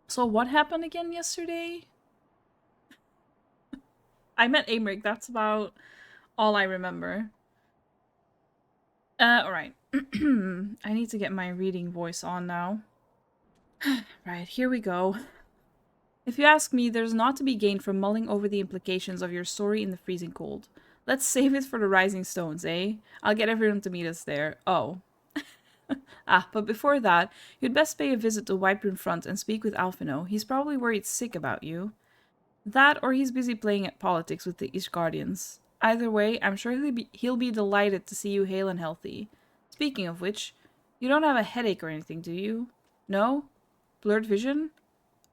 So what happened again yesterday? I met Aymeric. That's about all I remember. Alright. I need to get my reading voice on now. Right, here we go. If you ask me, there's naught to be gained from mulling over the implications of your story in the freezing cold. Let's save it for the Rising Stones, eh? I'll get everyone to meet us there. Oh. But before that, you'd best pay a visit to Whiteroom Front and speak with Alphino. He's probably worried sick about you. That, or he's busy playing at politics with the East Guardians. Either way, I'm sure he'll be delighted to see you hale and healthy. Speaking of which, you don't have a headache or anything, do you? No? Blurred vision?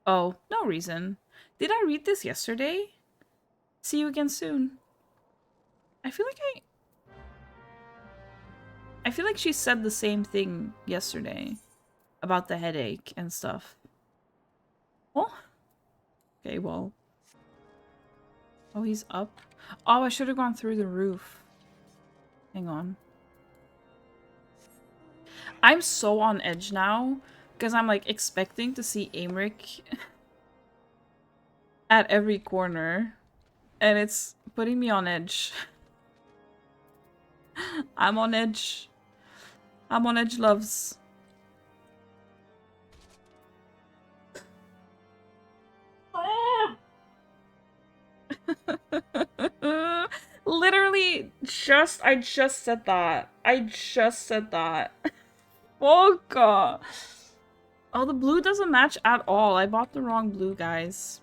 Oh, no reason. Did I read this yesterday? See you again soon. I feel like she said the same thing yesterday about the headache and stuff. Oh? Okay, well. Oh, he's up. Oh, I should have gone through the roof. Hang on. I'm so on edge now because I'm like expecting to see Aymeric at every corner and it's putting me on edge. I'm on edge. I'm on edge, loves. Literally, I just said that. I just said that. Oh god. Oh, the blue doesn't match at all. I bought the wrong blue, guys.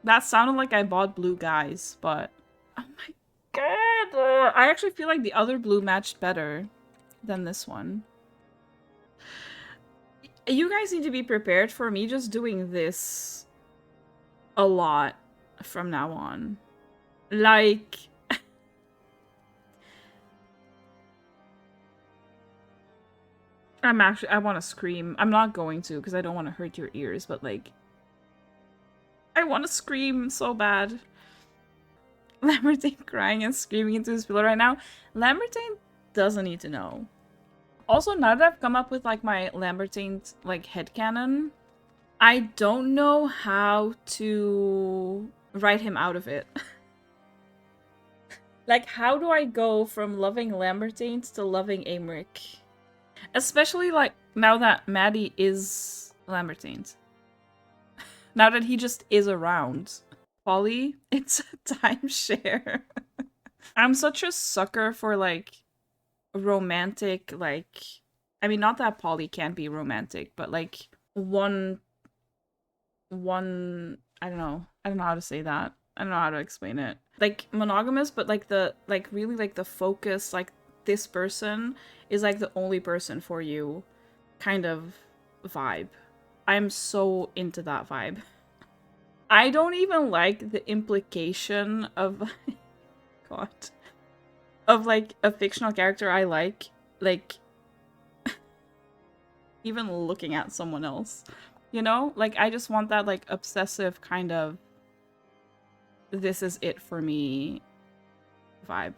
That sounded like I bought blue, guys, but... Oh my god! I actually feel like the other blue matched better than this one. You guys need to be prepared for me just doing this a lot from now on. Like... I want to scream. I'm not going to because I don't want to hurt your ears, but like... I want to scream so bad. Lambertine crying and screaming into his pillow right now. Lambertine doesn't need to know. Also, now that I've come up with like my Lambertine like headcanon, I don't know how to write him out of it. Like, how do I go from loving Lambertine to loving Aymeric? Especially like now that Maddie is Lambertine. Now that he just is around. Polly, it's a timeshare. I'm such a sucker for like romantic, like, I mean, not that Polly can't be romantic, but like one I don't know how to say that. I don't know how to explain it. Like monogamous, but like really like the focus, like this person is like the only person for you kind of vibe. I'm so into that vibe. I don't even like the implication of God, of like a fictional character I like even looking at someone else. You know? Like I just want that like obsessive kind of this is it for me vibe.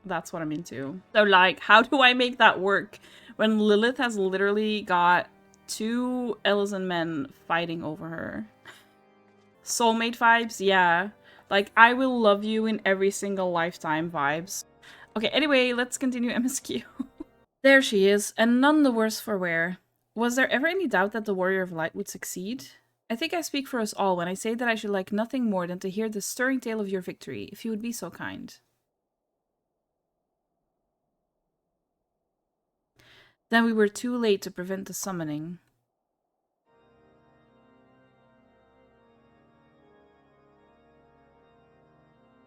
That's what I'm into. So like, how do I make that work when Lilith has literally got 2 Elysian men fighting over her? Soulmate vibes? Yeah. Like, I will love you in every single lifetime vibes. Okay, anyway, let's continue MSQ. There she is, and none the worse for wear. Was there ever any doubt that the Warrior of Light would succeed? I think I speak for us all when I say that I should like nothing more than to hear the stirring tale of your victory, if you would be so kind. Then we were too late to prevent the summoning.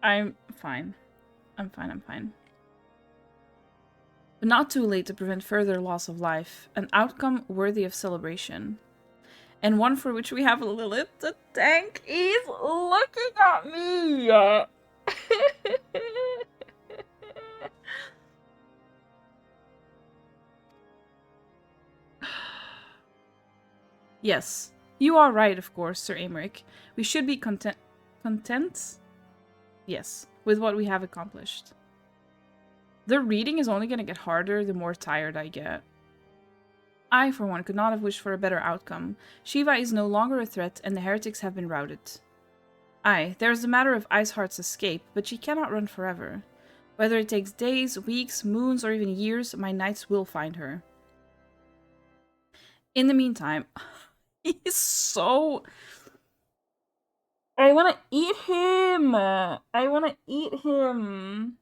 I'm fine. I'm fine. But not too late to prevent further loss of life, an outcome worthy of celebration. And one for which we have Lilith the tank is looking at me! Yes, you are right, of course, Sir Aymeric. We should be content? Yes, with what we have accomplished. The reading is only gonna get harder the more tired I get. I, for one, could not have wished for a better outcome. Shiva is no longer a threat, and the heretics have been routed. Aye, there is the matter of Iceheart's escape, but she cannot run forever. Whether it takes days, weeks, moons, or even years, my knights will find her. In the meantime, he's so... I want to eat him! I want to eat him!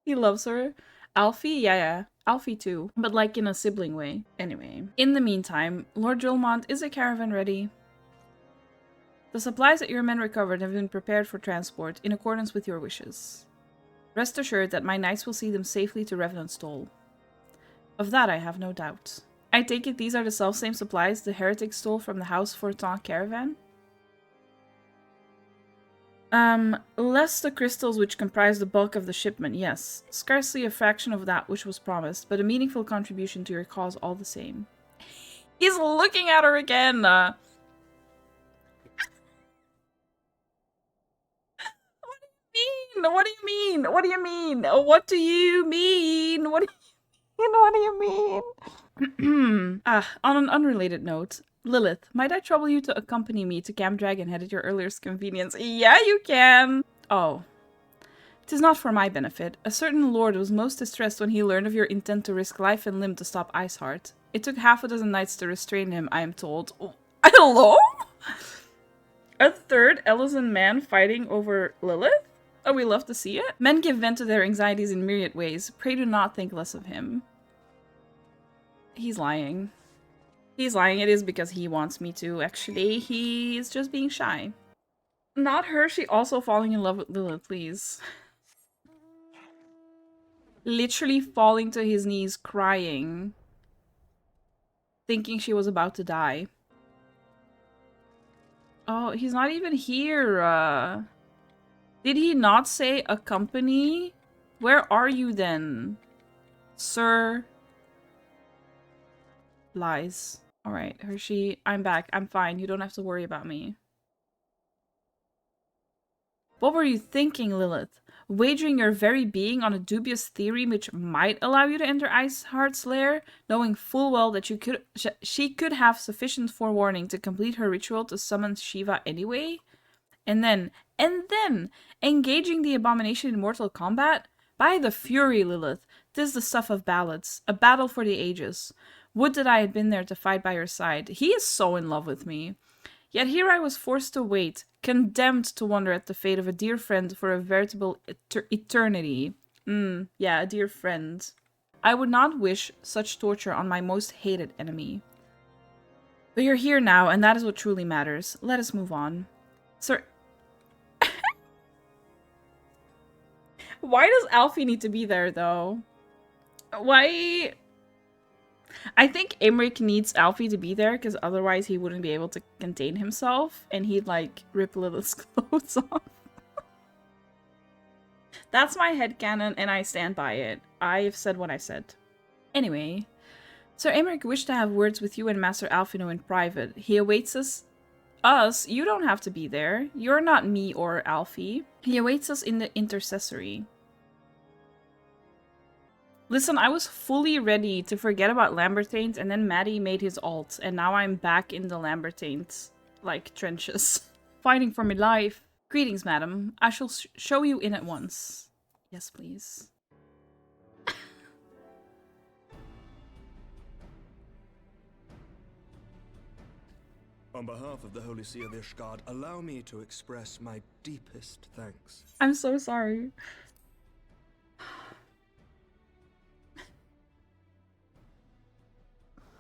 He loves her. Alfie? Yeah. Alfie too. But like in a sibling way. Anyway. In the meantime, Lord Julmont, is a caravan ready? The supplies that your men recovered have been prepared for transport, in accordance with your wishes. Rest assured that my knights will see them safely to Revenant's Toll. Of that I have no doubt. I take it these are the selfsame supplies the heretics stole from the House Fortin caravan? Less the crystals which comprise the bulk of the shipment, yes. Scarcely a fraction of that which was promised, but a meaningful contribution to your cause all the same. He's looking at her again! What do you mean? What do you mean? What do you mean? What do you mean? What do you mean? On an unrelated note, Lilith, might I trouble you to accompany me to Camp Dragonhead at your earliest convenience? Yeah, you can! Oh. 'Tis not for my benefit. A certain lord was most distressed when he learned of your intent to risk life and limb to stop Iceheart. It took half a dozen knights to restrain him, I am told. Oh, hello? A third Ellison man fighting over Lilith? Oh, we love to see it. Men give vent to their anxieties in myriad ways. Pray do not think less of him. He's lying. He's lying. It is because he wants me to. Actually, he is just being shy. Not her. She also falling in love with Lilith, please. Literally falling to his knees, crying. Thinking she was about to die. Oh, he's not even here. Did he not say accompany? Where are you then? Sir? Lies. Alright, Hershey, I'm back. I'm fine. You don't have to worry about me. What were you thinking, Lilith? Wagering your very being on a dubious theory which might allow you to enter Iceheart's lair, knowing full well that she could have sufficient forewarning to complete her ritual to summon Shiva anyway? And then, engaging the abomination in mortal combat? By the fury, Lilith, 'tis the stuff of ballads, a battle for the ages. Would that I had been there to fight by your side. He is so in love with me. Yet here I was forced to wait, condemned to wonder at the fate of a dear friend for a veritable eternity. Yeah, a dear friend. I would not wish such torture on my most hated enemy. But you're here now, and that is what truly matters. Let us move on. Sir... Why does Alfie need to be there, though? Why... I think Aymeric needs Alfie to be there, because otherwise he wouldn't be able to contain himself, and he'd, like, rip Lilith's clothes off. That's my headcanon, and I stand by it. I've said what I said. Anyway, Sir Aymeric wished to have words with you and Master Alphino in private. He awaits us. You don't have to be there. You're not me or Alfie. He awaits us in the intercessory. Listen, I was fully ready to forget about Lambertains, and then Maddie made his ult, and now I'm back in the Lambertains, like, trenches. Fighting for my life. Greetings, madam. I shall show you in at once. Yes, please. On behalf of the Holy See of Ishgard, allow me to express my deepest thanks. I'm so sorry.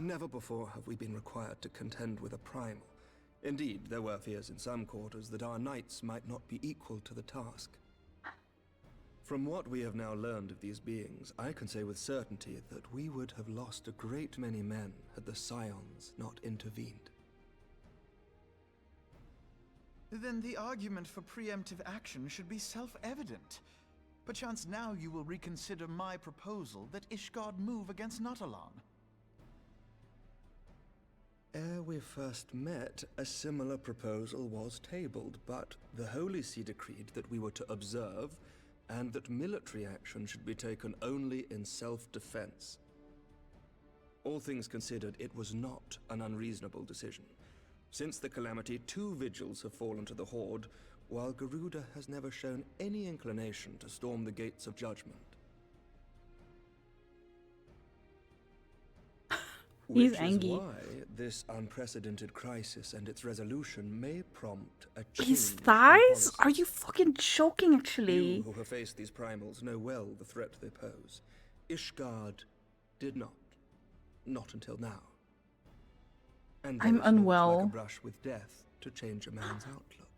Never before have we been required to contend with a primal. Indeed, there were fears in some quarters that our knights might not be equal to the task. From what we have now learned of these beings, I can say with certainty that we would have lost a great many men had the Scions not intervened. Then the argument for preemptive action should be self-evident. Perchance now you will reconsider my proposal that Ishgard move against Natalan. Ere we first met, a similar proposal was tabled, but the Holy See decreed that we were to observe, and that military action should be taken only in self-defense. All things considered, it was not an unreasonable decision. Since the calamity, 2 vigils have fallen to the Horde, while Garuda has never shown any inclination to storm the gates of judgment. He's Which angry. is why this unprecedented crisis and its resolution may prompt a change His in thighs? policy. Are you fucking joking, actually? You who have faced these primals know well the threat they pose. Ishgard did not. Not until now. And I'm there is naught unwell. like a brush with death to change a man's outlook.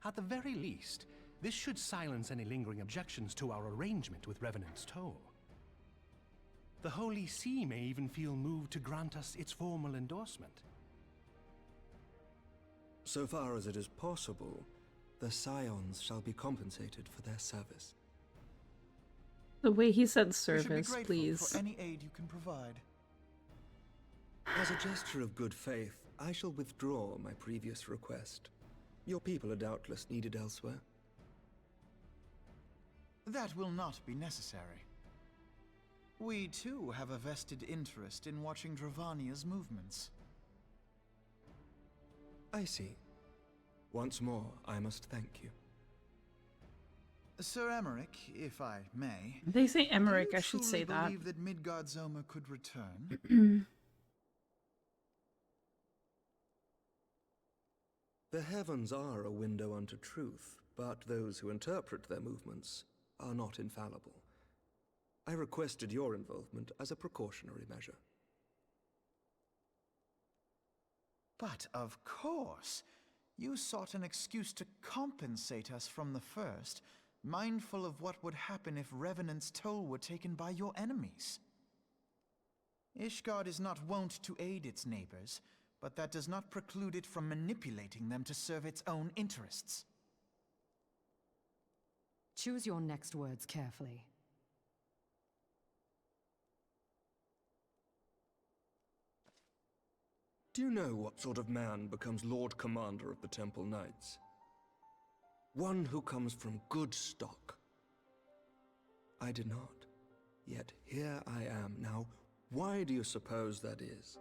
At the very least, this should silence any lingering objections to our arrangement with Revenant's Toll. The Holy See may even feel moved to grant us its formal endorsement. So far as it is possible, the Scions shall be compensated for their service. The way he said We should be service, grateful please. for any aid you can provide. As a gesture of good faith, I shall withdraw my previous request. Your people are doubtless needed elsewhere. That will not be necessary. We too have a vested interest in watching Dravania's movements. I see. Once more, I must thank you. Sir Aymeric, if I may. They say do Aymeric, you I should truly say that. believe that Midgardsormr could return? The heavens are a window unto truth, but those who interpret their movements are not infallible. I requested your involvement as a precautionary measure. But of course, you sought an excuse to compensate us from the first, mindful of what would happen if Revenant's Toll were taken by your enemies. Ishgard is not wont to aid its neighbors, but that does not preclude it from manipulating them to serve its own interests. Choose your next words carefully. Do you know what sort of man becomes Lord Commander of the Temple Knights? One who comes from good stock. I did not. Yet here I am. Now, why do you suppose that is?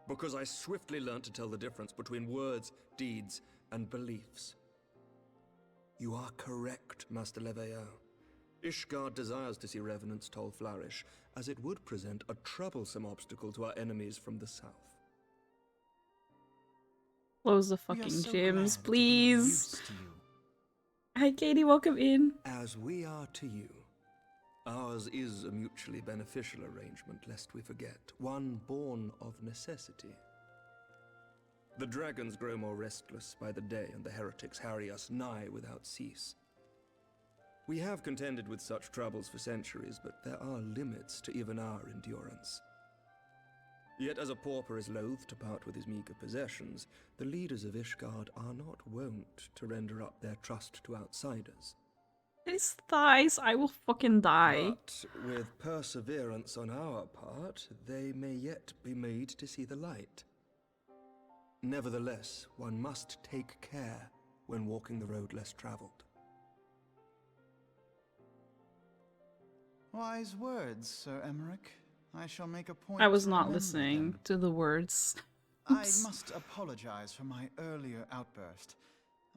Because I swiftly learnt to tell the difference between words, deeds, and beliefs. You are correct, Master Leveilleur. Ishgard desires to see Revenant's Toll flourish, as it would present a troublesome obstacle to our enemies from the south. Close the We are fucking so gyms, glad to be of please. use to you. Hi, Katie, welcome in. As we are to you. Ours is a mutually beneficial arrangement, lest we forget, one born of necessity. The dragons grow more restless by the day, and the heretics harry us nigh without cease. We have contended with such troubles for centuries, but there are limits to even our endurance. Yet as a pauper is loath to part with his meager possessions, the leaders of Ishgard are not wont to render up their trust to outsiders. His thighs, I will fucking die. But with perseverance on our part, they may yet be made to see the light. Nevertheless, one must take care when walking the road less traveled. Wise words, Sir Aymeric. I shall make a point I was to not remember listening them. to the words. I Oops. must apologize for my earlier outburst.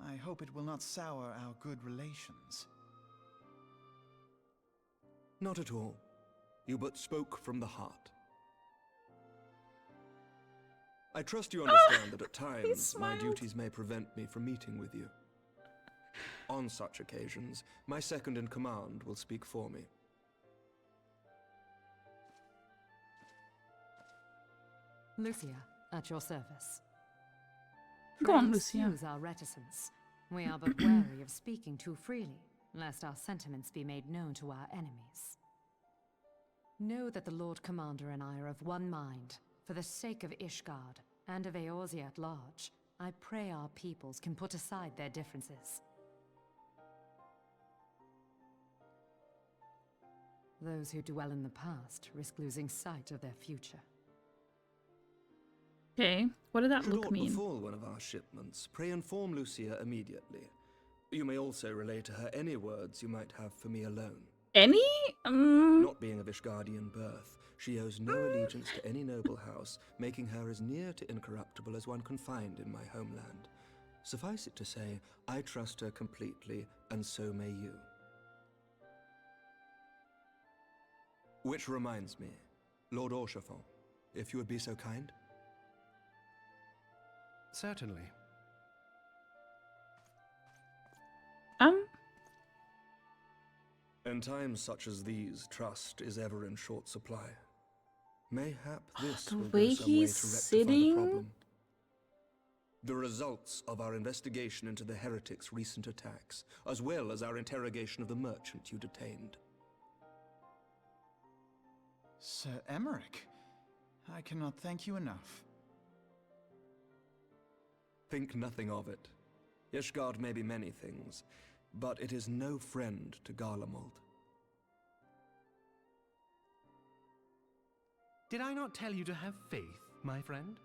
I hope it will not sour our good relations. Not at all. You but spoke from the heart. I trust you understand that at times my smiled. duties may prevent me from meeting with you. On such occasions, my second in command will speak for me. Lucia, at your service. Go on, Pray Lucia. excuse our reticence. We are but wary of speaking too freely, lest our sentiments be made known to our enemies. Know that the Lord Commander and I are of one mind. For the sake of Ishgard, and of Eorzea at large, I pray our peoples can put aside their differences. Those who dwell in the past risk losing sight of their future. Okay, what did that Should look aught mean? befall one of our shipments, pray inform Lucia immediately. You may also relay to her any words you might have for me alone. Any? Not being of Ishgardian birth, she owes no allegiance to any noble house, making her as near to incorruptible as one can find in my homeland. Suffice it to say, I trust her completely, and so may you. Which reminds me, Lord Orchefort, if you would be so kind. Certainly. In times such as these, trust is ever in short supply. Mayhap this The will way go some way to he's rectify the sitting? problem. The results of our investigation into the heretics' recent attacks, as well as our interrogation of the merchant you detained. Sir Aymeric, I cannot thank you enough. Think nothing of it. Ishgard may be many things, but it is no friend to Garlemald. Did I not tell you to have faith, my friend?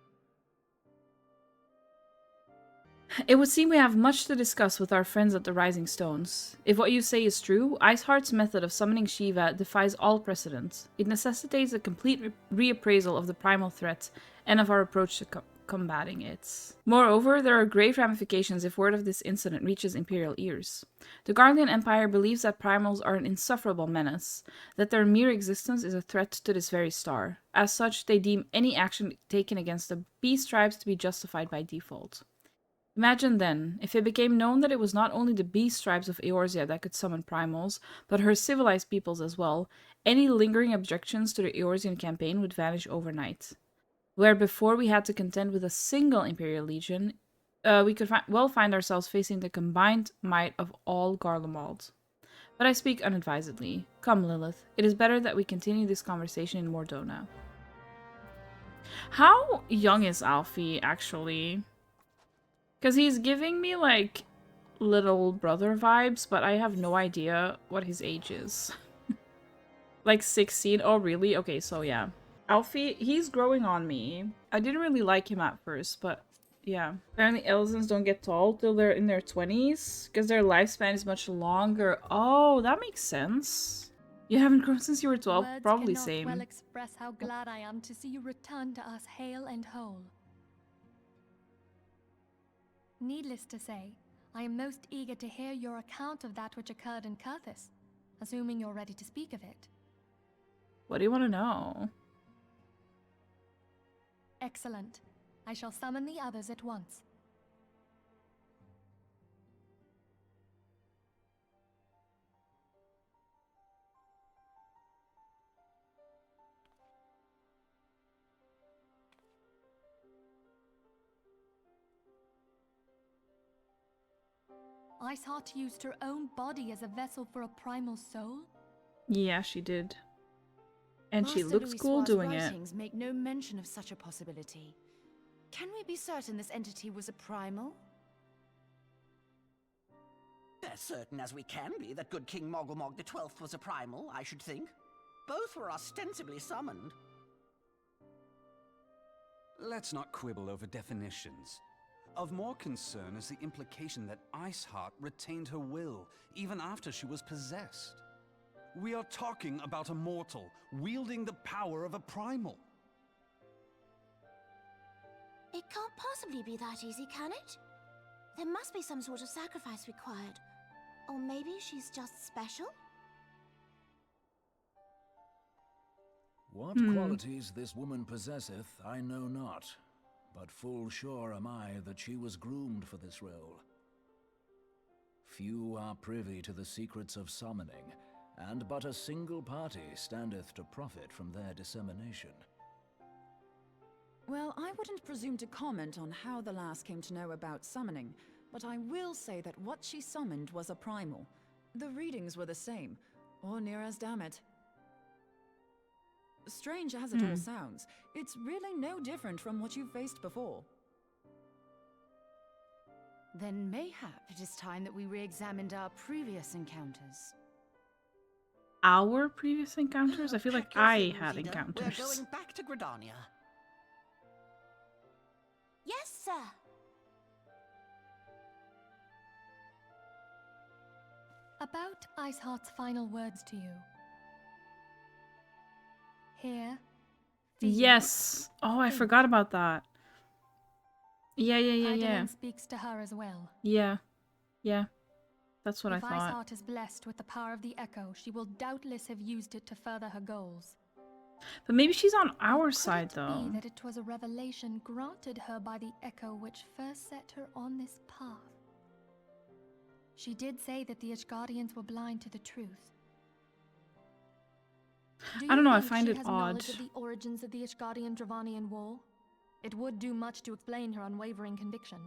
It would seem we have much to discuss with our friends at the Rising Stones. If what you say is true, Iceheart's method of summoning Shiva defies all precedent. It necessitates a complete reappraisal of the primal threat and of our approach to combating it. Moreover, there are grave ramifications if word of this incident reaches Imperial ears. The Guardian Empire believes that primals are an insufferable menace, that their mere existence is a threat to this very star. As such, they deem any action taken against the beast tribes to be justified by default. Imagine then, if it became known that it was not only the beast tribes of Eorzea that could summon primals, but her civilized peoples as well, any lingering objections to the Eorzean campaign would vanish overnight. Where before we had to contend with a single Imperial Legion, we could well find ourselves facing the combined might of all Garlemald. But I speak unadvisedly. Come, Lilith, it is better that we continue this conversation in Mordona. How young is Alfie, actually? Because he's giving me, like, little brother vibes, but I have no idea what his age is. Like 16? Oh, really? Okay, so yeah. Alfie, he's growing on me. I didn't really like him at first, but yeah. Apparently Elzens don't get tall till they're in their 20s, because their lifespan is much longer. Oh, that makes sense. You haven't grown since you were 12? Words Probably cannot same. well express how glad I am to see you return to us hale and whole. Needless to say, I am most eager to hear your account of that which occurred in Kurthis, assuming you're ready to speak of it. What do you want to know? Excellent. I shall summon the others at once. Iceheart used her own body as a vessel for a primal soul? Yeah, she did. And she Master looks Louis cool Soir's doing it. writings make no mention of such a possibility. Can we be certain this entity was a primal? As certain as we can be that good King Mogglmog the 12th was a primal, I should think. Both were ostensibly summoned. Let's not quibble over definitions. Of more concern is the implication that Iceheart retained her will, even after she was possessed. We are talking about a mortal, wielding the power of a primal. It can't possibly be that easy, can it? There must be some sort of sacrifice required. Or maybe she's just special? What qualities this woman possesseth, I know not. But full sure am I that she was groomed for this role. Few are privy to the secrets of summoning, and but a single party standeth to profit from their dissemination. Well, I wouldn't presume to comment on how the lass came to know about summoning, but I will say that what she summoned was a primal. The readings were the same, or near as damn it. Strange as it all sounds, it's really no different from what you've faced before. Then mayhap it is time that we re-examined our previous encounters. Our previous encounters? I feel like I had Zeta. encounters. We're going back to Gridania. Yes, sir. About Iceheart's final words to you. Here. Yes. Oh, I forgot about that. Yeah. Hydaelyn speaks to her as well. Yeah. That's what I If thought. Iceheart is blessed with the power of the Echo, she will doubtless have used it to further her goals. But maybe she's on our side, Could it though. be that it was a revelation granted her by the Echo which first set her on this path? She did say that the Ishgardians were blind to the truth. I don't know, I think find she it has odd. knowledge of the origins of the Ishgardian-Dravanian war? It would do much to explain her unwavering conviction.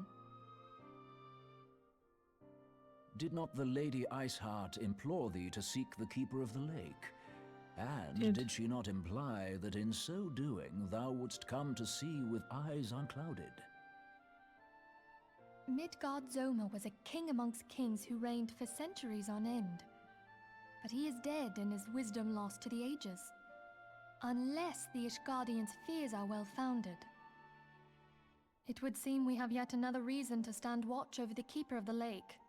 Did not the Lady Iceheart implore thee to seek the Keeper of the Lake? And did she not imply that in so doing thou wouldst come to see with eyes unclouded? Midgard-Zoma was a king amongst kings who reigned for centuries on end. But he is dead and his wisdom lost to the ages. Unless the Ishgardians' fears are well-founded. It would seem we have yet another reason to stand watch over the Keeper of the Lake.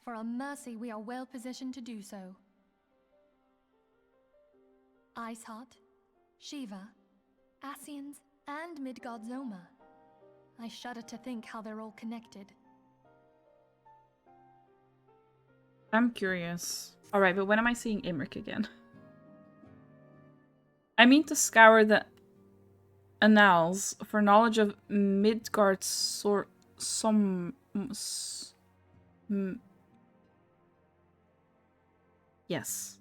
For a mercy, we are well positioned to do so. Iceheart, Shiva, Ascians, and Midgard-Zoma. I shudder to think how they're all connected. I'm curious. Alright, but when am I seeing Aymeric again? I mean to scour the annals for knowledge of Midgard's yes.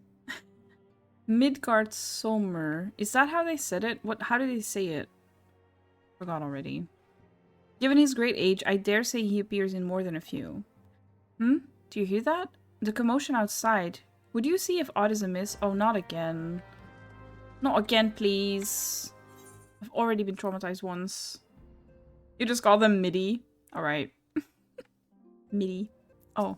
Midgard Sommer. Is that how they said it? How did they say it? Forgot already. Given his great age, I dare say he appears in more than a few. Do you hear that? The commotion outside. Would you see if aught is amiss? Oh, not again. Not again, please. I've already been traumatized once. You just call them MIDI? Alright. MIDI. Oh.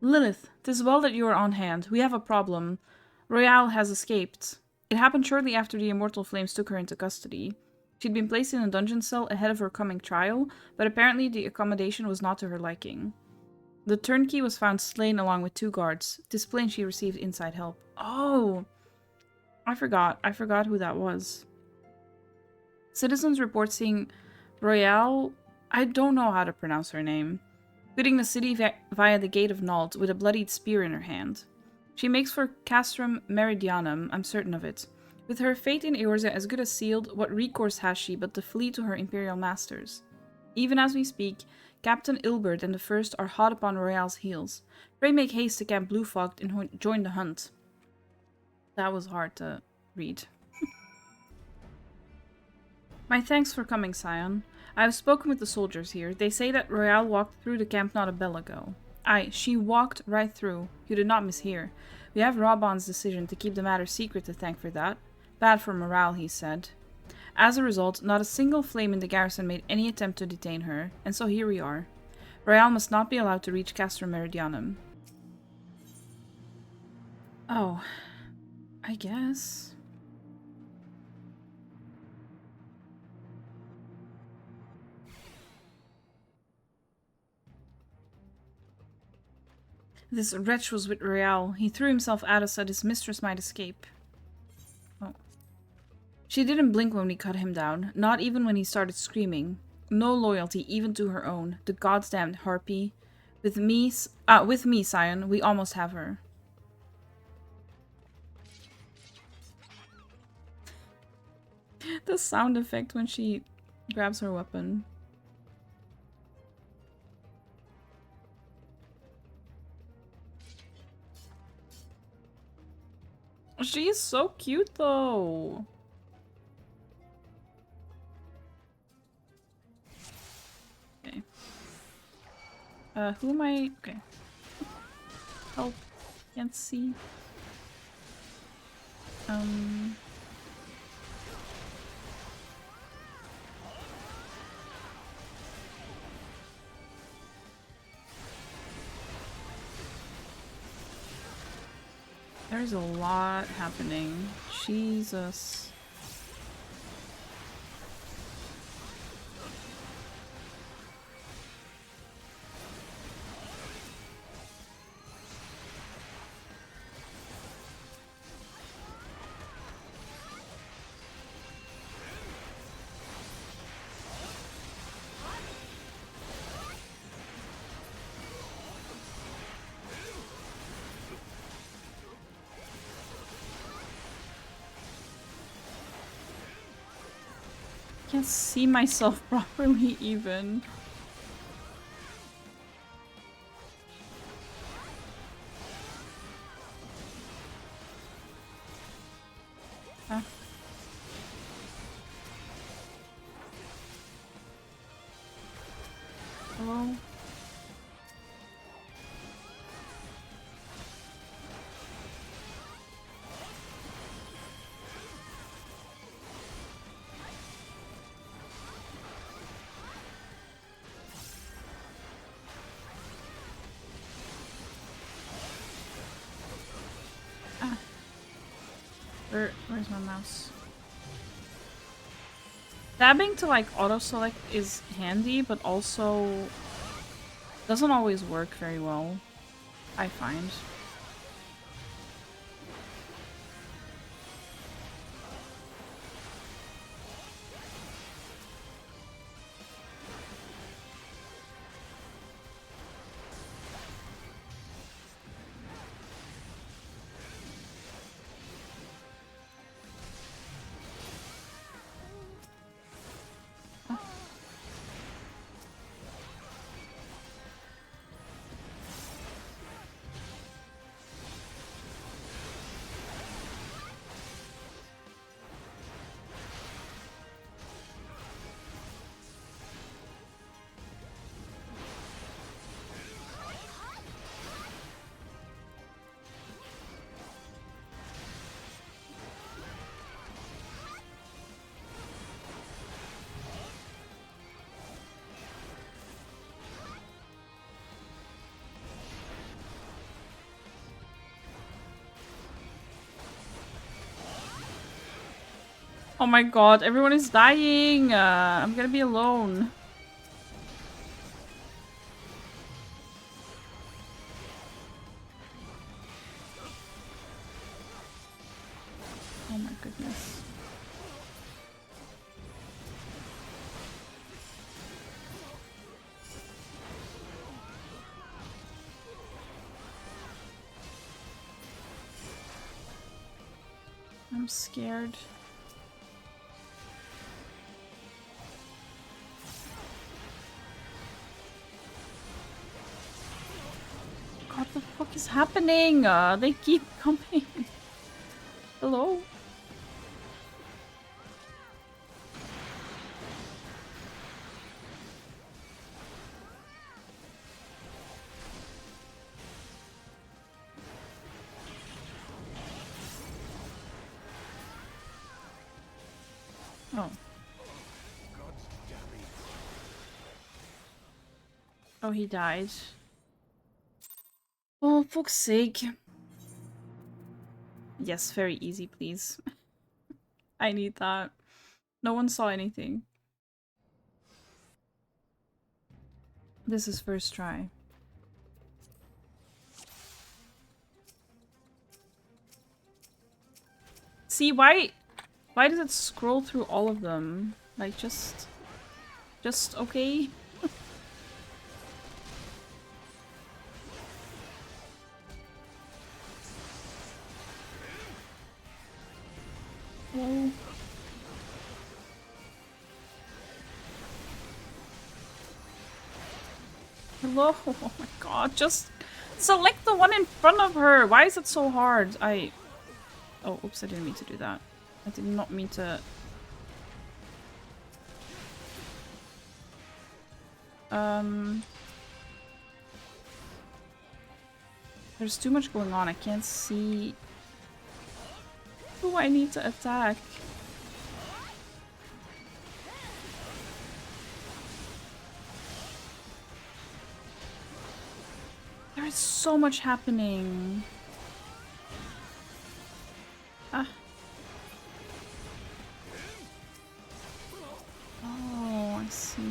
Lilith, 'tis well that you are on hand. We have a problem. Roaille has escaped. It happened shortly after the Immortal Flames took her into custody. She'd been placed in a dungeon cell ahead of her coming trial, but apparently the accommodation was not to her liking. The turnkey was found slain along with 2 guards. 'Tis plain she received inside help. Oh! I forgot who that was. Citizens report seeing Roaille, I don't know how to pronounce her name, quitting the city via the Gate of Nald with a bloodied spear in her hand. She makes for Castrum Meridianum, I'm certain of it. With her fate in Eorza as good as sealed, what recourse has she but to flee to her imperial masters? Even as we speak, Captain Ilbert and the First are hot upon Royale's heels. Pray make haste to Camp Bluefogged and join the hunt. That was hard to read. My thanks for coming, Scion. I have spoken with the soldiers here. They say that Roaille walked through the camp not a bell ago. Aye, she walked right through. You did not mishear. We have Raban's decision to keep the matter secret to thank for that. Bad for morale, he said. As a result, not a single flame in the garrison made any attempt to detain her, and so here we are. Roaille must not be allowed to reach Castrum Meridianum. Oh, I guess. This wretch was with Roaille. He threw himself at us so his mistress might escape. Oh. She didn't blink when we cut him down, not even when he started screaming. No loyalty even to her own, the goddamned harpy. With me, Scion, we almost have her. The sound effect when she grabs her weapon. She is so cute though. Okay. Who am I? Okay. Help. Can't see. There's a lot happening. Jesus. can't see myself properly even. Hello? Where's my mouse? Tabbing to like auto-select is handy, but also doesn't always work very well, I find. Oh my god, everyone is dying! I'm gonna be alone. Oh my goodness. I'm scared. What the fuck is happening? They keep coming. Hello? Oh. Oh, he died. Oh, fuck's sake. Yes, very easy, please. I need that. No one saw anything. This is first try. See, why does it scroll through all of them? Like, just okay? Hello? Hello? Oh my god, just select the one in front of her! Why is it so hard? Oh, oops, I didn't mean to do that. I did not mean to... There's too much going on. I can't see who I need to attack. There is so much happening. Ah. Oh, I see.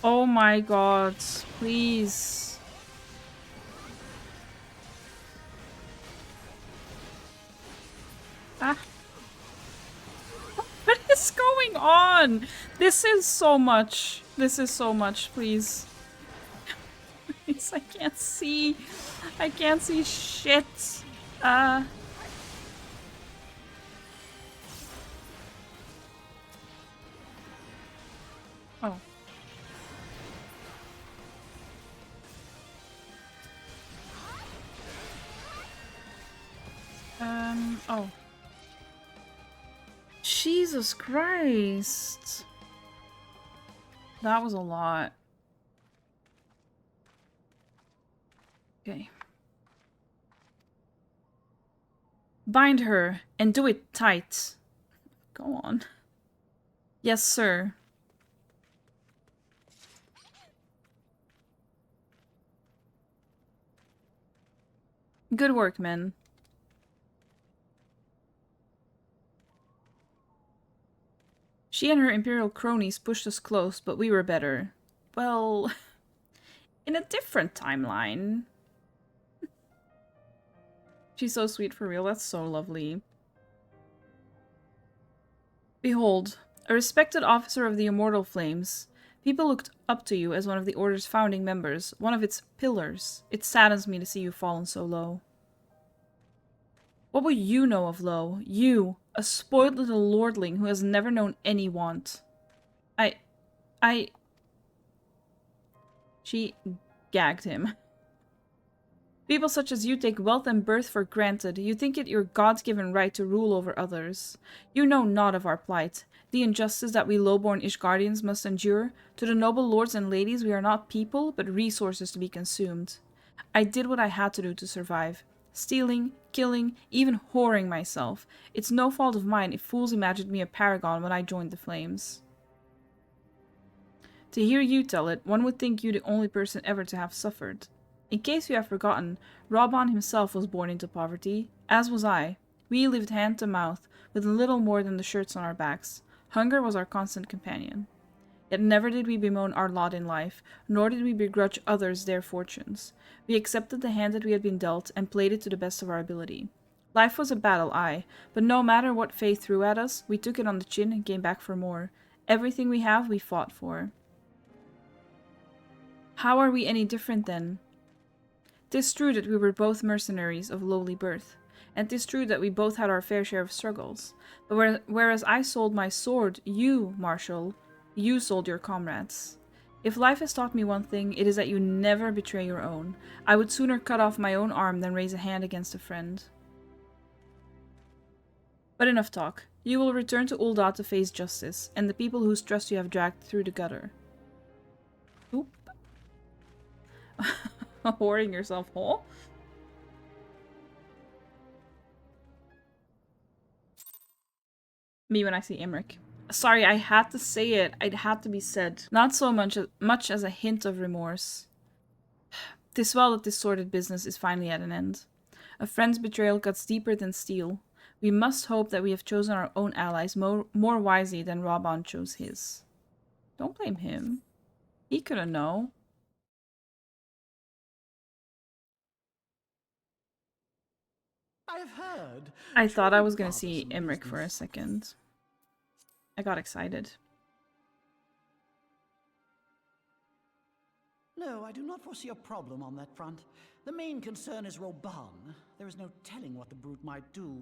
Oh my god, please. Ah. What is going on? This is so much. This is so much, please. Please, I can't see. I can't see shit. Oh. Oh. Jesus Christ. That was a lot. Okay. Bind her and do it tight. Go on. Yes, sir. Good work, men. She and her Imperial cronies pushed us close, but we were better. Well, in a different timeline. She's so sweet for real, that's so lovely. Behold, a respected officer of the Immortal Flames. People looked up to you as one of the Order's founding members, one of its pillars. It saddens me to see you fallen so low. What will you know of low? You, a spoiled little lordling who has never known any want. She gagged him. People such as you take wealth and birth for granted. You think it your God-given right to rule over others. You know naught of our plight, the injustice that we low-born Ishgardians must endure. To the noble lords and ladies, we are not people, but resources to be consumed. I did what I had to do to survive. Stealing, killing, even whoring myself. It's no fault of mine if fools imagined me a paragon when I joined the flames. To hear you tell it, one would think you the only person ever to have suffered. In case you have forgotten, Robon himself was born into poverty, as was I. We lived hand to mouth, with little more than the shirts on our backs. Hunger was our constant companion. Yet never did we bemoan our lot in life, nor did we begrudge others their fortunes. We accepted the hand that we had been dealt, and played it to the best of our ability. Life was a battle, aye, but no matter what fate threw at us, we took it on the chin and came back for more. Everything we have, we fought for. How are we any different, then? 'Tis true that we were both mercenaries of lowly birth, and 'tis true that we both had our fair share of struggles. But whereas I sold my sword, you, Marshal, you sold your comrades. If life has taught me one thing, it is that you never betray your own. I would sooner cut off my own arm than raise a hand against a friend. But enough talk. You will return to Ul'dah to face justice, and the people whose trust you have dragged through the gutter. Oop. Whoring yourself whole? Me when I see Aymeric. Sorry, I had to say it. It had to be said. Not so much as a hint of remorse. 'Tis well that this sordid business is finally at an end. A friend's betrayal cuts deeper than steel. We must hope that we have chosen our own allies more wisely than Robon chose his. Don't blame him. He couldn't know. I've heard. I thought I was gonna see Aymeric for a second. I got excited. No, I do not foresee a problem on that front. The main concern is Robon. There is no telling what the brute might do.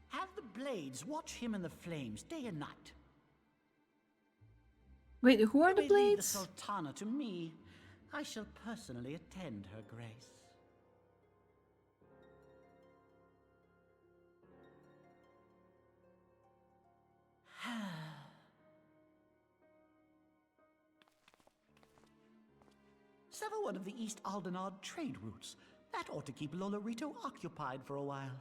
Have the Blades watch him in the flames day and night. Wait, who are the Blades? Leave the Sultana to me. I shall personally attend her grace. Sever one of the East Aldenard trade routes. That ought to keep Lolorito occupied for a while.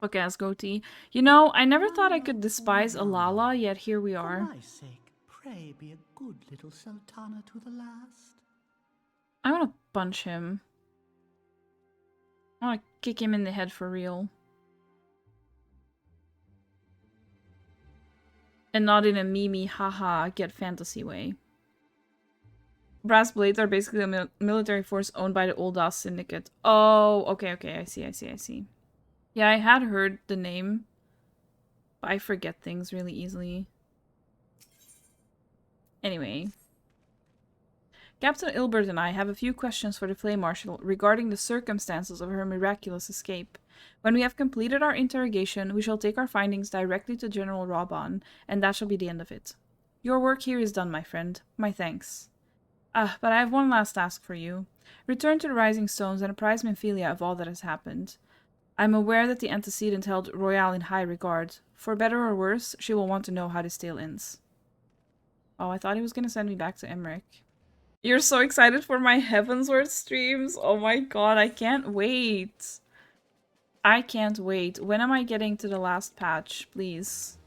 Fuck ass goatee. You know, I never thought I could despise Alala, yet here we are. For my sake, pray be a good little Sultana to the last. I want to punch him. I want to kick him in the head for real. And not in a meme, haha, get fantasy way. Brass Blades are basically a military force owned by the Old Oz Syndicate. Oh, okay, I see. Yeah, I had heard the name, but I forget things really easily. Anyway. Captain Ilbert and I have a few questions for the Flame Marshal regarding the circumstances of her miraculous escape. When we have completed our interrogation, we shall take our findings directly to General Raban, and that shall be the end of it. Your work here is done, my friend. My thanks. But I have one last task for you. Return to the Rising Stones and apprise Minfilia of all that has happened. I am aware that the antecedent held Roaille in high regard. For better or worse, she will want to know how this tale ends. Oh, I thought he was going to send me back to Aymeric. You're so excited for my Heavensward streams? Oh my god, I can't wait. I can't wait. When am I getting to the last patch? Please.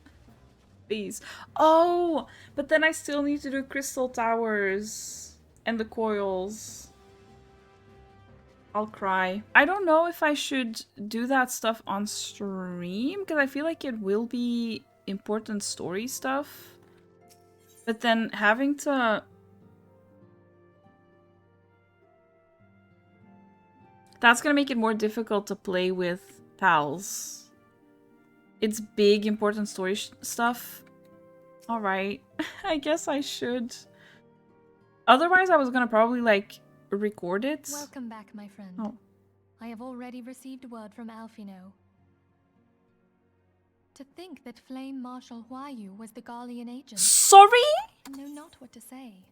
Please. Oh, but then I still need to do Crystal Towers. And the coils. I'll cry. I don't know if I should do that stuff on stream, because I feel like it will be important story stuff. But then having to... That's gonna make it more difficult to play with pals. It's big, important story stuff. Alright. I guess I should. Otherwise, I was gonna probably, like, record it. Welcome back, my friend. Oh. I have already received word from Alphino. To think that Flame Marshal Huayu was the Garlean agent. Sorry? I know not what to say.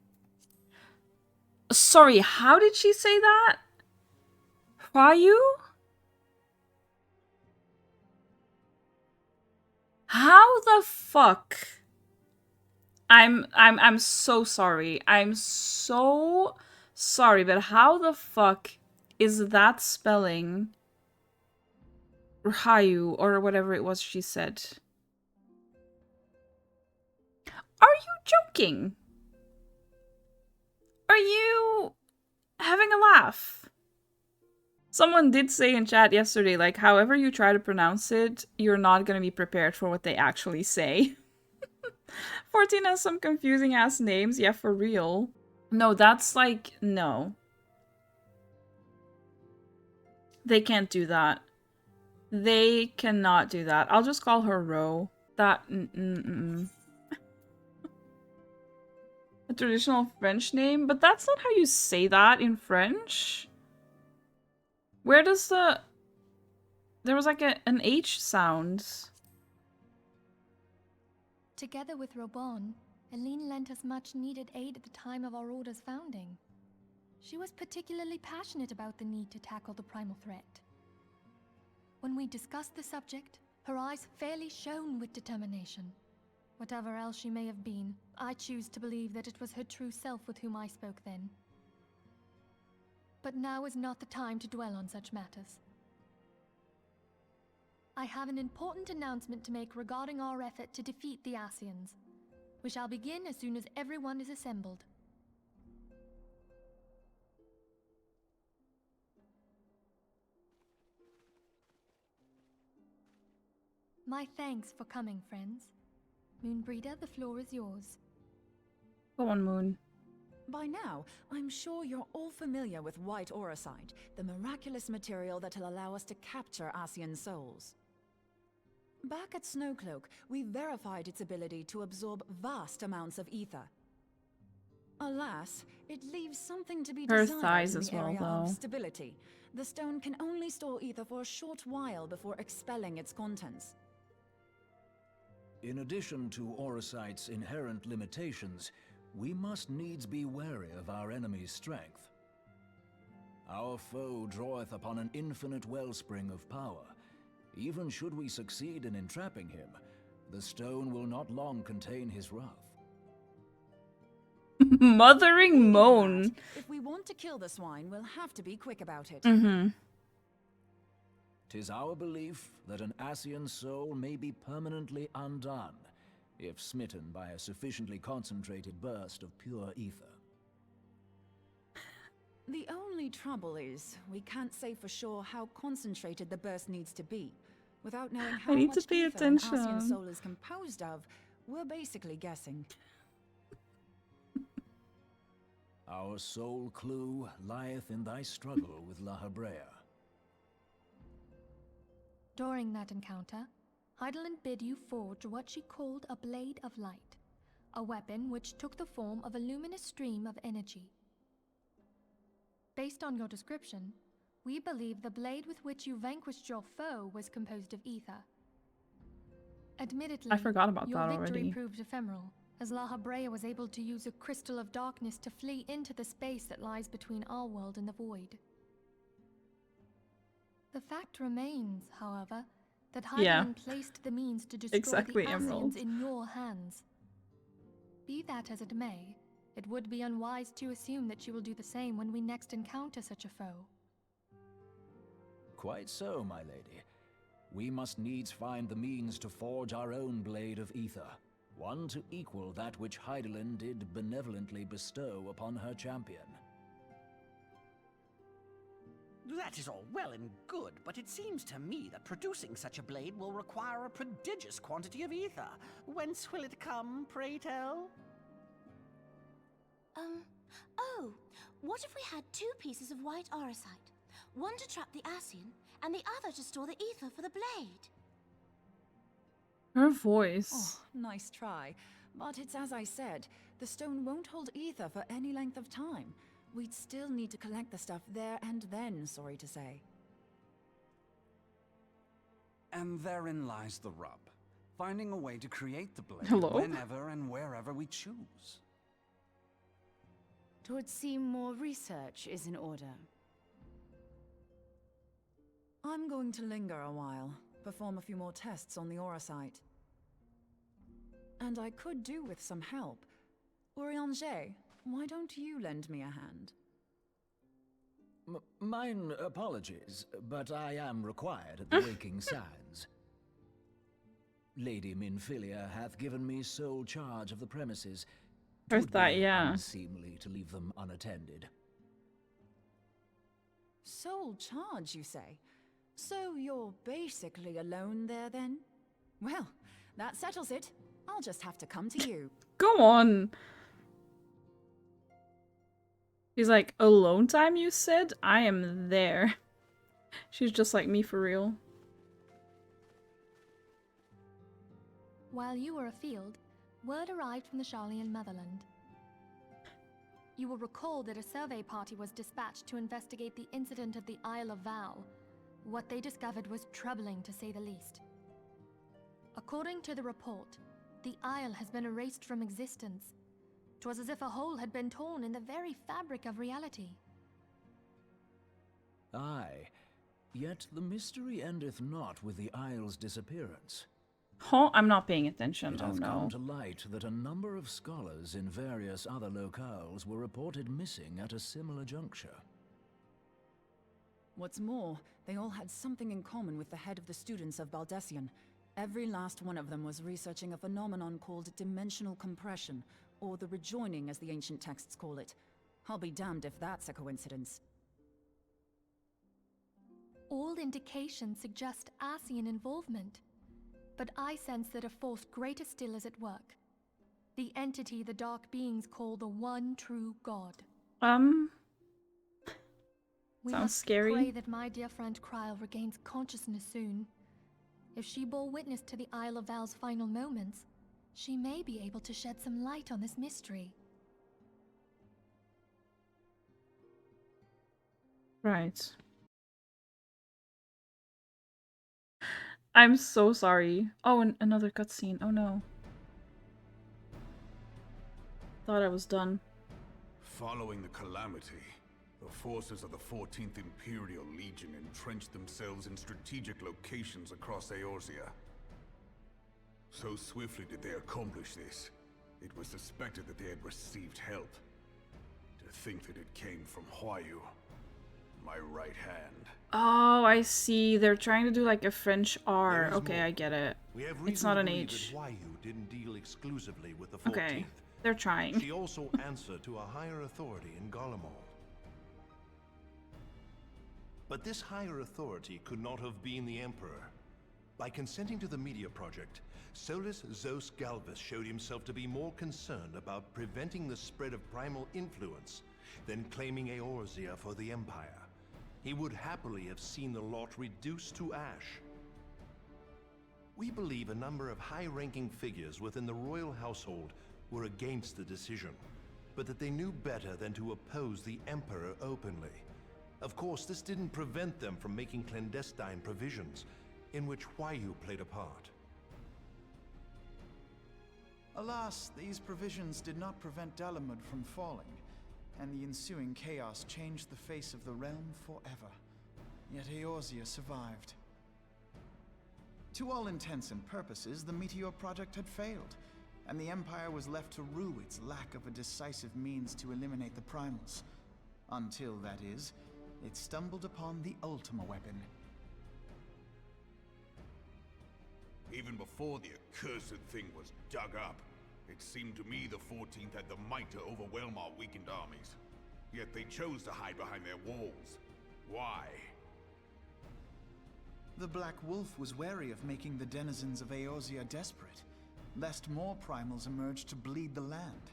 Sorry, how did she say that? Huayu? How the fuck? I'm so sorry. I'm so sorry, but how the fuck is that spelling Rhayu or whatever it was she said? Are you joking? Are you having a laugh? Someone did say in chat yesterday, like, however you try to pronounce it, you're not gonna be prepared for what they actually say. 14 has some confusing ass names, yeah, for real. No, that's like, no. They can't do that. They cannot do that. I'll just call her Ro. That, A traditional French name? But that's not how you say that in French. Where does the... There was like an H sound. Together with Robon, Eline lent us much needed aid at the time of our order's founding. She was particularly passionate about the need to tackle the primal threat. When we discussed the subject, her eyes fairly shone with determination. Whatever else she may have been, I choose to believe that it was her true self with whom I spoke then. But now is not the time to dwell on such matters. I have an important announcement to make regarding our effort to defeat the Ascians. We shall begin as soon as everyone is assembled. My thanks for coming, friends. Moonbreeder, the floor is yours. Go on, Moon. By now, I'm sure you're all familiar with white auricite, the miraculous material that'll allow us to capture Ascian souls. Back at Snowcloak, we verified its ability to absorb vast amounts of ether. Alas, it leaves something to be Her desired thighs in as the well, area though. of stability. The stone can only store ether for a short while before expelling its contents. In addition to auricite's inherent limitations, we must needs be wary of our enemy's strength. Our foe draweth upon an infinite wellspring of power. Even should we succeed in entrapping him, the stone will not long contain his wrath. Mothering moan. If we want to kill the swine, we'll have to be quick about it. Mm-hmm. 'Tis our belief that an Ascian soul may be permanently undone, if smitten by a sufficiently concentrated burst of pure ether. The only trouble is, we can't say for sure how concentrated the burst needs to be. Without knowing how I need much to pay ether an attention. Ascian soul is composed of, We're basically guessing. Our sole clue lieth in thy struggle with La Habrea. During that encounter, Heidelin bid you forge what she called a Blade of Light, a weapon which took the form of a luminous stream of energy. Based on your description, we believe the blade with which you vanquished your foe was composed of ether. Admittedly, I forgot about your that victory already. proved ephemeral, as La Habrea was able to use a crystal of darkness to flee into the space that lies between our world and the void. The fact remains, however, that Heidelin placed the means to destroy Exactly, the Emerald. Ascians in your hands. Be that as it may, it would be unwise to assume that she will do the same when we next encounter such a foe. Quite so, my lady. We must needs find the means to forge our own blade of ether, one to equal that which Heidelin did benevolently bestow upon her champion. That is all well and good, but it seems to me that producing such a blade will require a prodigious quantity of ether. Whence will it come, pray tell? Oh, what if we had 2 pieces of white orosite? One to trap the Ascian, and the other to store the ether for the blade. Her voice. Oh, nice try. But it's as I said, the stone won't hold ether for any length of time. We'd still need to collect the stuff there and then, sorry to say. And therein lies the rub. Finding a way to create the blade Hello? whenever and wherever we choose. It would seem more research is in order. I'm going to linger a while, perform a few more tests on the orosite. And I could do with some help. Urianger, why don't you lend me a hand? Mine apologies, but I am required at the Waking Sands. Lady Minfilia hath given me sole charge of the premises. Where's 'Twould that? be Yeah. unseemly to leave them unattended. Sole charge, you say? So you're basically alone there then? Well, that settles it. I'll just have to come to you. Go on. He's like, alone time, you said? I am there. She's just like me for real. While you were afield, word arrived from the Sharlayan motherland. You will recall that a survey party was dispatched to investigate the incident at the Isle of Val. What they discovered was troubling, to say the least. According to the report, the Isle has been erased from existence. 'Twas as if a hole had been torn in the very fabric of reality. Aye, yet the mystery endeth not with the Isle's disappearance. Huh? I'm not paying attention. It Oh hath come no. to light that a number of scholars in various other locales were reported missing at a similar juncture. What's more, they all had something in common with the head of the students of Baldessian. Every last one of them was researching a phenomenon called dimensional compression, or the rejoining as the ancient texts call it. I'll be damned if that's a coincidence. All indications suggest Ascian involvement, but I sense that a force greater still is at work. The entity the Dark Beings call the One True God. We Sounds must scary. pray that my dear friend Kryl regains consciousness soon. If she bore witness to the Isle of Val's final moments, she may be able to shed some light on this mystery. Right. I'm so sorry. Oh, and another cutscene. Oh no. Thought I was done. Following the calamity, the forces of the 14th Imperial Legion entrenched themselves in strategic locations across Eorzea. So swiftly did they accomplish this, it was suspected that they had received help. To think that it came from Huayu, my right hand. Oh, I see. They're trying to do like a French R. There is Okay, more. I get it. We have It's reason not to an believe H. that Huayu didn't deal exclusively with the 14th. Okay, they're trying. She also answered to a higher authority in Garlemald. But this higher authority could not have been the Emperor, By consenting to the media project, Solus Zos Galvus showed himself to be more concerned about preventing the spread of primal influence than claiming Eorzea for the Empire. He would happily have seen the lot reduced to ash. We believe a number of high-ranking figures within the royal household were against the decision, but that they knew better than to oppose the Emperor openly. Of course, this didn't prevent them from making clandestine provisions, in which Huayu played a part. Alas, these provisions did not prevent Dalamud from falling, and the ensuing chaos changed the face of the realm forever. Yet Eorzea survived. To all intents and purposes, the Meteor Project had failed, and the Empire was left to rue its lack of a decisive means to eliminate the primals. Until, that is, it stumbled upon the Ultima weapon. Even before the accursed thing was dug up, it seemed to me the 14th had the might to overwhelm our weakened armies. Yet they chose to hide behind their walls. Why? The Black Wolf was wary of making the denizens of Eorzea desperate, lest more primals emerge to bleed the land.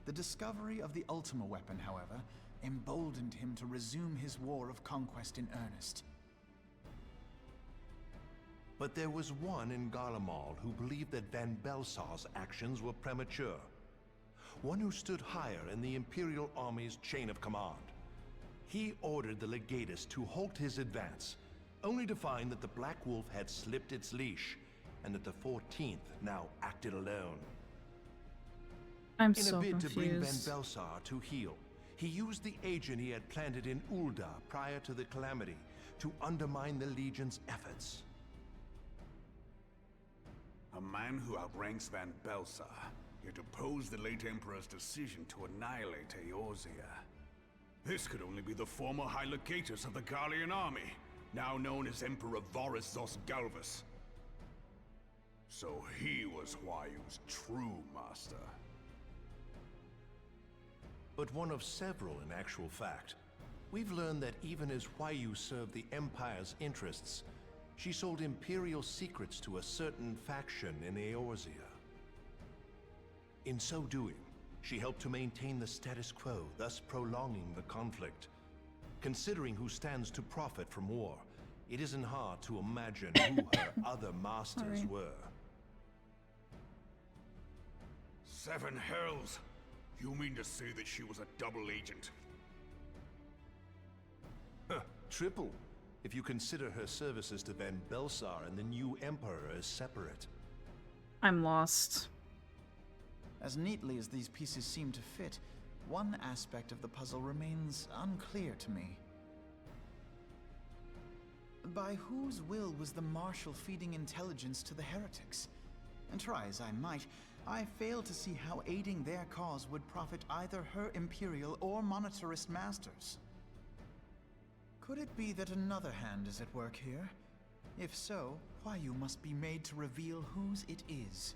The discovery of the Ultima weapon, however, emboldened him to resume his war of conquest in earnest. But there was one in Garlemald who believed that Van Belsar's actions were premature. One who stood higher in the Imperial Army's chain of command. He ordered the Legatus to halt his advance, only to find that the Black Wolf had slipped its leash, and that the 14th now acted alone. I'm in so a bid confused. to bring Van Belsar to heel, he used the agent he had planted in Ul'dah prior to the Calamity to undermine the Legion's efforts. A man who outranks Van Belsar, yet opposed the late Emperor's decision to annihilate Eorzea. This could only be the former High Legatus of the Garlean army, now known as Emperor Varus Zos Galvus. So he was Huayu's true master. But one of several in actual fact. We've learned that even as Huayu served the Empire's interests, she sold Imperial secrets to a certain faction in Eorzea. In so doing, she helped to maintain the status quo, thus prolonging the conflict. Considering who stands to profit from war, it isn't hard to imagine who her other masters were. Seven hells! You mean to say that she was a double agent? Triple, if you consider her services to Van Belsar and the new Emperor as separate. I'm lost. As neatly as these pieces seem to fit, one aspect of the puzzle remains unclear to me. By whose will was the Marshal feeding intelligence to the heretics? And try as I might, I fail to see how aiding their cause would profit either her Imperial or monetarist masters. Could it be that another hand is at work here? If so, Huayu must be made to reveal whose it is.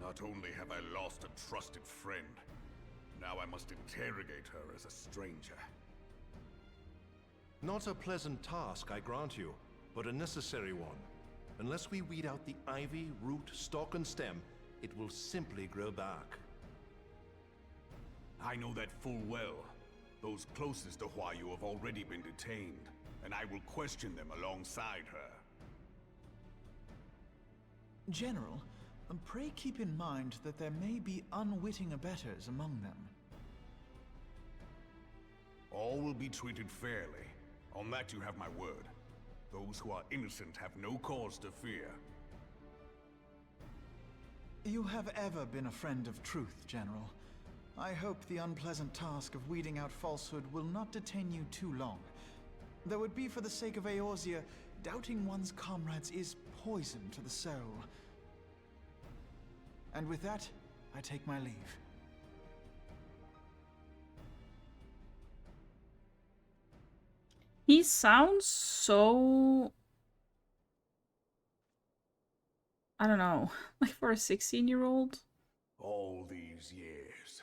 Not only have I lost a trusted friend, now I must interrogate her as a stranger. Not a pleasant task, I grant you, but a necessary one. Unless we weed out the ivy, root, stalk, and stem, it will simply grow back. I know that full well. Those closest to Huayu have already been detained, and I will question them alongside her. General, pray keep in mind that there may be unwitting abettors among them. All will be treated fairly. On that you have my word. Those who are innocent have no cause to fear. You have ever been a friend of truth, General. I hope the unpleasant task of weeding out falsehood will not detain you too long. Though it be for the sake of Eorzea, doubting one's comrades is poison to the soul. And with that, I take my leave. He sounds so... I don't know, like for a 16-year-old? All these years,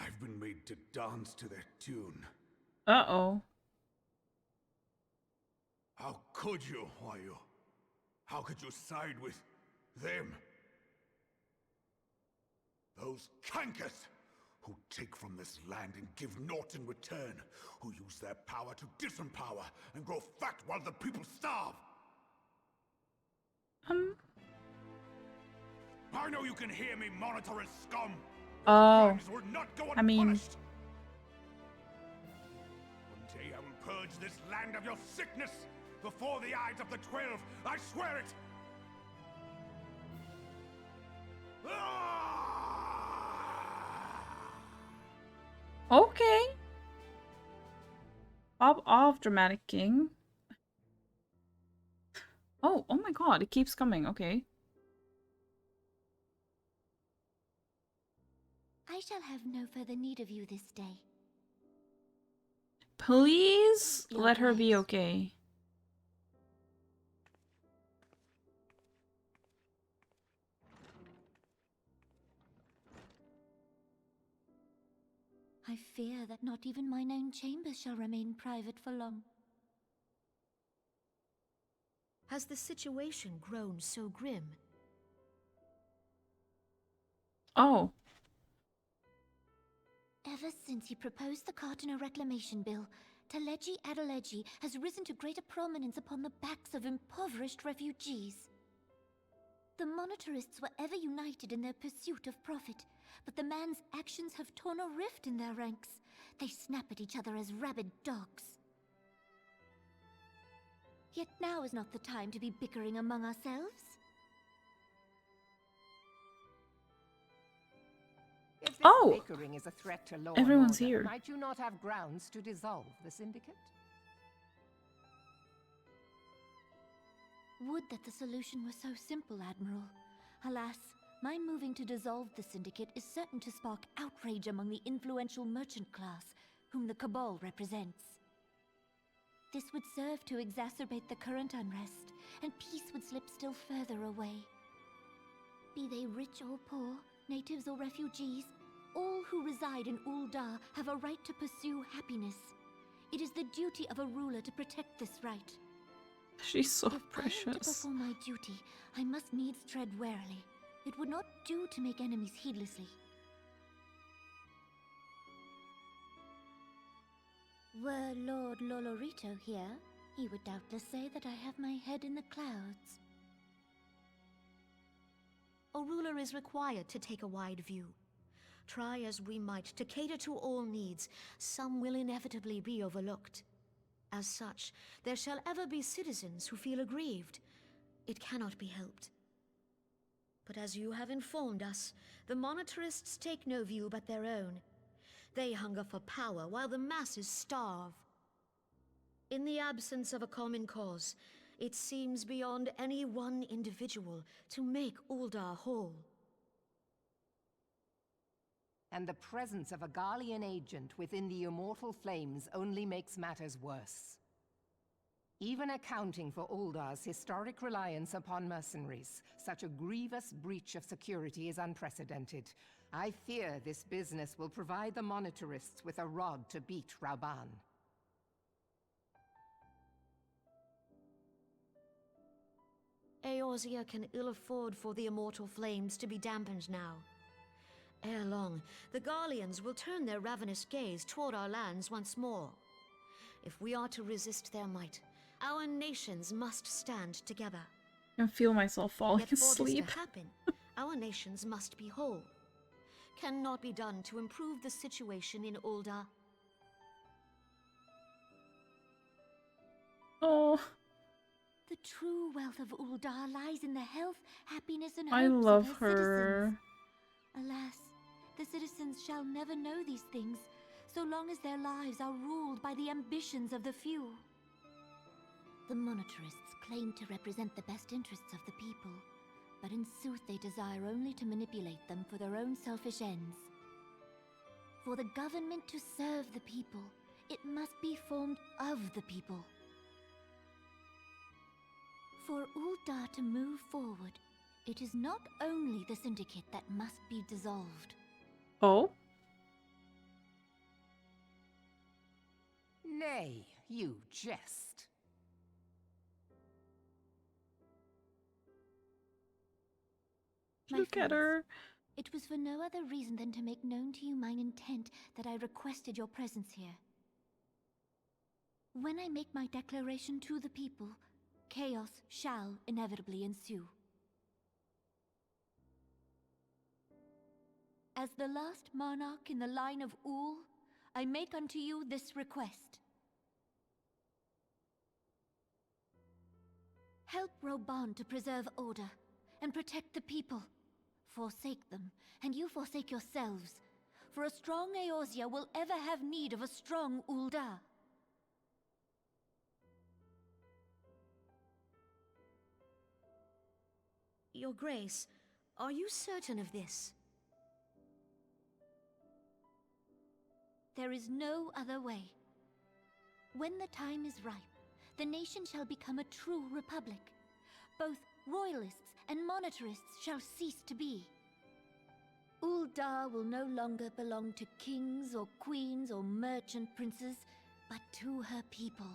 I've been made to dance to their tune. Uh-oh. How could you, Roaille? How could you side with them? Those cankers who take from this land and give naught in return, who use their power to disempower and grow fat while the people starve. I know you can hear me, monitorous scum. Oh, Crimes will not go I mean, unpunished. One day I will purge this land of your sickness before the eyes of the 12. I swear it. okay. Pop off, dramatic king. Oh my god, it keeps coming, okay. I shall have no further need of you this day. Please Your let her be grace. okay. I fear that not even mine own chambers shall remain private for long. Has the situation grown so grim? Oh. Ever since he proposed the Cartiner Reclamation Bill, Teleji Adeleji has risen to greater prominence upon the backs of impoverished refugees. The monetarists were ever united in their pursuit of profit, but the man's actions have torn a rift in their ranks. They snap at each other as rabid dogs. Yet now is not the time to be bickering among ourselves. If this Oh! bickering is a threat to law Everyone's and order, here. might you not have grounds to dissolve the syndicate? Would that the solution were so simple, Admiral. Alas, my moving to dissolve the syndicate is certain to spark outrage among the influential merchant class, whom the Cabal represents. This would serve to exacerbate the current unrest, and peace would slip still further away. Be they rich or poor, natives or refugees, all who reside in Ul'dah have a right to pursue happiness. It is the duty of a ruler to protect this right. She's so If I am to precious. perform my duty, I must needs tread warily. It would not do to make enemies heedlessly. Were Lord Lolorito here, he would doubtless say that I have my head in the clouds. A ruler is required to take a wide view. Try as we might to cater to all needs, some will inevitably be overlooked. As such, there shall ever be citizens who feel aggrieved. It cannot be helped. But as you have informed us, the monetarists take no view but their own. They hunger for power while the masses starve. In the absence of a common cause, it seems beyond any one individual to make Ul'dah whole. And the presence of a Garlean agent within the Immortal Flames only makes matters worse. Even accounting for Ul'dah's historic reliance upon mercenaries, such a grievous breach of security is unprecedented. I fear this business will provide the monetarists with a rod to beat Rauban. Eorzea can ill afford for the Immortal Flames to be dampened now. Ere long, the Garleans will turn their ravenous gaze toward our lands once more. If we are to resist their might, our nations must stand together. I can feel myself falling Yet for this asleep. to happen, our nations must be whole. Cannot be done to improve the situation in Ul'dah. Oh, The true wealth of Ul'dah lies in the health, happiness, and I hopes love of her her. citizens. Alas, the citizens shall never know these things, so long as their lives are ruled by the ambitions of the few. The monetarists claim to represent the best interests of the people, but in sooth they desire only to manipulate them for their own selfish ends. For the government to serve the people, it must be formed of the people. For Ul'dah to move forward, it is not only the Syndicate that must be dissolved. Oh? Say, you jest. Look at her. It was for no other reason than to make known to you mine intent that I requested your presence here. When I make my declaration to the people, chaos shall inevitably ensue. As the last monarch in the line of Ul, I make unto you this request. Help Roban to preserve order and protect the people. Forsake them, and you forsake yourselves, for a strong Eorzea will ever have need of a strong Ul'dah. Your Grace, are you certain of this? There is no other way. When the time is ripe, the nation shall become a true republic. Both royalists and monetarists shall cease to be. Ul'dah will no longer belong to kings or queens or merchant princes, but to her people.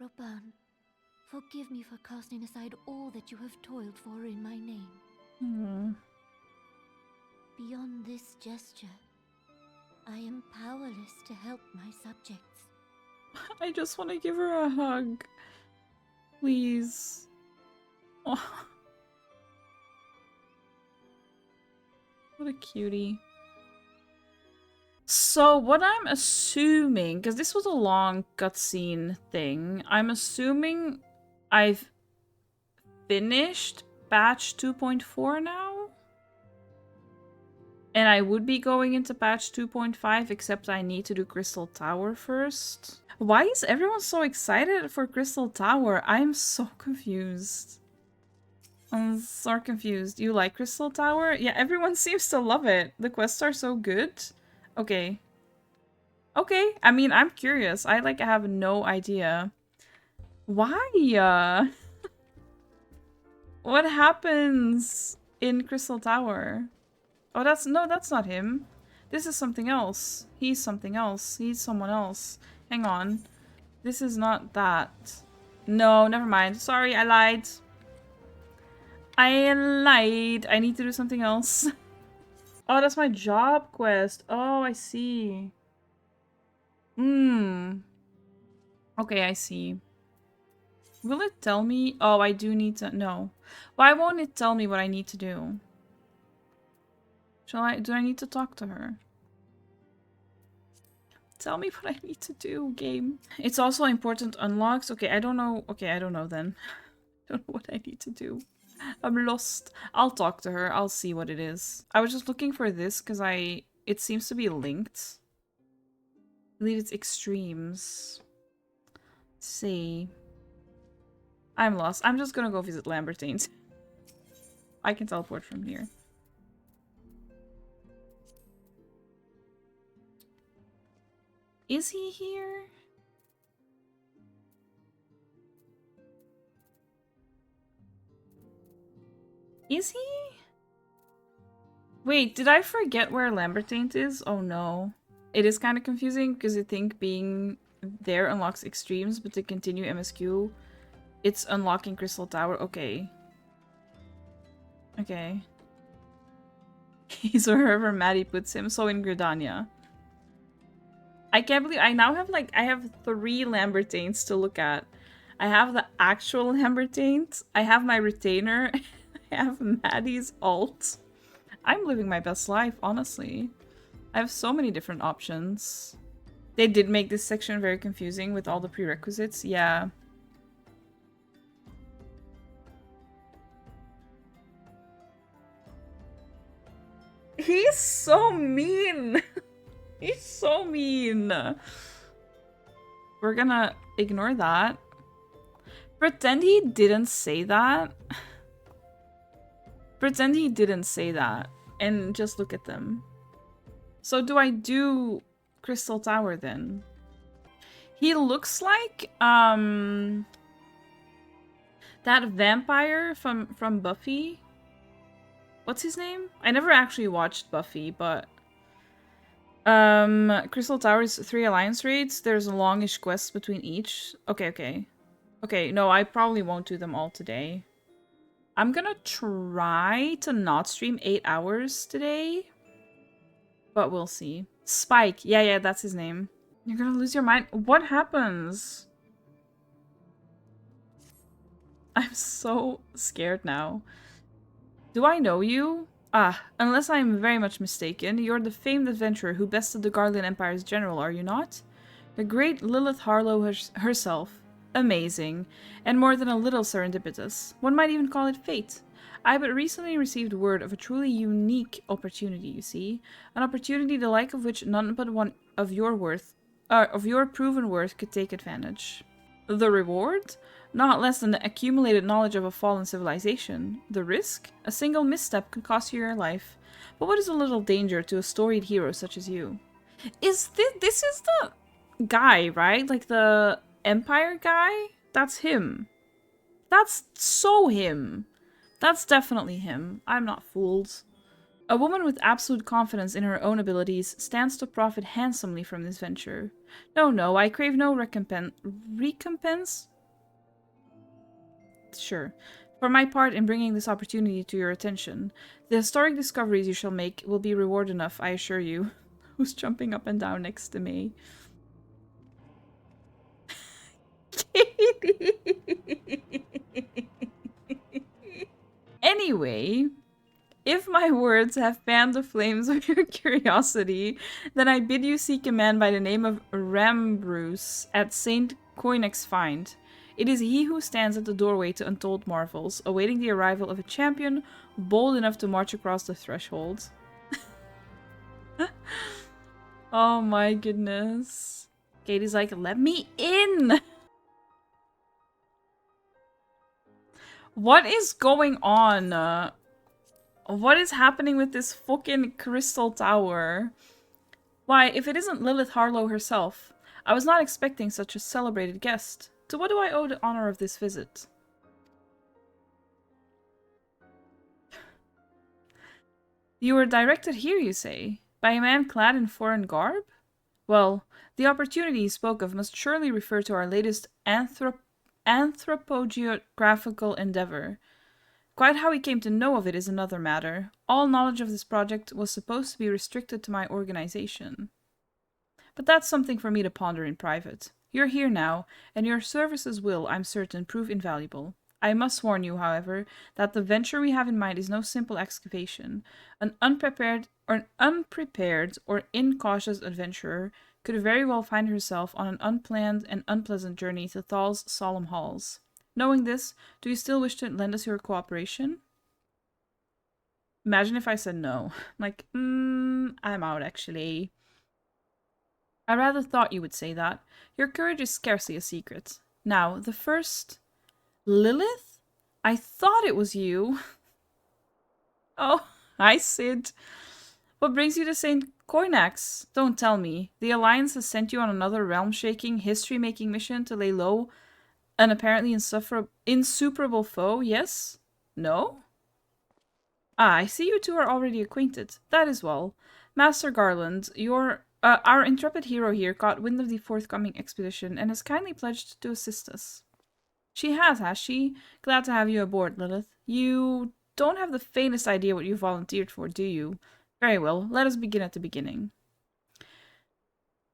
Roban, forgive me for casting aside all that you have toiled for in my name. Beyond this gesture, I am powerless to help my subjects. I just want to give her a hug. Please. Oh. What a cutie. So what I'm assuming, because this was a long cutscene thing, I'm assuming I've finished patch 2.4 now? And I would be going into patch 2.5, except I need to do Crystal Tower first. Why is everyone so excited for Crystal Tower? I'm so confused. I'm so confused. You like Crystal Tower? Yeah, everyone seems to love it. The quests are so good. Okay. Okay, I mean, I'm curious. I have no idea. Why? What happens in Crystal Tower? Oh, that's not him. This is something else. He's something else. He's someone else. Hang on. This is not that. No, never mind. Sorry, I lied. I lied. I need to do something else. Oh, that's my job quest. Oh, I see. Okay, I see. Will it tell me? Oh, I do need to... No. Why won't it tell me what I need to do? Do I need to talk to her? Tell me what I need to do, game. It's also important unlocks. Okay, I don't know. Okay, I don't know then. I don't know what I need to do. I'm lost. I'll talk to her. I'll see what it is. I was just looking for this because it seems to be linked. I believe it's extremes. Let's see. I'm lost. I'm just gonna go visit Lambertines. I can teleport from here. Is he here? Is he? Wait, did I forget where Lambertines is? Oh no. It is kind of confusing because I think being there unlocks extremes, but to continue MSQ, it's unlocking Crystal Tower. Okay. Okay. He's wherever Maddie puts him, so in Gridania. I can't believe I now have I have 3 Lambertines to look at. I have the actual Lambertines, I have my retainer, I have Maddie's alt. I'm living my best life, honestly. I have so many different options. They did make this section very confusing with all the prerequisites, yeah. He's so mean! He's so mean! We're gonna ignore that. Pretend he didn't say that. Pretend he didn't say that. And just look at them. So do I do Crystal Tower then? He looks like, That vampire from Buffy? What's his name? I never actually watched Buffy, but Crystal Towers 3 Alliance raids. There's a longish quest between each. Okay. Okay, no, I probably won't do them all today. I'm gonna try to not stream 8 hours today, but we'll see. Spike. Yeah, that's his name. You're gonna lose your mind. What happens? I'm so scared now. Do I know you? Ah, unless I am very much mistaken, you're the famed adventurer who bested the Garlean Empire's general, are you not? The great Lilith Harlow herself. Amazing. And more than a little serendipitous. One might even call it fate. I but recently received word of a truly unique opportunity, you see. An opportunity the like of which none but one of your proven worth could take advantage. The reward? Not less than the accumulated knowledge of a fallen civilization. The risk? A single misstep could cost you your life. But what is a little danger to a storied hero such as you? Is this is the guy, right? Like the Empire guy? That's him. That's so him. That's definitely him. I'm not fooled. A woman with absolute confidence in her own abilities stands to profit handsomely from this venture. No, I crave no recompense? Sure. For my part in bringing this opportunity to your attention, the historic discoveries you shall make will be reward enough, I assure you. Who's jumping up and down next to me? Anyway, if my words have fanned the flames of your curiosity, then I bid you seek a man by the name of Rambruce at St. Coinex's Find. It is he who stands at the doorway to untold marvels, awaiting the arrival of a champion bold enough to march across the threshold. Oh my goodness. Katie's like, let me in! What is going on? What is happening with this fucking crystal tower? Why, if it isn't Lilith Harlow herself, I was not expecting such a celebrated guest. To what do I owe the honor of this visit? You were directed here, you say? By a man clad in foreign garb? Well, the opportunity you spoke of must surely refer to our latest anthropogeographical endeavor. Quite how we came to know of it is another matter. All knowledge of this project was supposed to be restricted to my organization. But that's something for me to ponder in private. You're here now, and your services will, I'm certain, prove invaluable. I must warn you, however, that the venture we have in mind is no simple excavation. An unprepared or incautious adventurer could very well find herself on an unplanned and unpleasant journey to Thal's solemn halls. Knowing this, do you still wish to lend us your cooperation? Imagine if I said no. Like, I'm out, actually. I rather thought you would say that. Your courage is scarcely a secret. Now, the first... Lilith? I thought it was you. Oh, hi, Sid. What brings you to St. Coinax? Don't tell me. The Alliance has sent you on another realm-shaking, history-making mission to lay low an apparently insuperable foe, yes? No? Ah, I see you two are already acquainted. That is well. Master Garland, our intrepid hero here caught wind of the forthcoming expedition and has kindly pledged to assist us. She has she? Glad to have you aboard, Lilith. You don't have the faintest idea what you volunteered for, do you? Very well, let us begin at the beginning.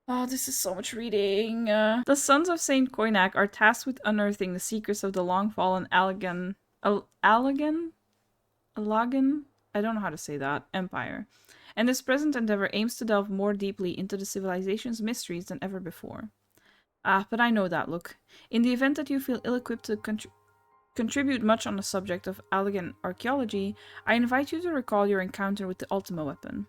Oh, this is so much reading. The Sons of St. Coinac are tasked with unearthing the secrets of the long-fallen Allagan? I don't know how to say that. Empire. And this present endeavor aims to delve more deeply into the civilization's mysteries than ever before. Ah, but I know that look. In the event that you feel ill-equipped to contribute much on the subject of Allagan archaeology, I invite you to recall your encounter with the Ultima weapon.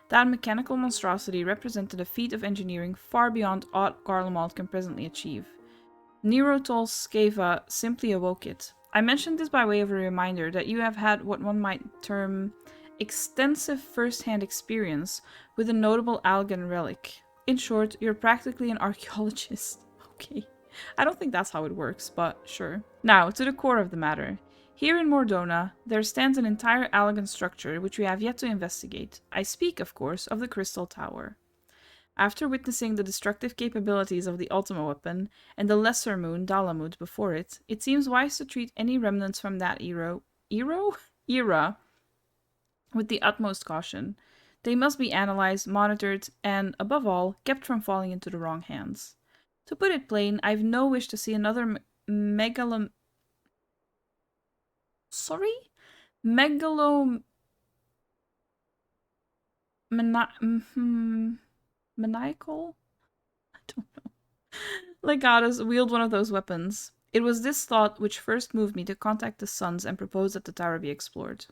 That mechanical monstrosity represented a feat of engineering far beyond aught Garlemald can presently achieve. Nero Tol Skeva simply awoke it. I mentioned this by way of a reminder that you have had what one might term extensive first-hand experience with a notable Allagan relic. In short, you're practically an archaeologist. Okay. I don't think that's how it works, but sure. Now, to the core of the matter. Here in Mordona, there stands an entire elegant structure which we have yet to investigate. I speak, of course, of the Crystal Tower. After witnessing the destructive capabilities of the Ultima weapon and the lesser moon, Dalamud, before it, it seems wise to treat any remnants from that era with the utmost caution. They must be analyzed, monitored, and, above all, kept from falling into the wrong hands. To put it plain, I've no wish to see another megalomaniacal I don't know. Legatus wield one of those weapons. It was this thought which first moved me to contact the Sons and propose that the tower be explored.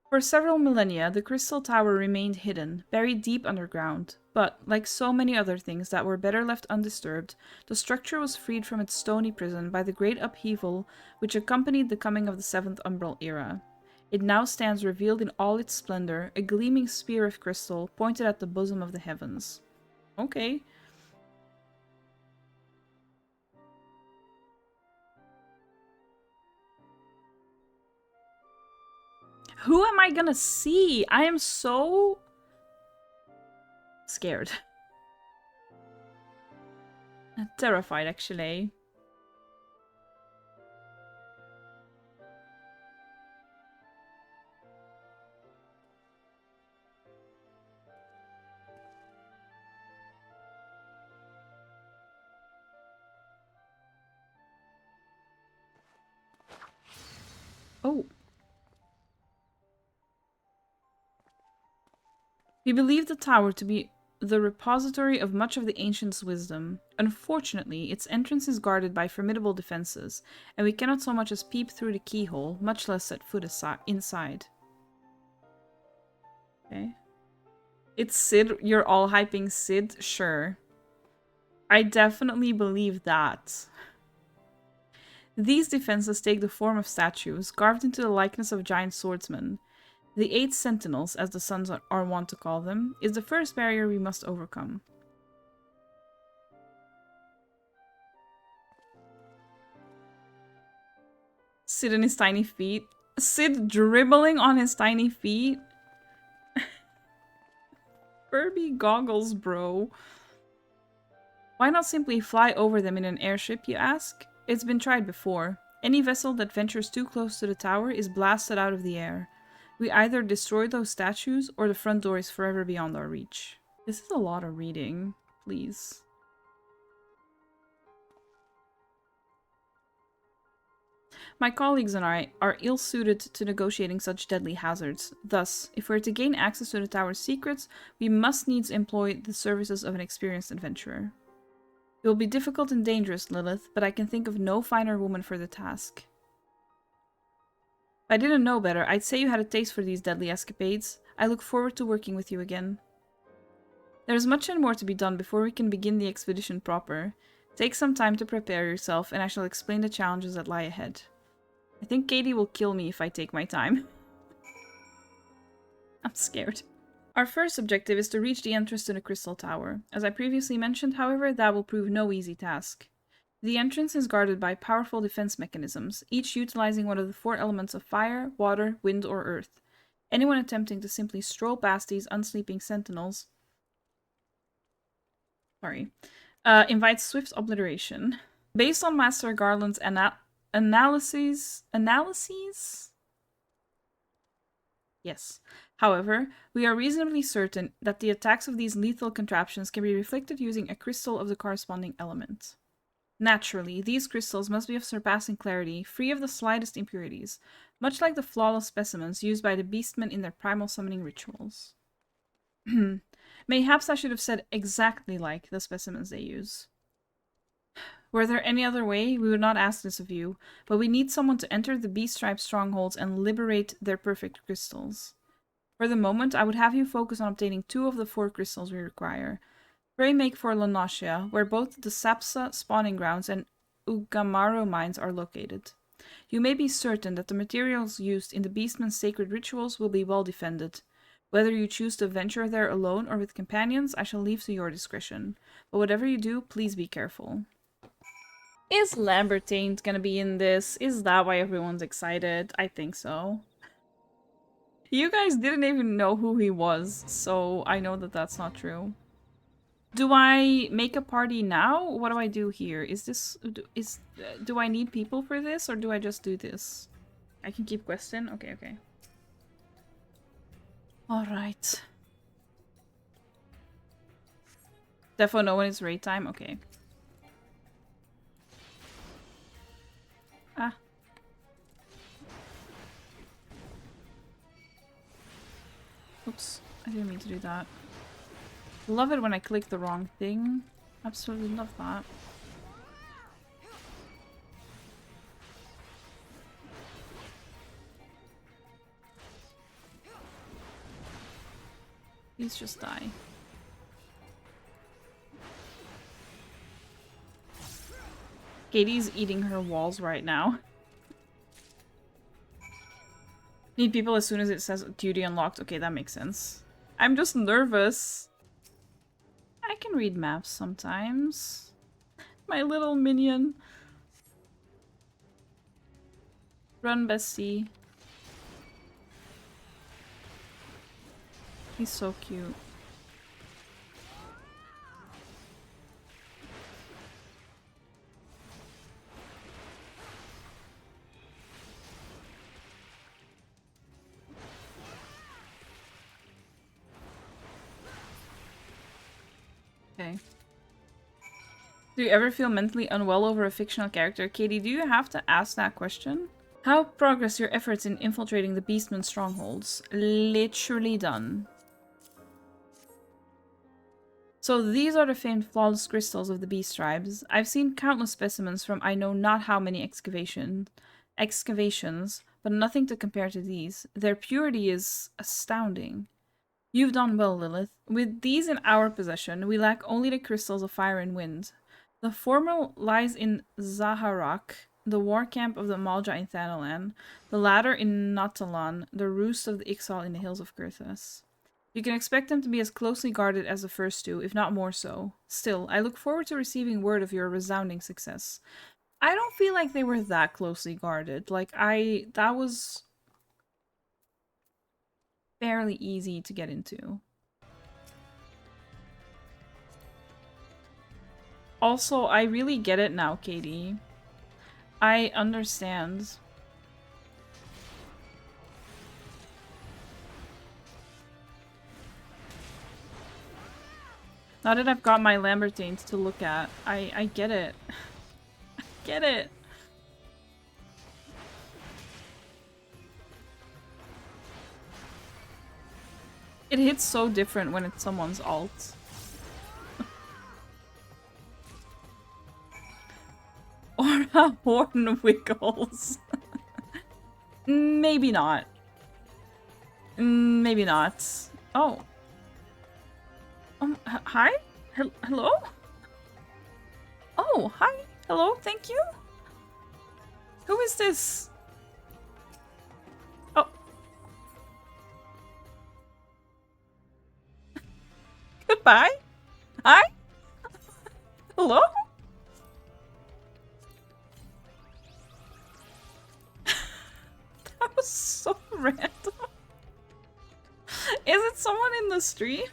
For several millennia, the Crystal Tower remained hidden, buried deep underground, but, like so many other things that were better left undisturbed, the structure was freed from its stony prison by the great upheaval which accompanied the coming of the Seventh Umbral Era. It now stands revealed in all its splendor, a gleaming spear of crystal pointed at the bosom of the heavens. Okay. Who am I gonna see? I am so scared. Terrified, actually. Oh. We believe the tower to be the repository of much of the ancients' wisdom. Unfortunately, its entrance is guarded by formidable defenses, and we cannot so much as peep through the keyhole, much less set foot inside. Okay. It's Sid. You're all hyping Sid? Sure. I definitely believe that. These defenses take the form of statues, carved into the likeness of giant swordsmen. The 8 Sentinels, as the Sons are wont to call them, is the first barrier we must overcome. Sid on his tiny feet. Sid dribbling on his tiny feet? Furby goggles, bro. Why not simply fly over them in an airship, you ask? It's been tried before. Any vessel that ventures too close to the tower is blasted out of the air. We either destroy those statues, or the front door is forever beyond our reach. This is a lot of reading. Please. My colleagues and I are ill-suited to negotiating such deadly hazards. Thus, if we're to gain access to the tower's secrets, we must needs employ the services of an experienced adventurer. It will be difficult and dangerous, Lilith, but I can think of no finer woman for the task. If I didn't know better, I'd say you had a taste for these deadly escapades. I look forward to working with you again. There is much and more to be done before we can begin the expedition proper. Take some time to prepare yourself, and I shall explain the challenges that lie ahead. I think Katie will kill me if I take my time. I'm scared. Our first objective is to reach the entrance to the Crystal Tower. As I previously mentioned, however, that will prove no easy task. The entrance is guarded by powerful defense mechanisms, each utilizing one of the 4 elements of fire, water, wind, or earth. Anyone attempting to simply stroll past these unsleeping sentinels invites swift obliteration. Based on Master Garland's analyses? Yes. However, we are reasonably certain that the attacks of these lethal contraptions can be reflected using a crystal of the corresponding element. Naturally, these crystals must be of surpassing clarity, free of the slightest impurities, much like the flawless specimens used by the beastmen in their primal summoning rituals. Mayhaps I should have said exactly like the specimens they use. Were there any other way, we would not ask this of you, but we need someone to enter the beast-tribe strongholds and liberate their perfect crystals. For the moment, I would have you focus on obtaining 2 of the 4 crystals we require. Pray make for Lonacia, where both the Sapsa spawning grounds and Ugamaro mines are located. You may be certain that the materials used in the Beastman's sacred rituals will be well defended. Whether you choose to venture there alone or with companions, I shall leave to your discretion. But whatever you do, please be careful. Is Lambertine gonna be in this? Is that why everyone's excited? I think so. You guys didn't even know who he was, so I know that that's not true. Do I make a party now? What do I do here? Is this... do I need people for this, or do I just do this? I can keep questing? Okay, okay. Alright. Defo know when it's raid time? Okay. Ah. Oops. I didn't mean to do that. Love it when I click the wrong thing. Absolutely love that. Please just die. Katie's eating her walls right now. Need people as soon as it says duty unlocked. Okay, that makes sense. I'm just nervous. I can read maps sometimes. My little minion. Run, Bessie. He's so cute. Okay. Do you ever feel mentally unwell over a fictional character? Katie, do you have to ask that question? How progress your efforts in infiltrating the Beastman's strongholds? Literally done. So these are the famed flawless crystals of the beast tribes. I've seen countless specimens from I know not how many excavations, but nothing to compare to these. Their purity is astounding. You've done well, Lilith. With these in our possession, we lack only the crystals of fire and wind. The former lies in Zaharak, the war camp of the Malja in Thanalan, the latter in Natalan, the roost of the Ixal in the hills of Kurthas. You can expect them to be as closely guarded as the first two, if not more so. Still, I look forward to receiving word of your resounding success. I don't feel like they were that closely guarded. Like, that was fairly easy to get into. Also, I really get it now, Katie. I understand. Now that I've got my Lambertines to look at, I get it. I get it. It hits so different when it's someone's alt. Or a horn wiggles. Maybe not. Maybe not. Oh. Hi? Hello? Oh, hi. Hello, thank you. Who is this? Oh. Goodbye. Hi? Hello? That was so random. Is it someone in the stream?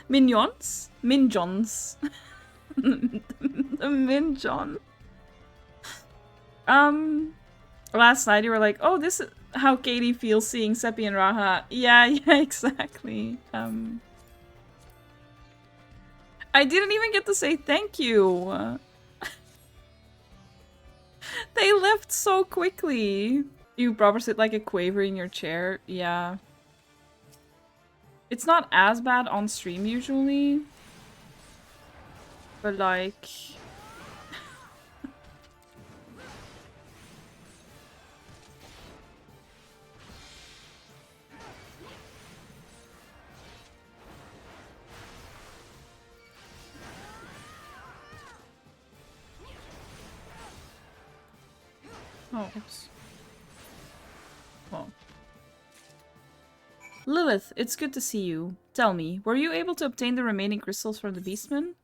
Minions? Minjons. The Minjon. Last night you were like, oh, this is how Katie feels seeing Seppi and Raha. Yeah, exactly. I didn't even get to say thank you. They left so quickly. You probably sit like a quaver in your chair. Yeah. It's not as bad on stream usually. But like... Oh, oops. Oh. Lilith, it's good to see you. Tell me, were you able to obtain the remaining crystals from the Beastman?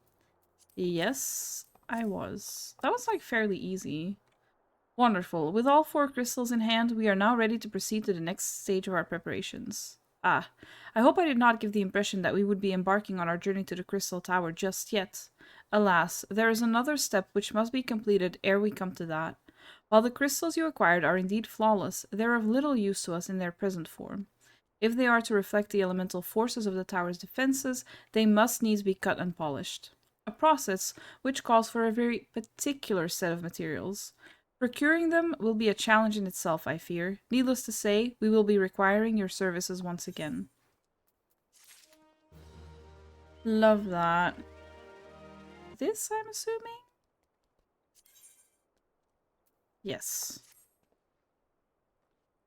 Yes, I was. That was like fairly easy. Wonderful. With all 4 crystals in hand, we are now ready to proceed to the next stage of our preparations. Ah, I hope I did not give the impression that we would be embarking on our journey to the Crystal Tower just yet. Alas, there is another step which must be completed ere we come to that. While the crystals you acquired are indeed flawless, they are of little use to us in their present form. If they are to reflect the elemental forces of the tower's defenses, they must needs be cut and polished. A process which calls for a very particular set of materials. Procuring them will be a challenge in itself, I fear. Needless to say, we will be requiring your services once again. Love that. This, I'm assuming? Yes.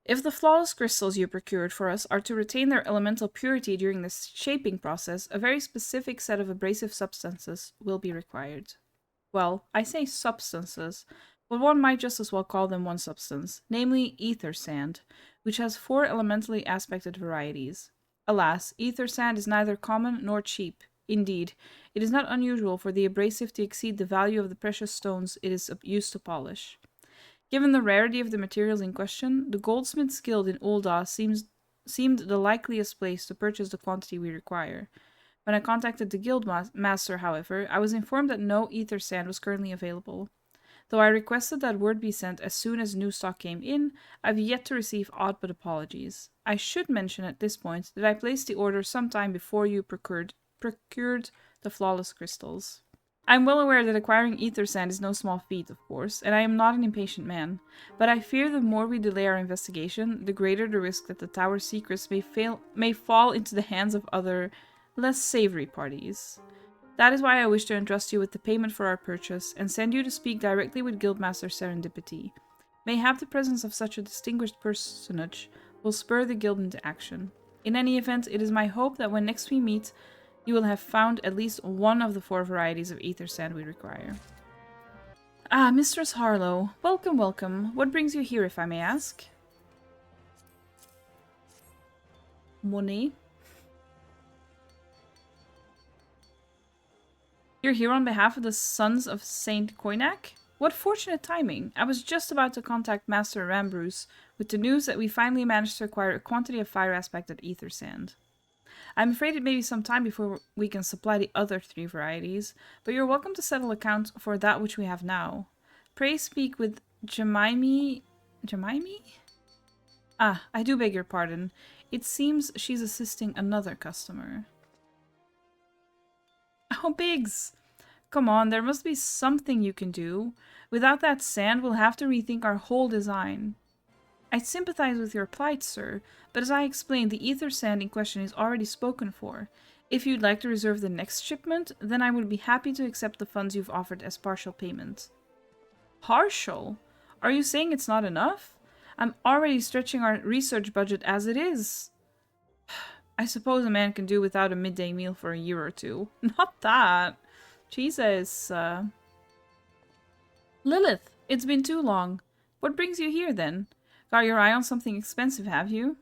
If the flawless crystals you procured for us are to retain their elemental purity during the shaping process, a very specific set of abrasive substances will be required. Well, I say substances, but one might just as well call them one substance, namely ether sand, which has 4 elementally aspected varieties. Alas, ether sand is neither common nor cheap. Indeed, it is not unusual for the abrasive to exceed the value of the precious stones it is used to polish. Given the rarity of the materials in question, the Goldsmith's Guild in Ul'dah seemed the likeliest place to purchase the quantity we require. When I contacted the guild master, however, I was informed that no ether sand was currently available. Though I requested that word be sent as soon as new stock came in, I've yet to receive aught but apologies. I should mention at this point that I placed the order some time before you procured the flawless crystals. I'm well aware that acquiring ether sand is no small feat, of course, and I am not an impatient man, but I fear the more we delay our investigation, the greater the risk that the tower's secrets may fall into the hands of other, less savory parties. That is why I wish to entrust you with the payment for our purchase, and send you to speak directly with Guildmaster Serendipity. Mayhap the presence of such a distinguished personage will spur the guild into action. In any event, it is my hope that when next we meet, you will have found at least one of the 4 varieties of ether sand we require. Ah, Mistress Harlow. Welcome, welcome. What brings you here, if I may ask? Money? You're here on behalf of the Sons of Saint Koinak? What fortunate timing. I was just about to contact Master Rambruce with the news that we finally managed to acquire a quantity of fire aspected ether sand. I'm afraid it may be some time before we can supply the other 3 varieties, but you're welcome to settle account for that which we have now. Pray speak with Jemime... Jemime? Ah, I do beg your pardon. It seems she's assisting another customer. Oh, Biggs! Come on, there must be something you can do. Without that sand, we'll have to rethink our whole design. I sympathize with your plight, sir, but as I explained, the ether sand in question is already spoken for. If you'd like to reserve the next shipment, then I would be happy to accept the funds you've offered as partial payment. Partial? Are you saying it's not enough? I'm already stretching our research budget as it is. I suppose a man can do without a midday meal for a year or 2. Not that. Jesus. Lilith, it's been too long. What brings you here, then? Got your eye on something expensive, have you?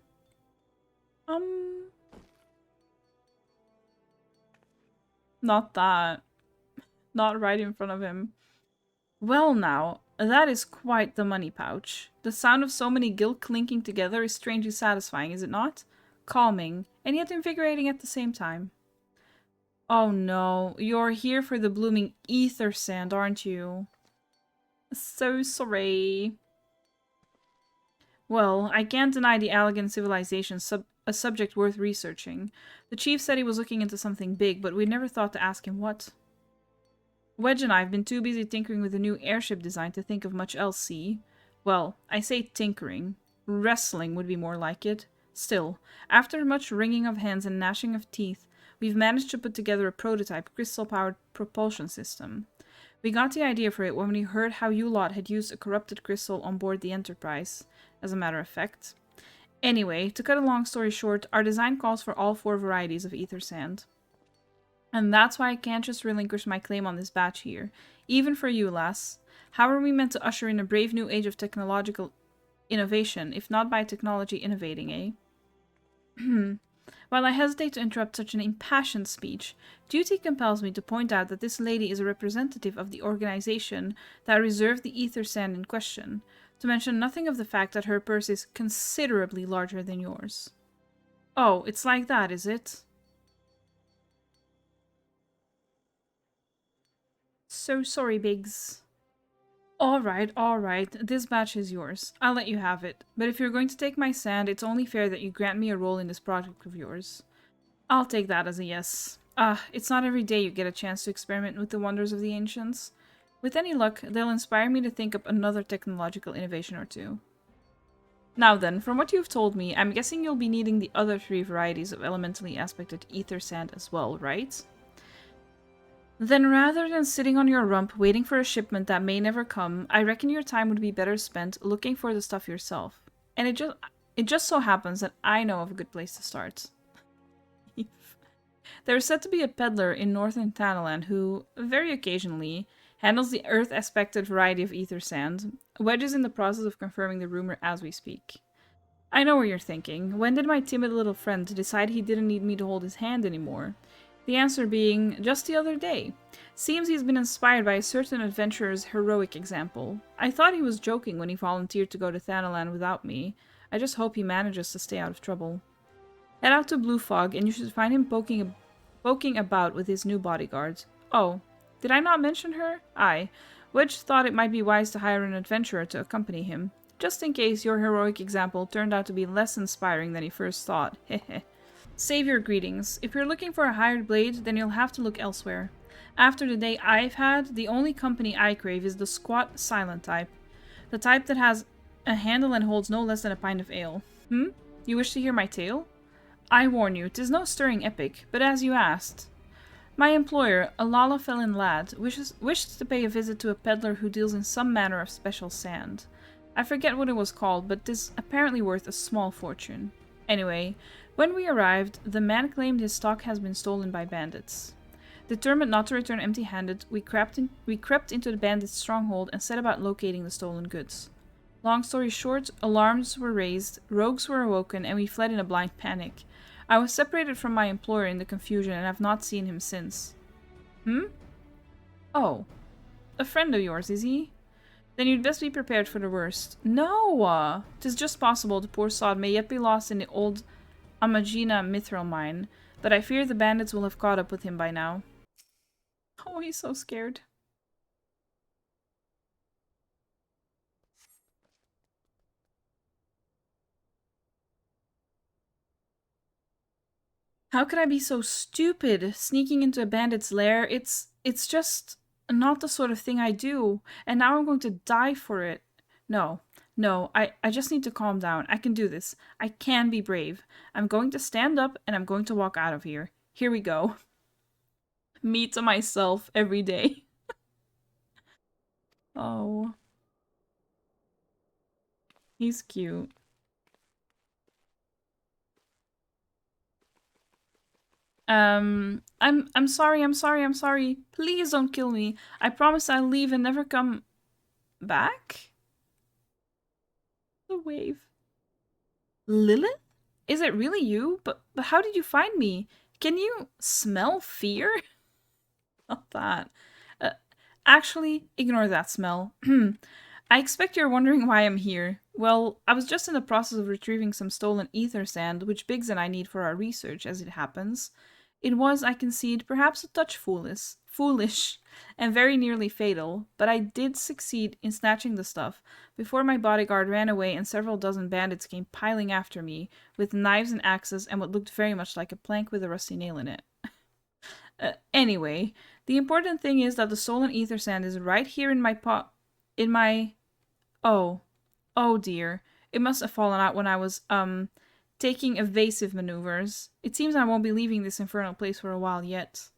Not that. Not right in front of him. Well now, that is quite the money pouch. The sound of so many guild clinking together is strangely satisfying, is it not? Calming, and yet invigorating at the same time. Oh no, you're here for the blooming ether sand, aren't you? So sorry. Well, I can't deny the elegant civilization a subject worth researching. The chief said he was looking into something big, but we never thought to ask him what. Wedge and I have been too busy tinkering with the new airship design to think of much else, see? Well, I say tinkering. Wrestling would be more like it. Still, after much wringing of hands and gnashing of teeth, we've managed to put together a prototype crystal-powered propulsion system. We got the idea for it when we heard how you lot had used a corrupted crystal on board the Enterprise, as a matter of fact. Anyway, to cut a long story short, our design calls for all 4 varieties of ether sand. And that's why I can't just relinquish my claim on this batch here. Even for you, lass. How are we meant to usher in a brave new age of technological innovation, if not by technology innovating, eh? While I hesitate to interrupt such an impassioned speech, duty compels me to point out that this lady is a representative of the organization that reserved the ether sand in question, to mention nothing of the fact that her purse is considerably larger than yours. Oh, it's like that, is it? So sorry, Biggs. Alright, this batch is yours. I'll let you have it. But if you're going to take my sand, it's only fair that you grant me a role in this project of yours. I'll take that as a yes. It's not every day you get a chance to experiment with the wonders of the ancients. With any luck, they'll inspire me to think up another technological innovation or two. Now then, from what you've told me, I'm guessing you'll be needing the other 3 varieties of elementally aspected ether sand as well, right? Then rather than sitting on your rump waiting for a shipment that may never come, I reckon your time would be better spent looking for the stuff yourself. And it just so happens that I know of a good place to start. There is said to be a peddler in northern Thanalan who, very occasionally, handles the earth-aspected variety of ether sand. Wedge is in the process of confirming the rumor as we speak. I know what you're thinking. When did my timid little friend decide he didn't need me to hold his hand anymore? The answer being, just the other day. Seems he's been inspired by a certain adventurer's heroic example. I thought he was joking when he volunteered to go to Thanalan without me. I just hope he manages to stay out of trouble. Head out to Blue Fog and you should find him poking about with his new bodyguard. Oh, did I not mention her? Aye. Wedge thought it might be wise to hire an adventurer to accompany him, just in case your heroic example turned out to be less inspiring than he first thought. Hehe. Save your greetings. If you're looking for a hired blade, then you'll have to look elsewhere. After the day I've had, the only company I crave is the squat, silent type. The type that has a handle and holds no less than a pint of ale. You wish to hear my tale? I warn you, 'tis no stirring epic, but as you asked. My employer, a Lalafellin lad, wished to pay a visit to a peddler who deals in some manner of special sand. I forget what it was called, but 'tis apparently worth a small fortune. Anyway, when we arrived, the man claimed his stock has been stolen by bandits. Determined not to return empty-handed, we crept into the bandits' stronghold and set about locating the stolen goods. Long story short, alarms were raised, rogues were awoken, and we fled in a blind panic. I was separated from my employer in the confusion and have not seen him since. Oh. A friend of yours, is he? Then you'd best be prepared for the worst. No! 'Tis just possible the poor sod may yet be lost in the old Amagina mithril mine, but I fear the bandits will have caught up with him by now. Oh, he's so scared. How could I be so stupid, sneaking into a bandit's lair? It's just not the sort of thing I do, and now I'm going to die for it. No, I just need to calm down. I can do this. I can be brave. I'm going to stand up and I'm going to walk out of here. Here we go. Me to myself every day. Oh. He's cute. I'm sorry. Please don't kill me. I promise I'll leave and never come back? The wave. Lilith? Is it really you? But how did you find me? Can you smell fear? Not that. Actually, ignore that smell. I expect you're wondering why I'm here. Well, I was just in the process of retrieving some stolen ether sand, which Biggs and I need for our research, as it happens. It was, I concede, perhaps a touch foolish, and very nearly fatal, but I did succeed in snatching the stuff before my bodyguard ran away and several dozen bandits came piling after me, with knives and axes and what looked very much like a plank with a rusty nail in it. Anyway, the important thing is that the stolen ether sand is right here in my Oh dear. It must have fallen out when I was, taking evasive maneuvers. It seems I won't be leaving this infernal place for a while yet.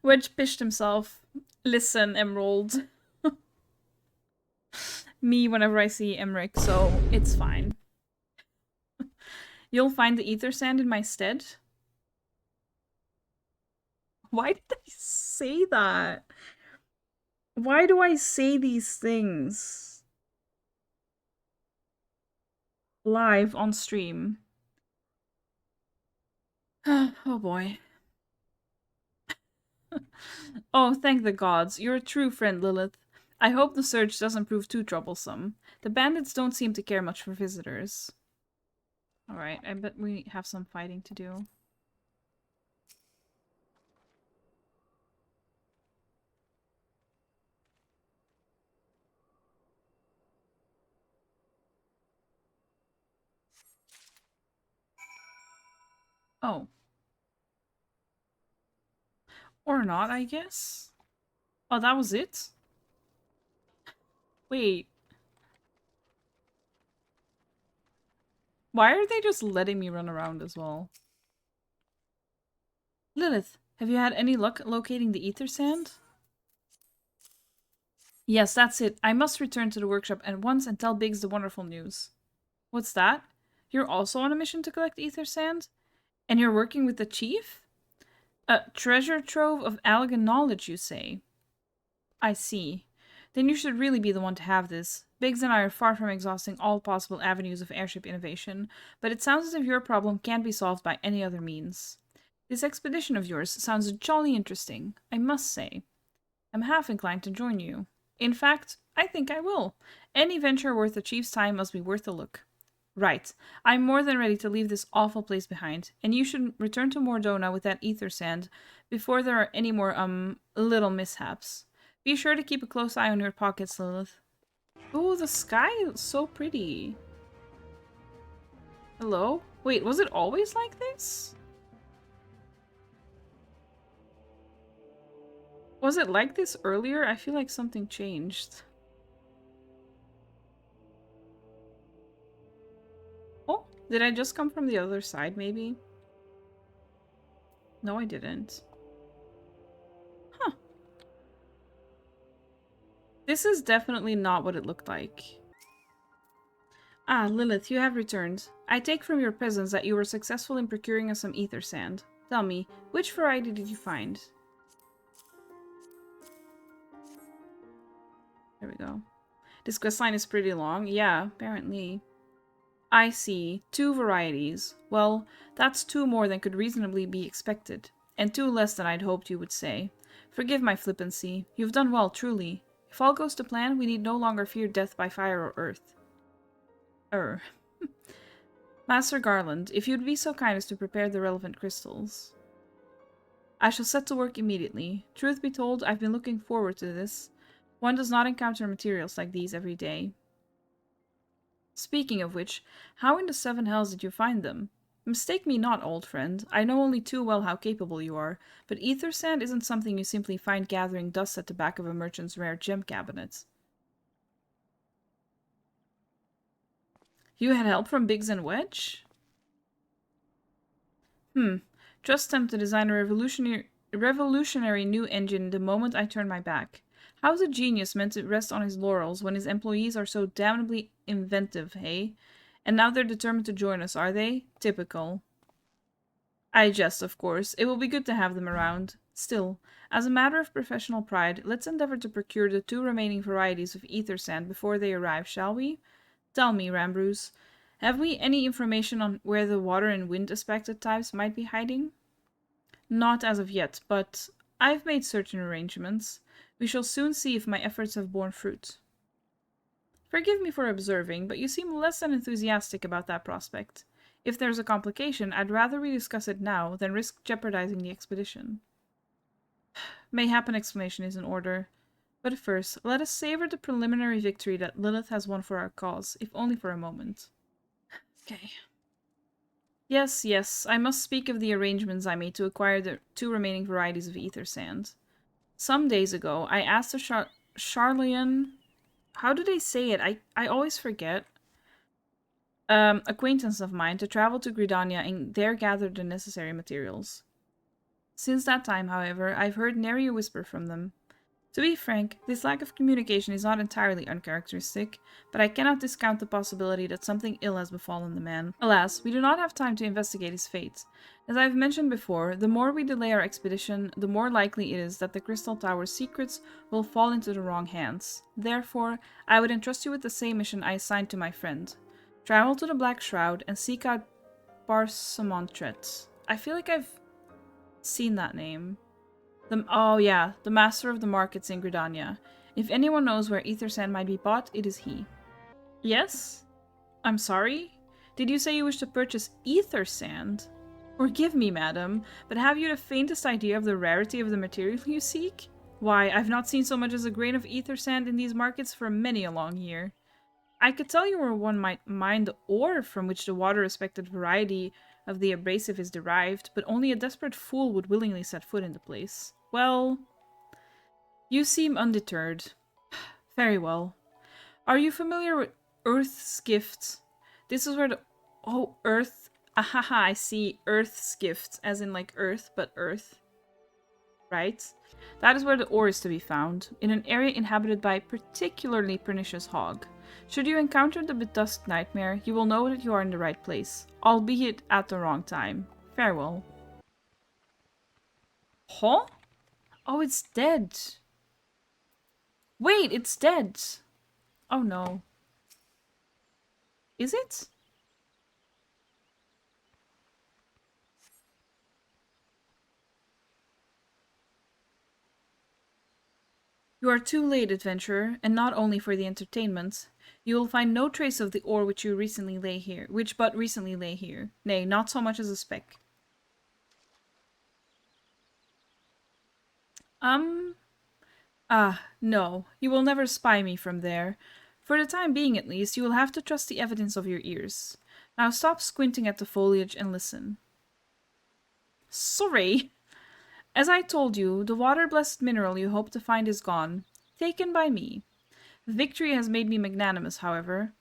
Wedge pished himself. Listen, Emerald. Me whenever I see Aymeric, so it's fine. You'll find the ether sand in my stead? Why did I say that? Why do I say these things? live on stream. Oh boy. Oh, thank the gods. You're a true friend, Lilith. I hope the search doesn't prove too troublesome. The bandits don't seem to care much for visitors. Alright, I bet we have some fighting to do. Oh. Or not, I guess? Oh, that was it? Wait. Why are they just letting me run around as well? Lilith, have you had any luck locating the ether sand? Yes, that's it. I must return to the workshop at once and tell Biggs the wonderful news. What's that? You're also on a mission to collect ether sand? And you're working with the chief? A treasure trove of Allegan knowledge, you say? I see. Then you should really be the one to have this. Biggs and I are far from exhausting all possible avenues of airship innovation, but it sounds as if your problem can't be solved by any other means. This expedition of yours sounds jolly interesting, I must say. I'm half inclined to join you. In fact, I think I will. Any venture worth the chief's time must be worth a look. Right. I'm more than ready to leave this awful place behind, and you should return to Mordona with that ether sand before there are any more, little mishaps. Be sure to keep a close eye on your pockets, Lilith. Oh, the sky is so pretty. Hello? Wait, was it always like this? Was it like this earlier? I feel like something changed. Oh, did I just come from the other side, maybe? No, I didn't. Huh. This is definitely not what it looked like. Ah, Lilith, you have returned. I take from your presence that you were successful in procuring us some ether sand. Tell me, which variety did you find? There we go. This questline is pretty long. Yeah, apparently. I see. 2 varieties. Well, that's 2 more than could reasonably be expected. And 2 less than I'd hoped you would say. Forgive my flippancy. You've done well, truly. If all goes to plan, we need no longer fear death by fire or earth. Master Garland, if you'd be so kind as to prepare the relevant crystals. I shall set to work immediately. Truth be told, I've been looking forward to this. One does not encounter materials like these every day. Speaking of which, how in the 7 hells did you find them? Mistake me not, old friend. I know only too well how capable you are, but ether sand isn't something you simply find gathering dust at the back of a merchant's rare gem cabinet. You had help from Biggs and Wedge? Just time to design a revolutionary new engine the moment I turn my back. How's a genius meant to rest on his laurels when his employees are so damnably inventive, hey? And now they're determined to join us, are they? Typical. I jest, of course. It will be good to have them around. Still, as a matter of professional pride, let's endeavor to procure the 2 remaining varieties of ether sand before they arrive, shall we? Tell me, Rambrews, have we any information on where the water and wind aspected types might be hiding? Not as of yet, but I've made certain arrangements. We shall soon see if my efforts have borne fruit. Forgive me for observing, but you seem less than enthusiastic about that prospect. If there's a complication, I'd rather we discuss it now than risk jeopardizing the expedition. Mayhap an explanation is in order. But first, let us savor the preliminary victory that Lilith has won for our cause, if only for a moment. Okay. Yes, I must speak of the arrangements I made to acquire the 2 remaining varieties of ether sand. Some days ago, I asked a Charlian... How do they say it? I always forget. Acquaintance of mine to travel to Gridania and there gather the necessary materials. Since that time, however, I've heard nary a whisper from them. To be frank, this lack of communication is not entirely uncharacteristic, but I cannot discount the possibility that something ill has befallen the man. Alas, we do not have time to investigate his fate. As I have mentioned before, the more we delay our expedition, the more likely it is that the Crystal Tower's secrets will fall into the wrong hands. Therefore, I would entrust you with the same mission I assigned to my friend. Travel to the Black Shroud and seek out Barsamontret. I feel like I've seen that name. Oh yeah, the master of the markets in Gridania. If anyone knows where ether sand might be bought, it is he. Yes? I'm sorry? Did you say you wish to purchase ether sand? Forgive me, madam, but have you the faintest idea of the rarity of the material you seek? Why, I've not seen so much as a grain of ether sand in these markets for many a long year. I could tell you where one might mine the ore from which the water-respected variety of the abrasive is derived, but only a desperate fool would willingly set foot in the place. Well, you seem undeterred. Very well. Are you familiar with Earth's Gift? This is where the... Oh, Earth... Ahaha, I see. Earth's Gift, as in like Earth, but Earth. Right? That is where the ore is to be found, in an area inhabited by a particularly pernicious hog. Should you encounter the bedusked nightmare, you will know that you are in the right place, albeit at the wrong time. Farewell. Huh? Oh, it's dead. Wait, it's dead. Oh no. Is it? You are too late, adventurer, and not only for the entertainment. You will find no trace of the ore which recently lay here. Nay, not so much as a speck. No. You will never spy me from there. For the time being, at least, you will have to trust the evidence of your ears. Now stop squinting at the foliage and listen. Sorry. As I told you, the water-blessed mineral you hope to find is gone. Taken by me. Victory has made me magnanimous, however.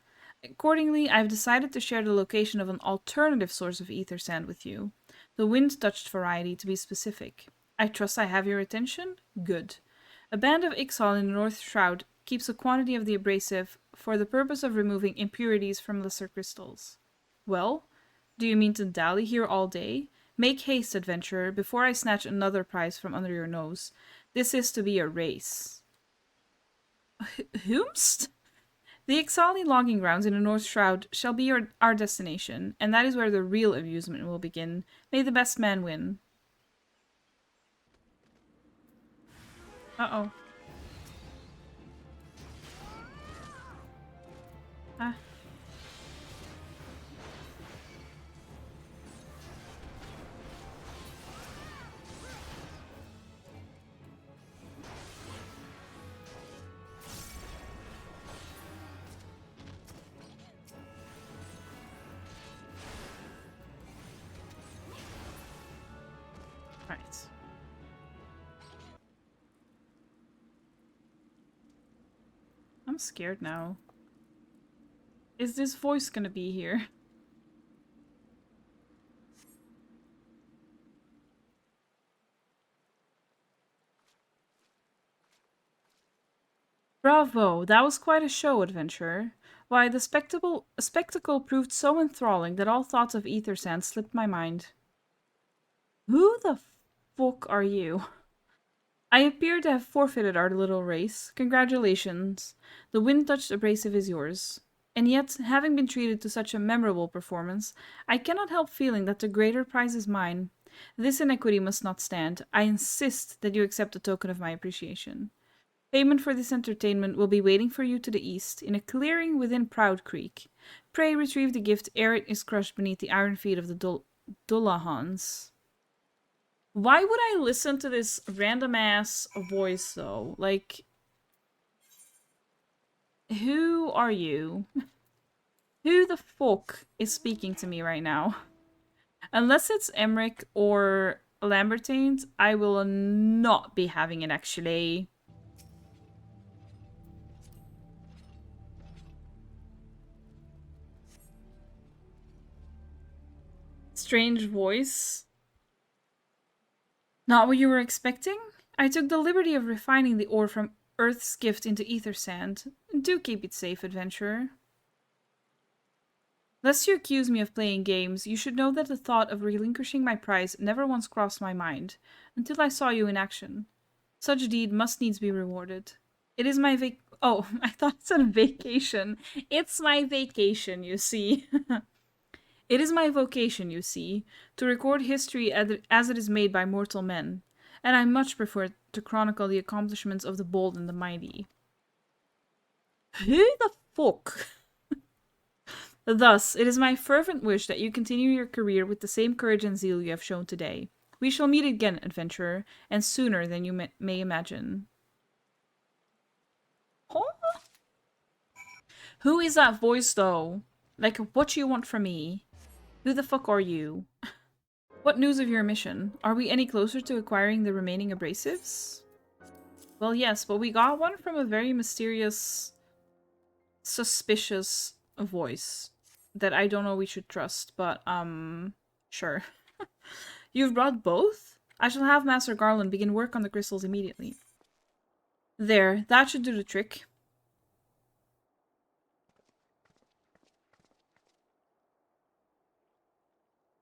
Accordingly, I have decided to share the location of an alternative source of ether sand with you. The wind-touched variety, to be specific. I trust I have your attention? Good. A band of Ixal in the North Shroud keeps a quantity of the abrasive for the purpose of removing impurities from lesser crystals. Well, do you mean to dally here all day? Make haste, adventurer, before I snatch another prize from under your nose. This is to be a race. Whomst? The Ixali logging grounds in the North Shroud shall be our destination, and that is where the real amusement will begin. May the best man win. Uh-oh. Ah. Right. I'm scared now. Is this voice gonna be here? Bravo! That was quite a show, adventurer. Why, the spectacle proved so enthralling that all thoughts of ether sand slipped my mind. Who the fuck are you? I appear to have forfeited our little race. Congratulations. The wind-touched abrasive is yours. And yet, having been treated to such a memorable performance, I cannot help feeling that the greater prize is mine. This inequity must not stand. I insist that you accept a token of my appreciation. Payment for this entertainment will be waiting for you to the east, in a clearing within Proud Creek. Pray retrieve the gift ere it is crushed beneath the iron feet of the Dullahans. Why would I listen to this random-ass voice, though? Like, who are you? Who the fuck is speaking to me right now? Unless it's Aymeric or Lambertaine, I will not be having it, actually. Strange voice. Not what you were expecting? I took the liberty of refining the ore from Earth's Gift into ether sand. Do keep it safe, adventurer. Lest you accuse me of playing games, you should know that the thought of relinquishing my prize never once crossed my mind, until I saw you in action. Such deed must needs be rewarded. It is my Oh, I thought it said vacation. It's my vacation, you see. It is my vocation, you see, to record history as it is made by mortal men, and I much prefer to chronicle the accomplishments of the bold and the mighty. Who the fuck? Thus, it is my fervent wish that you continue your career with the same courage and zeal you have shown today. We shall meet again, adventurer, and sooner than you may imagine. Huh? Who is that voice, though? Like, what do you want from me? Who the fuck are you? What news of your mission? Are we any closer to acquiring the remaining abrasives? Well, yes, but we got one from a very mysterious, suspicious voice that I don't know we should trust, but, sure. You've brought both? I shall have Master Garland begin work on the crystals immediately. There, that should do the trick.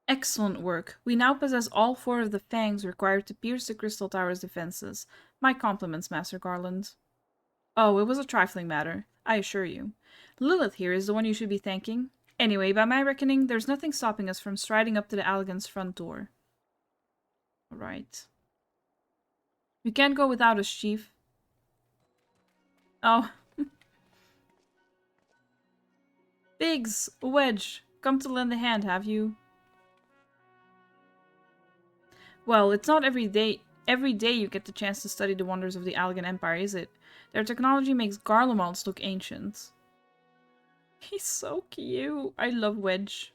Excellent work. We now possess all 4 of the fangs required to pierce the Crystal Tower's defenses. My compliments, Master Garland. Oh, it was a trifling matter, I assure you. Lilith here is the one you should be thanking. Anyway, by my reckoning, there's nothing stopping us from striding up to the Allegan's front door. Alright. You can't go without us, Chief. Oh. Biggs, Wedge, come to lend a hand, have you? Well, it's not every day you get the chance to study the wonders of the Allegan Empire, is it? Their technology makes Garlemonts look ancient. He's so cute. I love Wedge.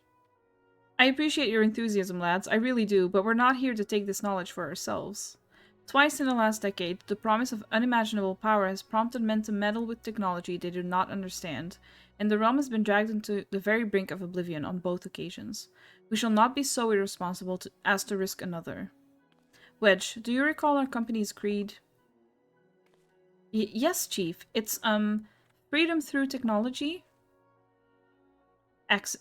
I appreciate your enthusiasm, lads. I really do, but we're not here to take this knowledge for ourselves. Twice in the last decade, the promise of unimaginable power has prompted men to meddle with technology they do not understand, and the realm has been dragged into the very brink of oblivion on both occasions. We shall not be so irresponsible as to risk another. Wedge, do you recall our company's creed? Yes, Chief. It's, freedom through technology?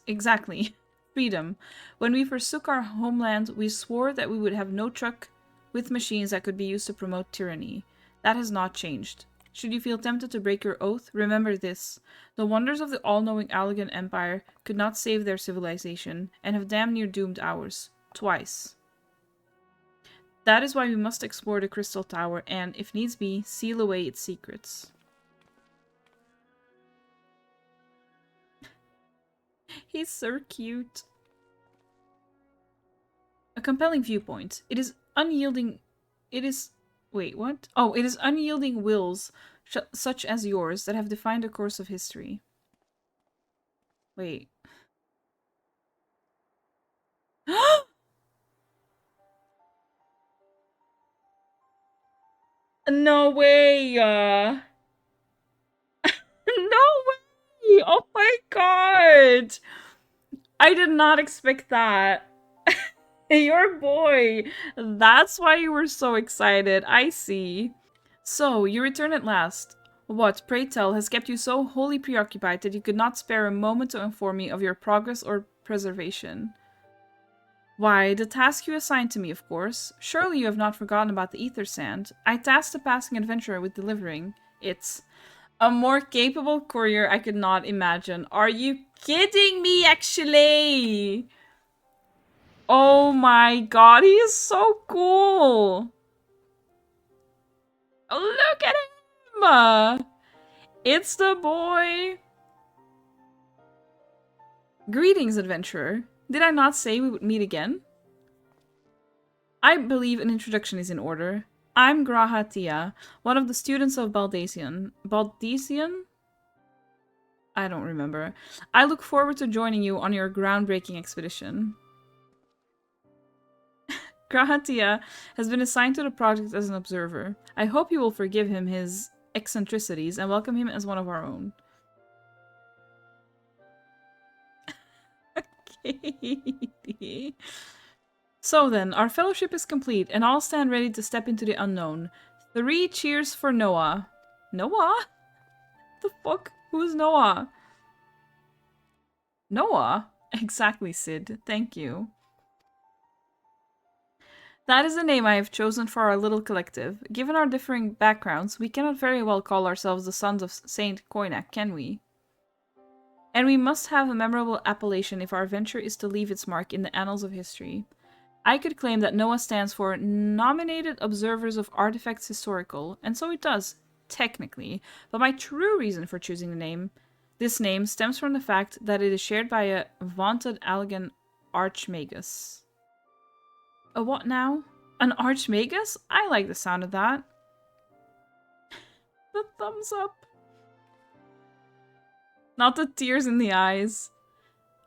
Exactly. Freedom. When we forsook our homeland, we swore that we would have no truck with machines that could be used to promote tyranny. That has not changed. Should you feel tempted to break your oath, remember this. The wonders of the all-knowing Allegan Empire could not save their civilization, and have damn near doomed ours. Twice. That is why we must explore the Crystal Tower and, if needs be, seal away its secrets. He's so cute. A compelling viewpoint. It is unyielding... Wait, what? Oh, it is unyielding wills such as yours that have defined the course of history. Wait. No way! No way! Oh my god! I did not expect that. Your boy! That's why you were so excited. I see. So, you return at last. What, pray tell, has kept you so wholly preoccupied that you could not spare a moment to inform me of your progress or preservation? Why, the task you assigned to me, of course. Surely you have not forgotten about the ether sand. I tasked a passing adventurer with delivering it. A more capable courier I could not imagine. Are you kidding me, actually? Oh my god, he is so cool! Look at him! It's the boy! Greetings, adventurer. Did I not say we would meet again? I believe an introduction is in order. I'm Grahatia, one of the students of Baldesion. Baldesion? I don't remember. I look forward to joining you on your groundbreaking expedition. Grahatia has been assigned to the project as an observer. I hope you will forgive him his eccentricities and welcome him as one of our own. Okay. So then, our fellowship is complete and all stand ready to step into the unknown. 3 cheers for Noah. Noah? The fuck? Who's Noah? Noah? Exactly, Sid. Thank you. That is the name I have chosen for our little collective. Given our differing backgrounds, we cannot very well call ourselves the sons of Saint Koinak, can we? And we must have a memorable appellation if our venture is to leave its mark in the annals of history. I could claim that NOAA stands for Nominated Observers of Artifacts Historical, and so it does, technically, but my true reason for choosing this name stems from the fact that it is shared by a vaunted Allegan Archmagus. A what now? An Archmagus? I like the sound of that. The thumbs up. Not the tears in the eyes.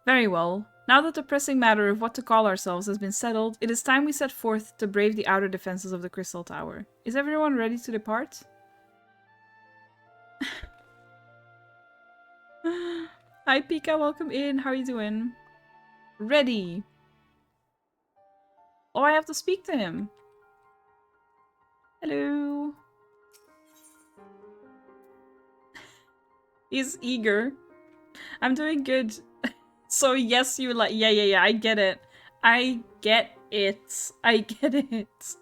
Very well. Now that the pressing matter of what to call ourselves has been settled, it is time we set forth to brave the outer defenses of the Crystal Tower. Is everyone ready to depart? Hi Pika, welcome in. How are you doing? Ready. Oh, I have to speak to him. Hello. He's eager. I'm doing good. So yes, you like, yeah, I get it. I get it. I get it.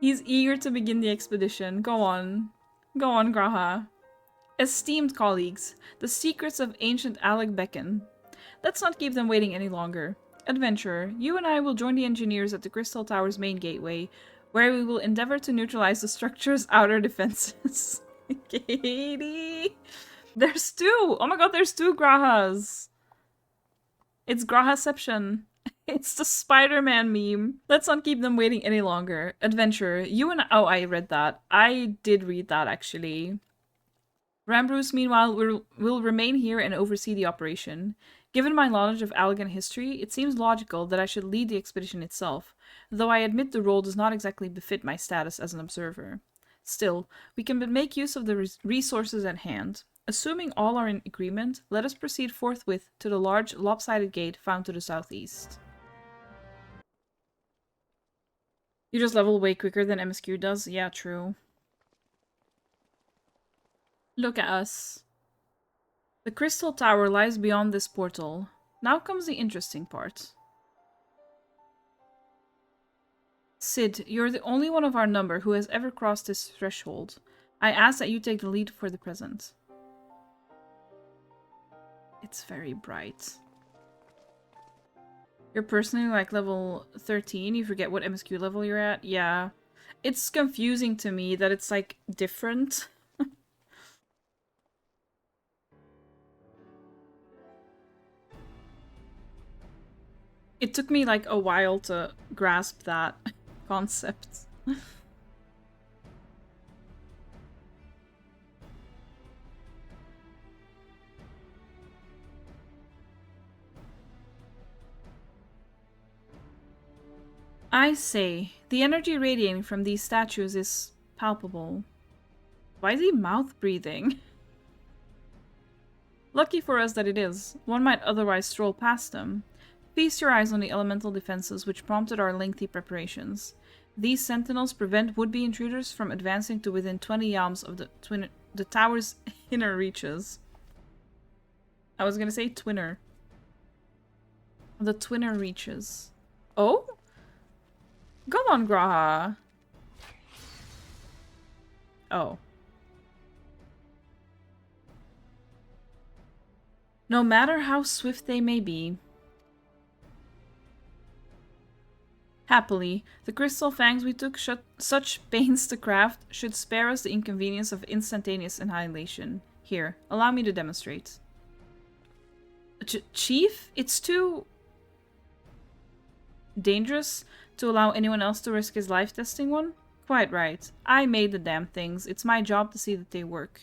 He's eager to begin the expedition. Go on. Go on, Graha. Esteemed colleagues, the secrets of ancient Alec beckon. Let's not keep them waiting any longer. Adventurer, you and I will join the engineers at the Crystal Tower's main gateway, where we will endeavor to neutralize the structure's outer defenses. Katie! There's two! Oh my god, there's two Grahas! It's Grahaception. It's the Spider-Man meme. Let's not keep them waiting any longer. Adventurer, you and I— oh, I read that. I did read that, actually. Rambruce, meanwhile, will remain here and oversee the operation. Given my knowledge of Allegan history, it seems logical that I should lead the expedition itself, though I admit the role does not exactly befit my status as an observer. Still, we can make use of the resources at hand. Assuming all are in agreement, let us proceed forthwith to the large, lopsided gate found to the southeast. You just level way quicker than MSQ does? Yeah, true. Look at us. The Crystal Tower lies beyond this portal. Now comes the interesting part. Sid, you're the only one of our number who has ever crossed this threshold. I ask that you take the lead for the present. It's very bright. You're personally like level 13, you forget what MSQ level you're at? Yeah. It's confusing to me that it's like different. It took me like a while to grasp that concept. I say, the energy radiating from these statues is palpable. Why is he mouth breathing? Lucky for us that it is. One might otherwise stroll past them. Feast your eyes on the elemental defenses which prompted our lengthy preparations. These sentinels prevent would-be intruders from advancing to within 20 yalms of the tower's inner reaches. I was gonna say twinner. The twinner reaches. Oh? Go on, Graha. Oh. No matter how swift they may be. Happily, the crystal fangs we took such pains to craft should spare us the inconvenience of instantaneous annihilation. Here, allow me to demonstrate. Chief? It's too dangerous to allow anyone else to risk his life testing one? Quite right. I made the damn things. It's my job to see that they work.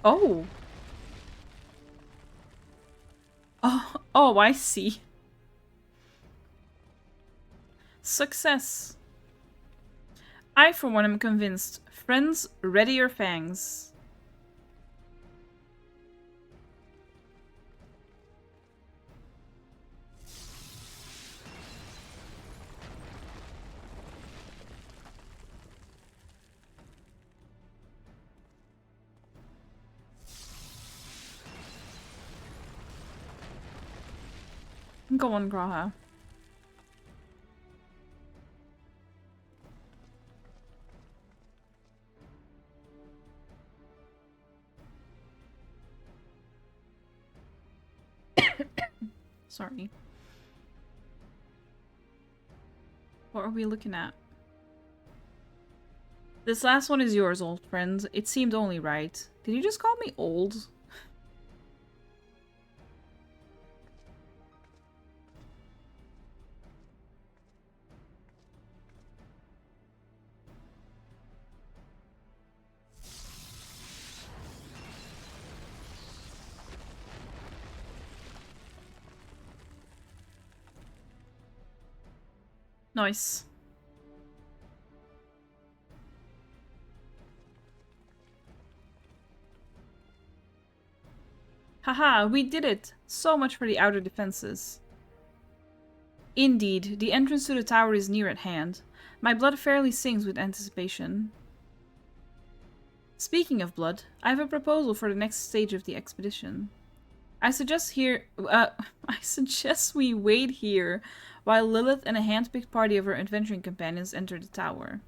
Oh. Oh, I see. Success. I, for one, am convinced. Friends, ready your fangs. Go on, Graha. Sorry. What are we looking at? This last one is yours, old friend. It seemed only right. Did you just call me old? Nice. Haha, we did it! So much for the outer defenses. Indeed, the entrance to the tower is near at hand. My blood fairly sings with anticipation. Speaking of blood, I have a proposal for the next stage of the expedition. I suggest we wait here while Lilith and a hand-picked party of her adventuring companions enter the tower.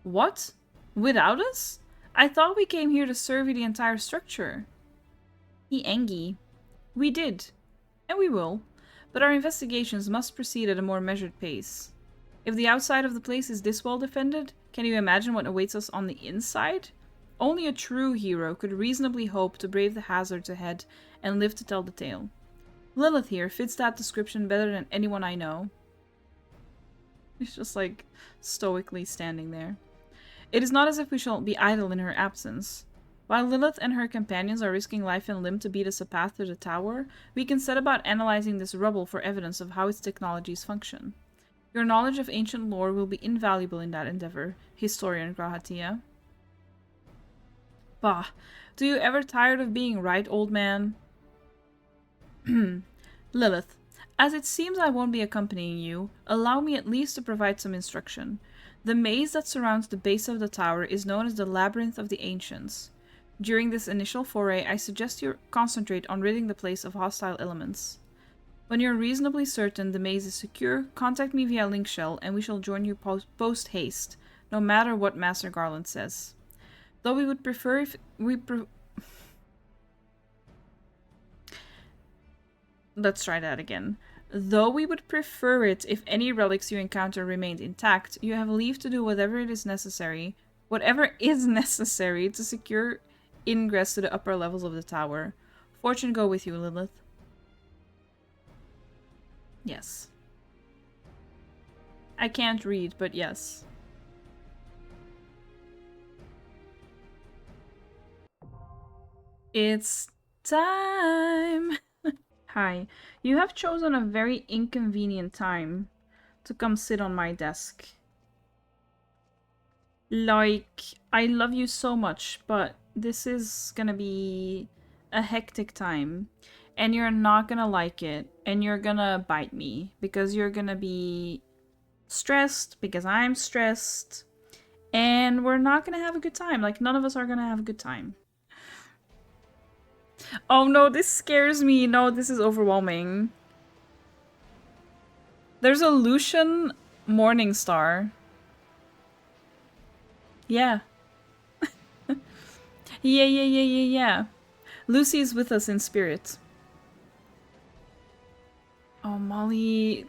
What? Without us? I thought we came here to survey the entire structure. He Engi. We did. And we will. But our investigations must proceed at a more measured pace. If the outside of the place is this well defended, can you imagine what awaits us on the inside? Only a true hero could reasonably hope to brave the hazards ahead and live to tell the tale. Lilith here fits that description better than anyone I know. She's just like stoically standing there. It is not as if we shall be idle in her absence. While Lilith and her companions are risking life and limb to beat us a path to the tower, we can set about analyzing this rubble for evidence of how its technologies function. Your knowledge of ancient lore will be invaluable in that endeavor, historian Grahatia. Bah, do you ever tired of being right, old man? Lilith, as it seems I won't be accompanying you, allow me at least to provide some instruction. The maze that surrounds the base of the tower is known as the Labyrinth of the Ancients. During this initial foray, I suggest you concentrate on ridding the place of hostile elements. When you're reasonably certain the maze is secure, contact me via link shell and we shall join you post-haste, no matter what Master Garland says. Though we would prefer if Let's try that again. Though we would prefer it if any relics you encounter remained intact, you have leave to do whatever is necessary to secure ingress to the upper levels of the tower. Fortune go with you, Lilith. Yes. I can't read, but yes. It's time! Hi. You have chosen a very inconvenient time to come sit on my desk. Like, I love you so much, but this is gonna be a hectic time. And you're not gonna like it. And you're gonna bite me. Because you're gonna be stressed. Because I'm stressed. And we're not gonna have a good time. Like, none of us are gonna have a good time. Oh no, this scares me. No, this is overwhelming. There's a Lucian Morningstar. Yeah. Yeah. Lucy is with us in spirit. Oh, Molly.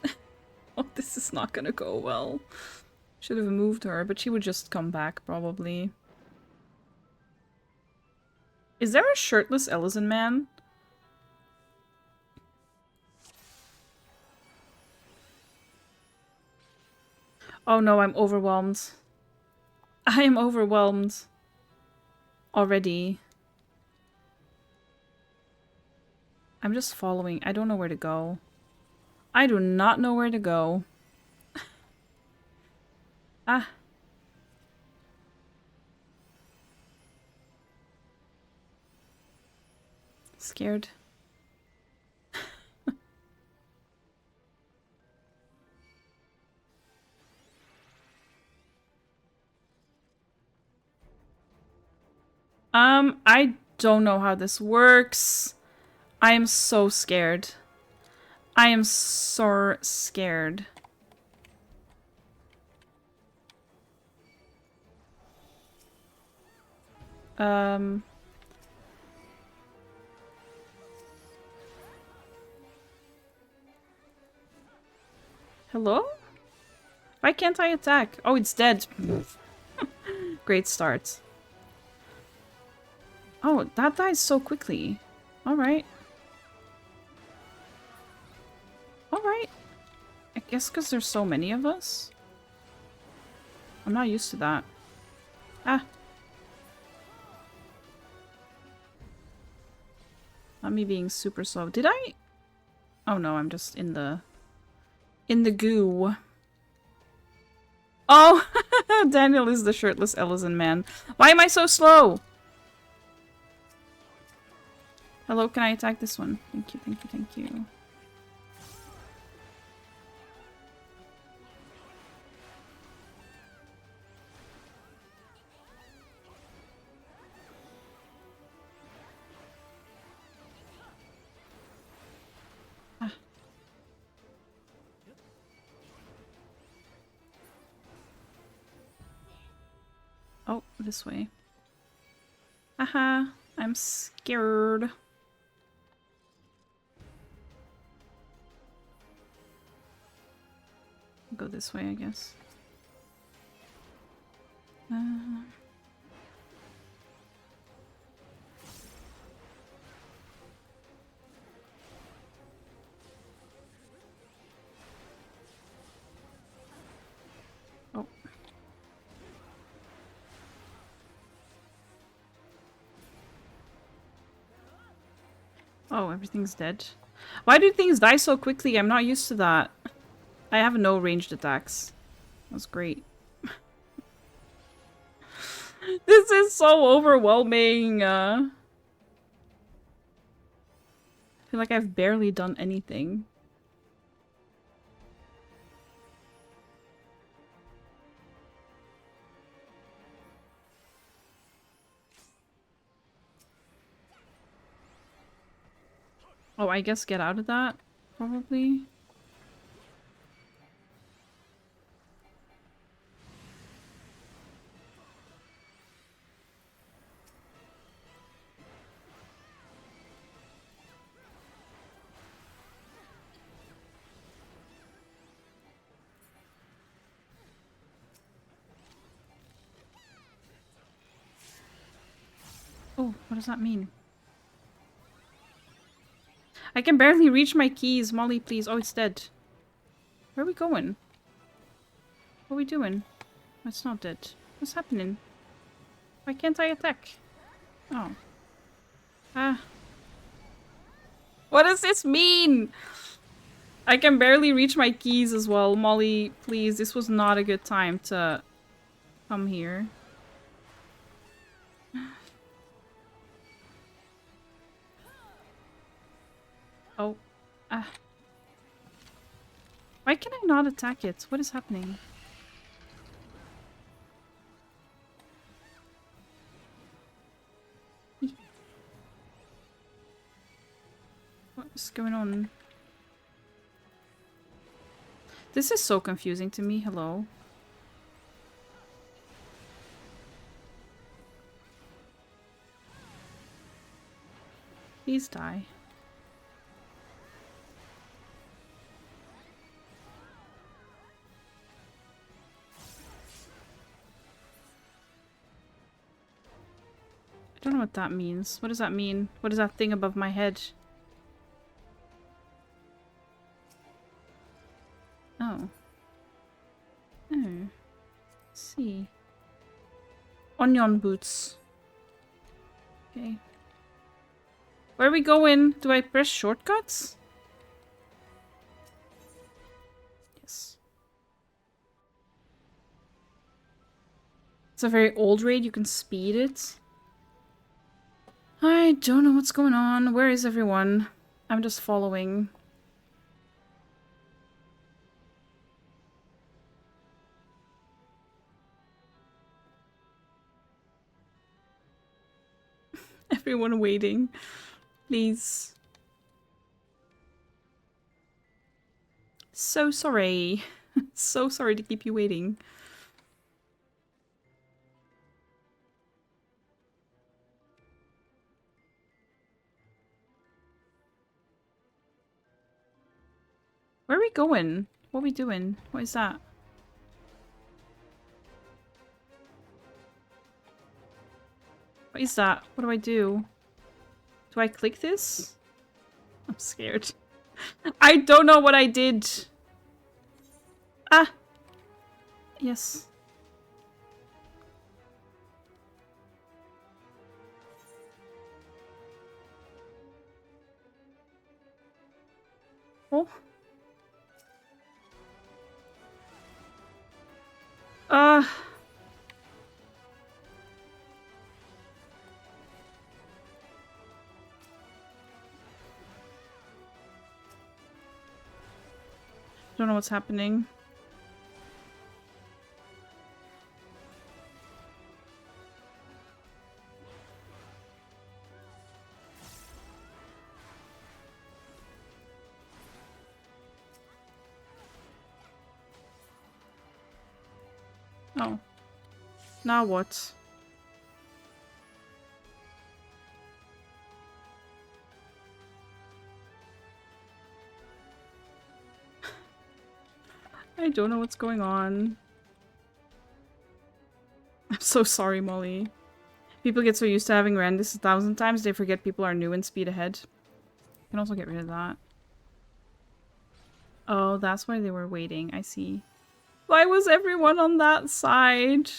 Oh, this is not gonna go well. Should have moved her, but she would just come back, probably. Is there a shirtless Ellison man? Oh no, I'm overwhelmed. I am overwhelmed. Already. I'm just following. I don't know where to go. I do not know where to go. Ah. Scared. I don't know how this works. I am so scared. I am so scared. Hello? Why can't I attack? Oh, it's dead. Great start. Oh, that dies so quickly. Alright. Alright. I guess because there's so many of us. I'm not used to that. Ah. Not me being super slow. Did I? Oh no, I'm just in the goo. Oh! Daniel is the shirtless Ellison man. Why am I so slow? Hello, can I attack this one? Thank you, thank you, thank you. Ah. Oh, this way. Haha, I'm scared. Go this way, I guess. Oh. Oh, everything's dead. Why do things die so quickly? I'm not used to that. I have no ranged attacks. That's great. This is so overwhelming. I feel like I've barely done anything. Oh, I guess get out of that, probably. Oh, what does that mean? I can barely reach my keys. Molly, please. Oh, it's dead. Where are we going? What are we doing? Oh, it's not dead. What's happening? Why can't I attack? Oh. Ah. What does this mean? I can barely reach my keys as well. Molly, please. This was not a good time to come here. Oh. Ah. Why can I not attack it? What is happening? What is going on? This is so confusing to me. Hello. Please die. I don't know what that means. What does that mean? What is that thing above my head? Oh. Oh. Let's see. Onion boots. Okay. Where are we going? Do I press shortcuts? Yes. It's a very old raid. You can speed it. I don't know what's going on. Where is everyone? I'm just following. Everyone waiting. Please. So sorry. So sorry to keep you waiting. Where are we going? What are we doing? What is that? What is that? What do I do? Do I click this? I'm scared. I don't know what I did. Ah! Yes. Oh. Don't know what's happening. Oh. Now what? I don't know what's going on. I'm so sorry, Molly. People get so used to having ran this 1,000 times, they forget people are new in speed ahead. You can also get rid of that. Oh, that's why they were waiting. I see. Why was everyone on that side?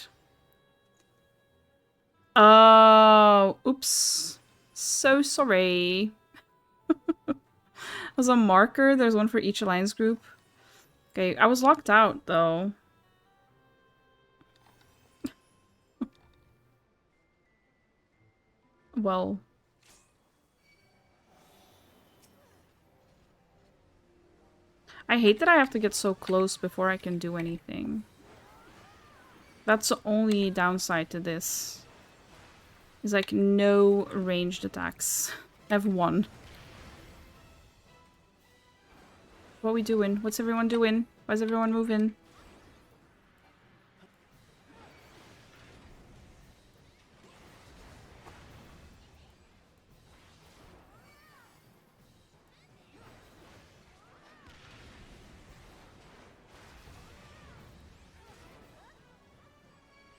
Oh, oops. So sorry. There's a marker. There's one for each alliance group. Okay, I was locked out, though. Well... I hate that I have to get so close before I can do anything. That's the only downside to this. Is like no ranged attacks. I have one. What are we doing? What's everyone doing? Why is everyone moving?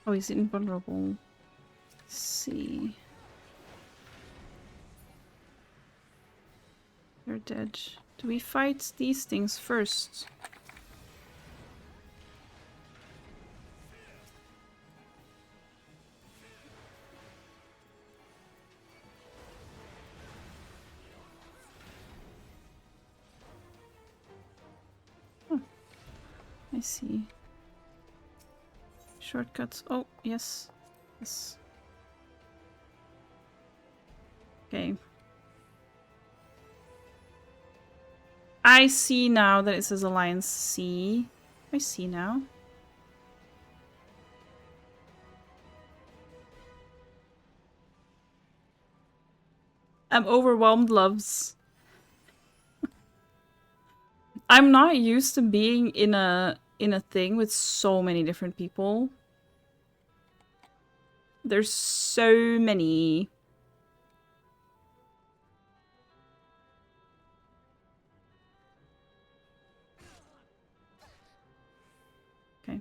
Oh, he's invulnerable. Let's see. They're dead. Do we fight these things first? Oh, I see. Shortcuts. Oh, yes. Yes. Okay. I see now that it says Alliance C. I see now. I'm overwhelmed, loves. I'm not used to being in a thing with so many different people. There's so many. Okay.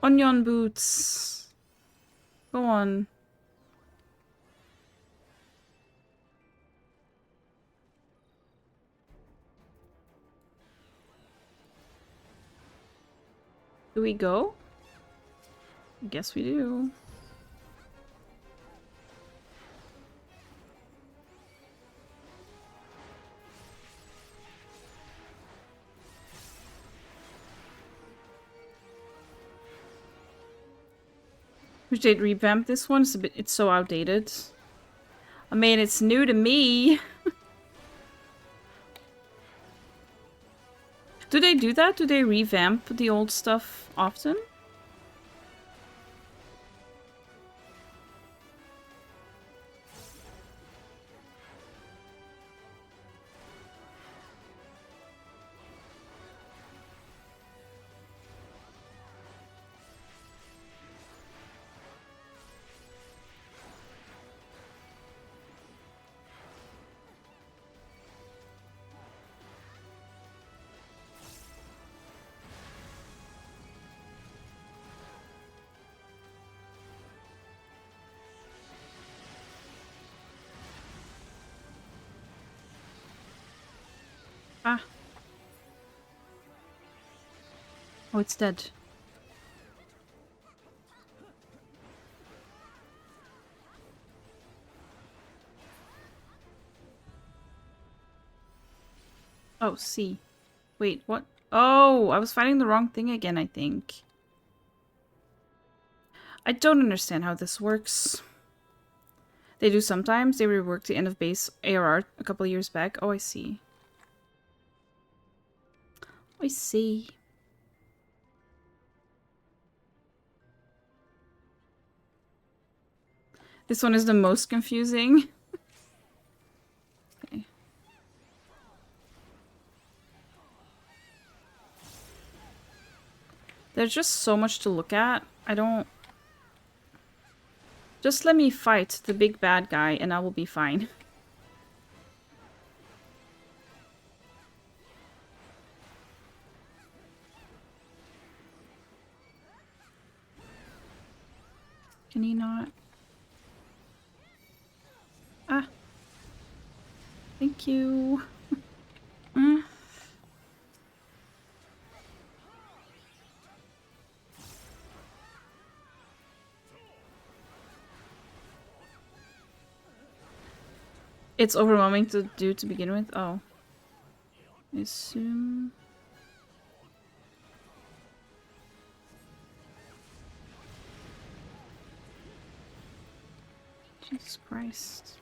Onion boots. Go on. Do we go? I guess we do. Wish they'd revamp this one. It's so outdated. I mean, it's new to me. Do they do that? Do they revamp the old stuff often? Ah. Oh, it's dead. Oh, C. Wait, what? Oh, I was fighting the wrong thing again, I think. I don't understand how this works. They do sometimes. They reworked the end of base ARR a couple of years back. Oh, I see. I see. This one is the most confusing. Okay. There's just so much to look at. I don't... Just let me fight the big bad guy and I will be fine. Can he not? Ah. Thank you. It's overwhelming to do to begin with. Oh. I assume... Jesus Christ.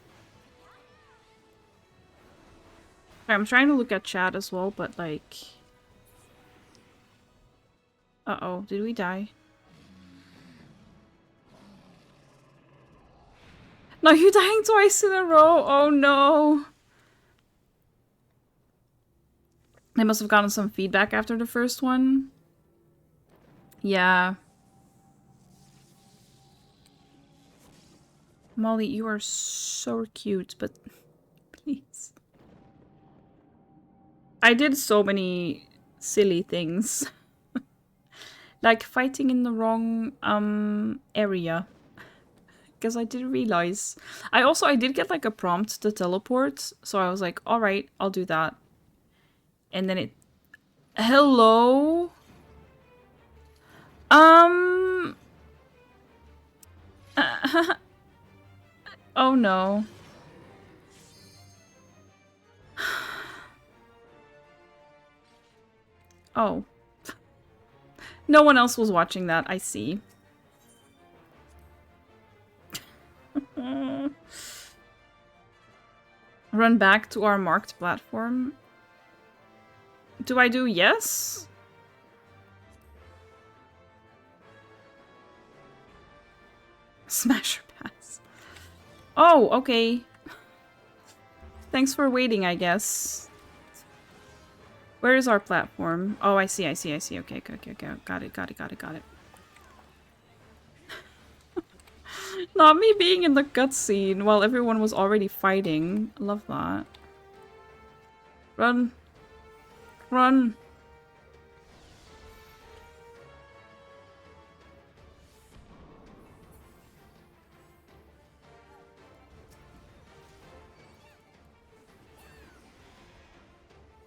Sorry, I'm trying to look at chat as well, but like... Uh-oh, did we die? No, you're dying twice in a row! Oh no! They must have gotten some feedback after the first one. Yeah. Molly, you are so cute, but please. I did so many silly things. Like fighting in the wrong area. Because I didn't realize. I did get like a prompt to teleport, so I was like, alright, I'll do that. And then it... Hello? Oh no. Oh. No one else was watching that, I see. Run back to our marked platform. Do I do yes? Smasher pass. Oh, okay. Thanks for waiting, I guess. Where is our platform? Oh, I see. Okay. Got it. Not me being in the cutscene while everyone was already fighting. Love that. Run. Run.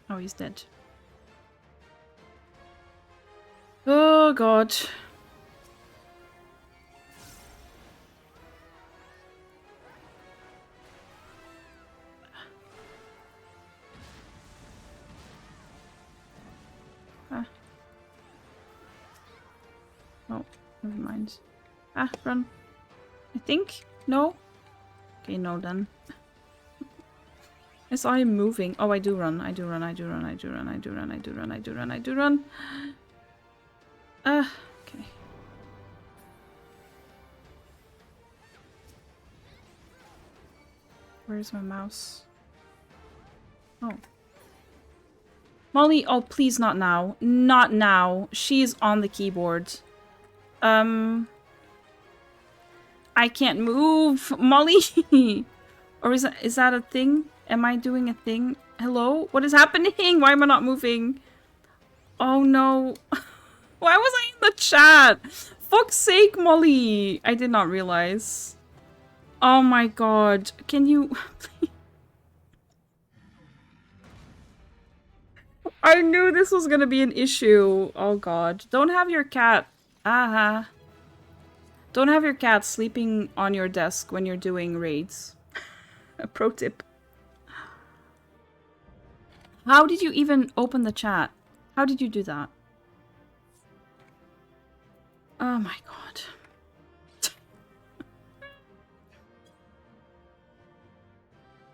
Oh, he's dead. Oh, God. Ah. Oh, never mind. Ah, run. I think? No? Okay, no then. I saw him moving. Oh, I do run. I do run. I do run. I do run. I do run. I do run. I do run. I do run. Okay. Where's my mouse? Oh. Molly, oh, please not now. Not now. She's on the keyboard. I can't move. Molly! Or is that a thing? Am I doing a thing? Hello? What is happening? Why am I not moving? Oh no. Why was I in the chat? Fuck's sake, Molly! I did not realize. Oh my god. Can you... I knew this was gonna be an issue. Oh god. Don't have your cat... Aha. Don't have your cat sleeping on your desk when you're doing raids. A pro tip. How did you even open the chat? How did you do that? Oh my god.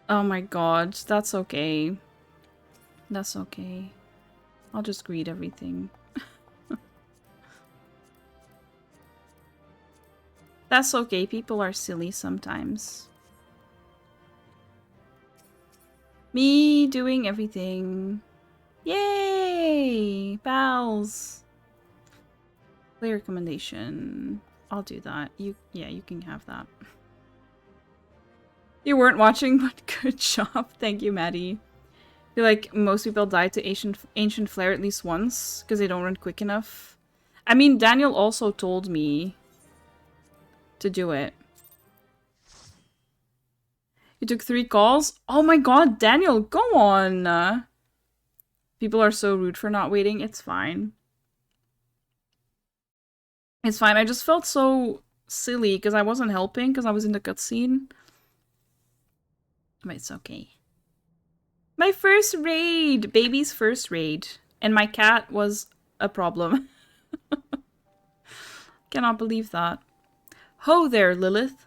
Oh my god. That's okay. That's okay. I'll just read everything. That's okay. People are silly sometimes. Me doing everything. Yay! Pals! Play recommendation. I'll do that. Yeah, you can have that. You weren't watching, but good job. Thank you, Maddie. I feel like most people die to ancient flare at least once because they don't run quick enough. I mean, Daniel also told me to do it. You took 3 calls? Oh my god, Daniel, go on! People are so rude for not waiting. It's fine. It's fine. I just felt so silly because I wasn't helping because I was in the cutscene. But it's okay. My first raid! Baby's first raid. And my cat was a problem. Cannot believe that. Ho there, Lilith.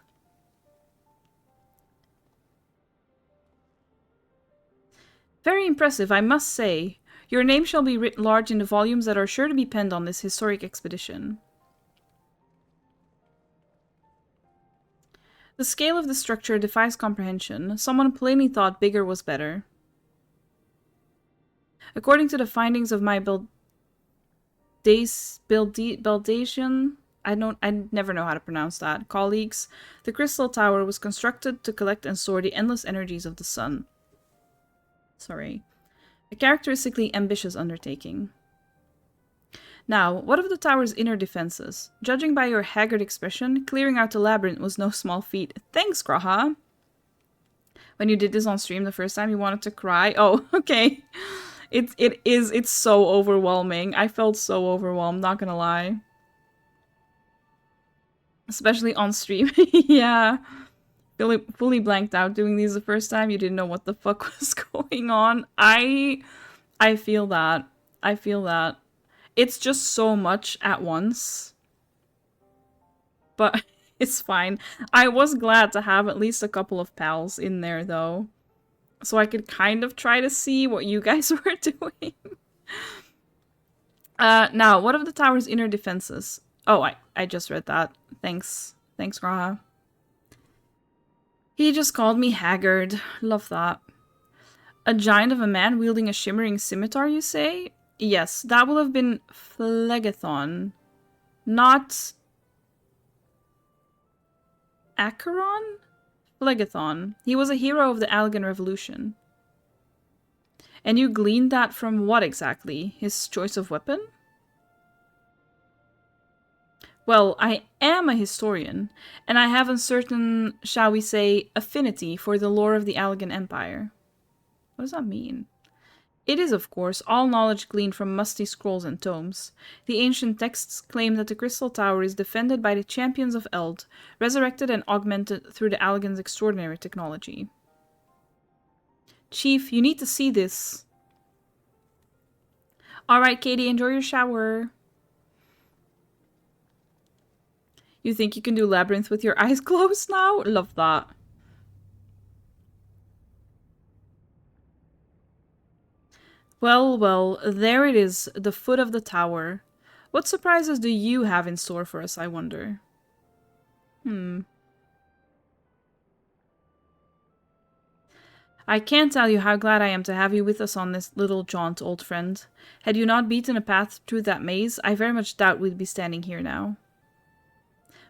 Very impressive, I must say. Your name shall be written large in the volumes that are sure to be penned on this historic expedition. The scale of the structure defies comprehension. Someone plainly thought bigger was better. According to the findings of my Beldasian, I never know how to pronounce that, colleagues, the crystal tower was constructed to collect and store the endless energies of the sun. Sorry. A characteristically ambitious undertaking. Now, what of the tower's inner defenses? Judging by your haggard expression, clearing out the labyrinth was no small feat. Thanks, Graha! When you did this on stream the first time, you wanted to cry? Oh, okay. It's so overwhelming. I felt so overwhelmed, not gonna lie. Especially on stream. Yeah. Fully blanked out doing these the first time. You didn't know what the fuck was going on. I feel that. I feel that. It's just so much at once. But it's fine. I was glad to have at least a couple of pals in there, though. So I could kind of try to see what you guys were doing. Now, what of the tower's inner defenses? Oh, I just read that. Thanks. Thanks, Graha. He just called me haggard. Love that. A giant of a man wielding a shimmering scimitar, you say? Yes, that will have been Phlegethon. Not... Acheron? Phlegethon. He was a hero of the Allegan Revolution. And you gleaned that from what exactly? His choice of weapon? Well, I am a historian, and I have a certain, shall we say, affinity for the lore of the Allegan Empire. What does that mean? It is, of course, all knowledge gleaned from musty scrolls and tomes. The ancient texts claim that the Crystal Tower is defended by the champions of Eld, resurrected and augmented through the Allegan's extraordinary technology. Chief, you need to see this. Alright, Katie, enjoy your shower. You think you can do Labyrinth with your eyes closed now? Love that. Well, well, there it is, the foot of the tower. What surprises do you have in store for us, I wonder? I can't tell you how glad I am to have you with us on this little jaunt, old friend. Had you not beaten a path through that maze, I very much doubt we'd be standing here now.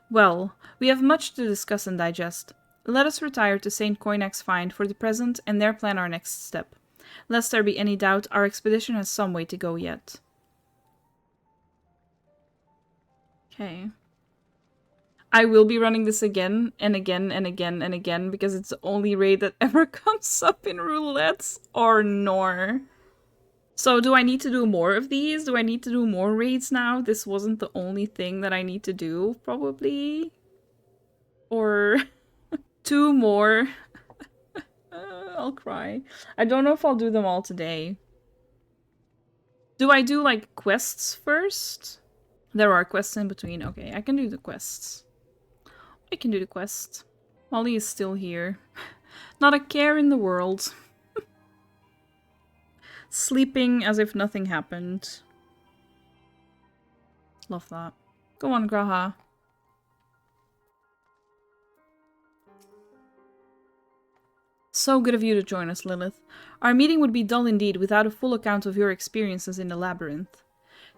Well, we have much to discuss and digest. Let us retire to St. Coinac's Find for the present and there plan our next step. Lest there be any doubt, our expedition has some way to go yet. Okay. I will be running this again and again and again and again because it's the only raid that ever comes up in roulettes or nor. So do I need to do more of these? Do I need to do more raids now? This wasn't the only thing that I need to do, probably. Or 2 more. I'll cry. I don't know if I'll do them all today. Do I do like quests first? There are quests in between. Okay, I can do the quests. I can do the quest. Molly is still here. Not a care in the world. Sleeping as if nothing happened. Love that. Go on, Graha. So good of you to join us, Lilith. Our meeting would be dull indeed without a full account of your experiences in the Labyrinth.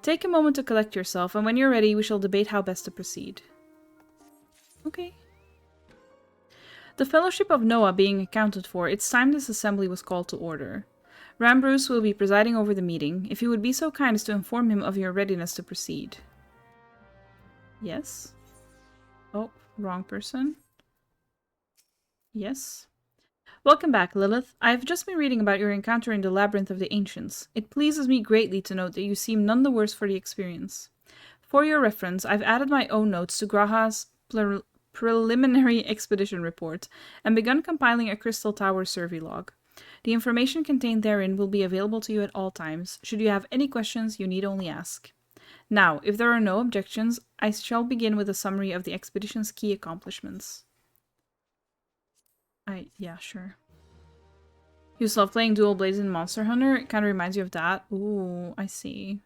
Take a moment to collect yourself, and when you're ready, we shall debate how best to proceed. Okay. The Fellowship of Noah being accounted for, it's time this assembly was called to order. Rambruce will be presiding over the meeting, if you would be so kind as to inform him of your readiness to proceed. Yes. Oh, wrong person. Yes. Welcome back, Lilith. I have just been reading about your encounter in the Labyrinth of the Ancients. It pleases me greatly to note that you seem none the worse for the experience. For your reference, I've added my own notes to Graha's preliminary expedition report and begun compiling a Crystal Tower survey log. The information contained therein will be available to you at all times. Should you have any questions, you need only ask. Now, if there are no objections, I shall begin with a summary of the expedition's key accomplishments. Yeah, sure. You still love playing Dual Blades in Monster Hunter? It kind of reminds you of that. Ooh, I see.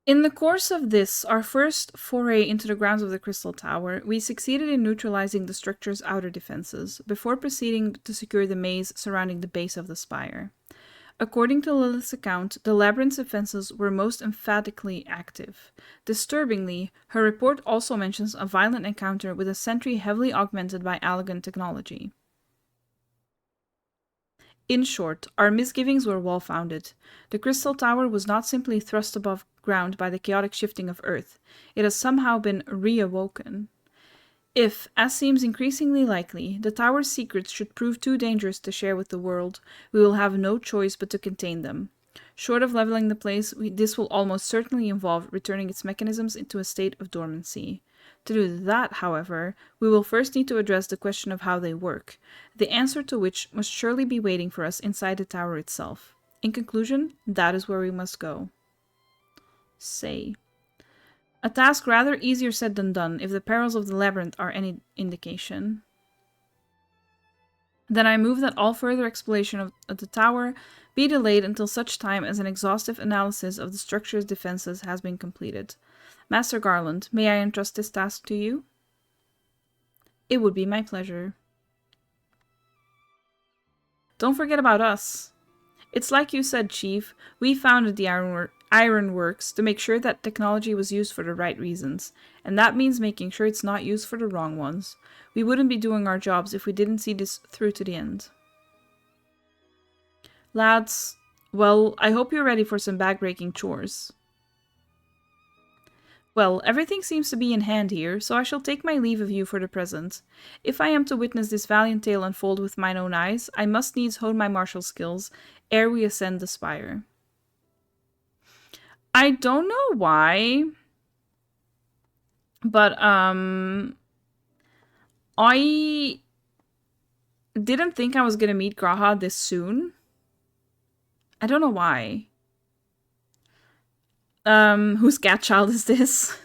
In the course of this, our first foray into the grounds of the Crystal Tower, we succeeded in neutralizing the structure's outer defenses, before proceeding to secure the maze surrounding the base of the spire. According to Lilith's account, the Labyrinth's defenses were most emphatically active. Disturbingly, her report also mentions a violent encounter with a sentry heavily augmented by Allagan technology. In short, our misgivings were well-founded. The Crystal Tower was not simply thrust above ground by the chaotic shifting of Earth. It has somehow been reawoken. If, as seems increasingly likely, the tower's secrets should prove too dangerous to share with the world, we will have no choice but to contain them. Short of leveling the place, this will almost certainly involve returning its mechanisms into a state of dormancy. To do that, however, we will first need to address the question of how they work, the answer to which must surely be waiting for us inside the tower itself. In conclusion, that is where we must go. Say. A task rather easier said than done, if the perils of the Labyrinth are any indication. Then I move that all further exploration of the tower be delayed until such time as an exhaustive analysis of the structure's defenses has been completed. Master Garland, may I entrust this task to you? It would be my pleasure. Don't forget about us. It's like you said, Chief. We founded the Ironworks to make sure that technology was used for the right reasons, and that means making sure it's not used for the wrong ones. We wouldn't be doing our jobs if we didn't see this through to the end. Lads, well, I hope you're ready for some bag-breaking chores. Well, everything seems to be in hand here, so I shall take my leave of you for the present. If I am to witness this valiant tale unfold with mine own eyes, I must needs hone my martial skills ere we ascend the spire. I don't know why, but I didn't think I was gonna meet Graha this soon. I don't know why. Whose cat child is this?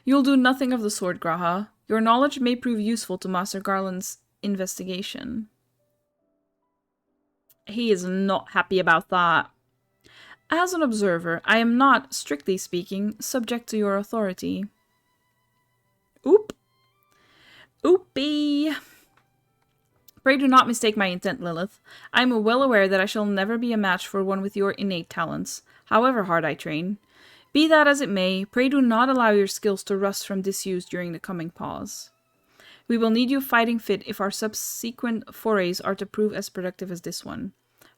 You'll do nothing of the sort, Graha. Your knowledge may prove useful to Master Garland's investigation. He is not happy about that. As an observer, I am not, strictly speaking, subject to your authority. Oop. Oopie. Pray do not mistake my intent, Lilith. I am well aware that I shall never be a match for one with your innate talents, however hard I train. Be that as it may, pray do not allow your skills to rust from disuse during the coming pause. We will need you fighting fit if our subsequent forays are to prove as productive as this one.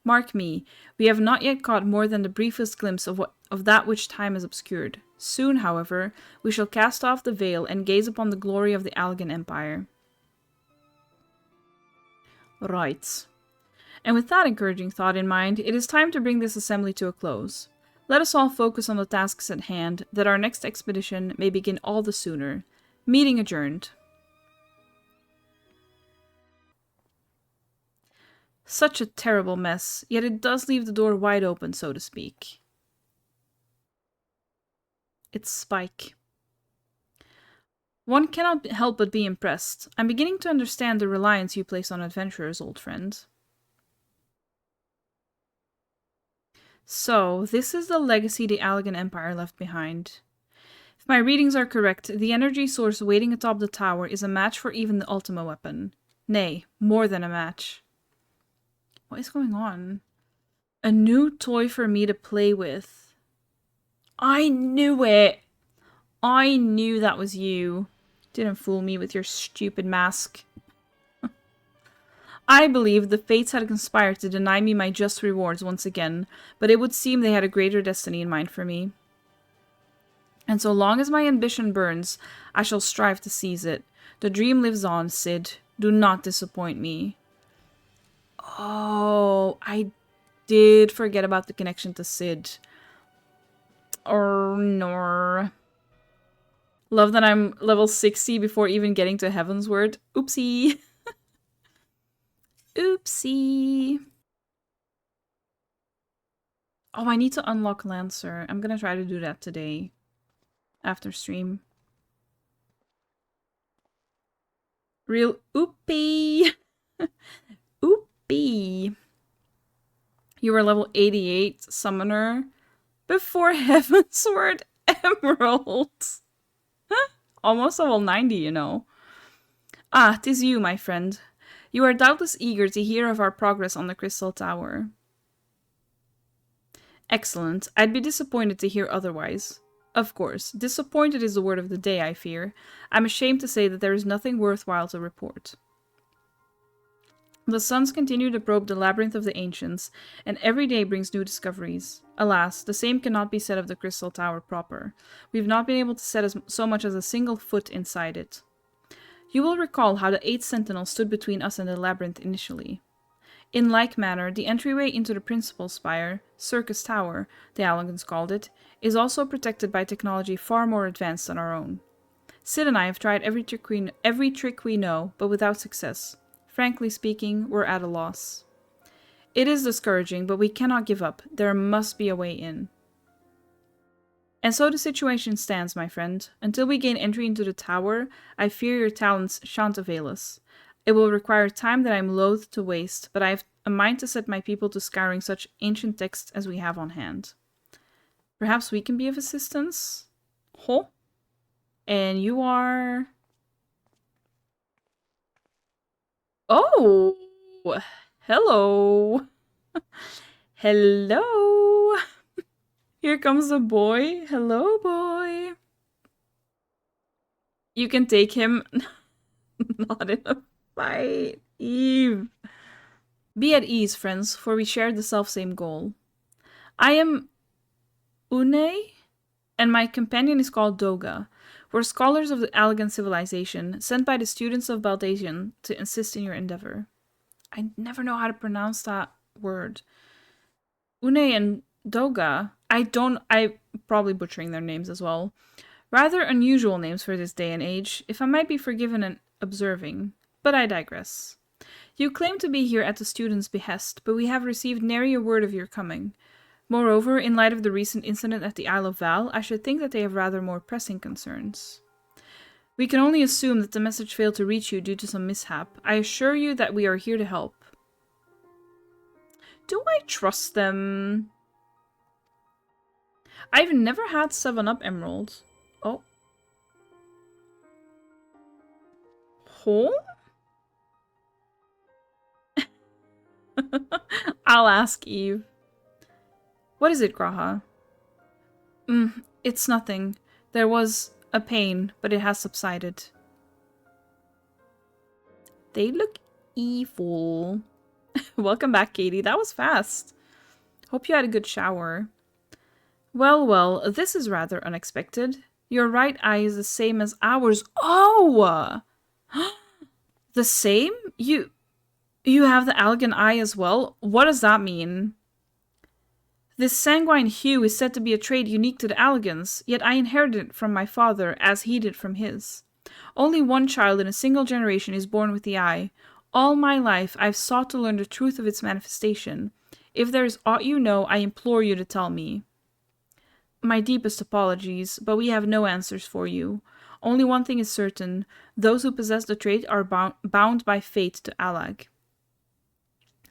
Mark me, we have not yet caught more than the briefest glimpse of that which time has obscured. Soon, however, we shall cast off the veil and gaze upon the glory of the Allegan Empire. Right. And with that encouraging thought in mind, it is time to bring this assembly to a close. Let us all focus on the tasks at hand, that our next expedition may begin all the sooner. Meeting adjourned. Such a terrible mess, yet it does leave the door wide open, so to speak. It's Spike. One cannot help but be impressed. I'm beginning to understand the reliance you place on adventurers, old friend. So, this is the legacy the Allegan Empire left behind. If my readings are correct, the energy source waiting atop the tower is a match for even the Ultima weapon. Nay, more than a match. What is going on? A new toy for me to play with. I knew it! I knew that was you. Didn't fool me with your stupid mask. I believed the fates had conspired to deny me my just rewards once again, but it would seem they had a greater destiny in mind for me. And so long as my ambition burns, I shall strive to seize it. The dream lives on, Cid. Do not disappoint me. Oh, I did forget about the connection to Cid. Oh, no. Love that I'm level 60 before even getting to Heaven's Word. Oopsie. Oopsie. Oh, I need to unlock Lancer. I'm gonna try to do that today. After stream. Real oopie. Oopie. You were level 88 summoner before Heaven's Word Emerald. Almost level 90, you know. Ah, 'tis you, my friend. You are doubtless eager to hear of our progress on the Crystal Tower. Excellent. I'd be disappointed to hear otherwise. Of course, disappointed is the word of the day, I fear. I'm ashamed to say that there is nothing worthwhile to report. The suns continue to probe the labyrinth of the ancients, and every day brings new discoveries. Alas, the same cannot be said of the Crystal Tower proper. We've not been able to set so much as a single foot inside it. You will recall how the 8 sentinels stood between us and the labyrinth initially. In like manner, the entryway into the principal spire, Circus Tower, the Allagans called it, is also protected by technology far more advanced than our own. Cid and I have tried every trick we know, but without success. Frankly speaking, we're at a loss. It is discouraging, but we cannot give up. There must be a way in. And so the situation stands, my friend. Until we gain entry into the tower, I fear your talents shan't avail us. It will require time that I am loath to waste, but I have a mind to set my people to scouring such ancient texts as we have on hand. Perhaps we can be of assistance? Huh? And you are... Oh! Hello! Hello! Here comes the boy. Hello, boy. You can take him. Not in a fight. Eve. Be at ease, friends, for we share the selfsame goal. I am Une, and my companion is called Doga. We're scholars of the Allegan civilization, sent by the students of Baldasian to assist in your endeavor. I never know how to pronounce that word. Une and Doga, I'm probably butchering their names as well. Rather unusual names for this day and age, if I might be forgiven in observing, but I digress. You claim to be here at the students' behest, but we have received nary a word of your coming. Moreover, in light of the recent incident at the Isle of Val, I should think that they have rather more pressing concerns. We can only assume that the message failed to reach you due to some mishap. I assure you that we are here to help. Do I trust them? I've never had 7-Up Emerald. Oh. Huh? I'll ask Eve. What is it, Graha? It's nothing. There was a pain, but it has subsided. They look evil. Welcome back, Katie. That was fast. Hope you had a good shower. Well, well, this is rather unexpected. Your right eye is the same as ours. Oh! The same? You have the Allegan eye as well? What does that mean? This sanguine hue is said to be a trait unique to the Allegans, yet I inherited it from my father, as he did from his. Only one child in a single generation is born with the eye. All my life I've sought to learn the truth of its manifestation. If there is aught you know, I implore you to tell me. My deepest apologies, but we have no answers for you. Only one thing is certain. Those who possess the trait are bound by fate to Allag.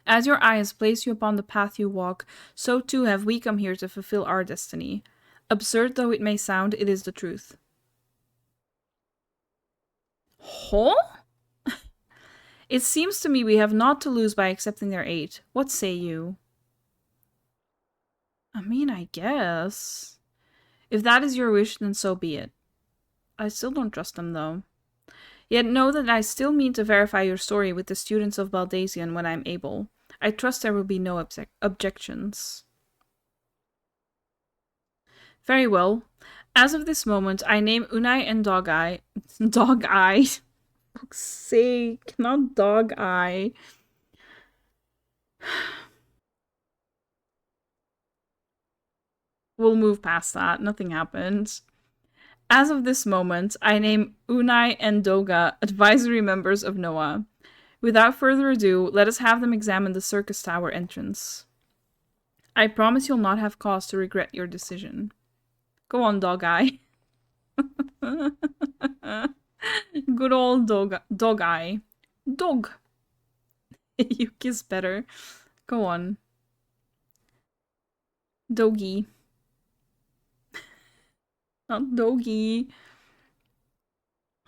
As your eye has placed you upon the path you walk, so too have we come here to fulfill our destiny. Absurd though it may sound, it is the truth. Huh? It seems to me we have naught to lose by accepting their aid. What say you? I mean, I guess. If that is your wish, then so be it. I still don't trust them, though. Yet know that I still mean to verify your story with the students of Baldesion when I'm able. I trust there will be no objections. Very well. As of this moment, I name Unai and Dog Eye. Dog Eye? For fuck's sake, not Dog Eye. We'll move past that. Nothing happened. As of this moment, I name Unai and Doga advisory members of Noah. Without further ado, let us have them examine the circus tower entrance. I promise you'll not have cause to regret your decision. Go on, Dog Eye. Good old Dog Eye. Dog. You kiss better. Go on. Doggy. Not Doggy.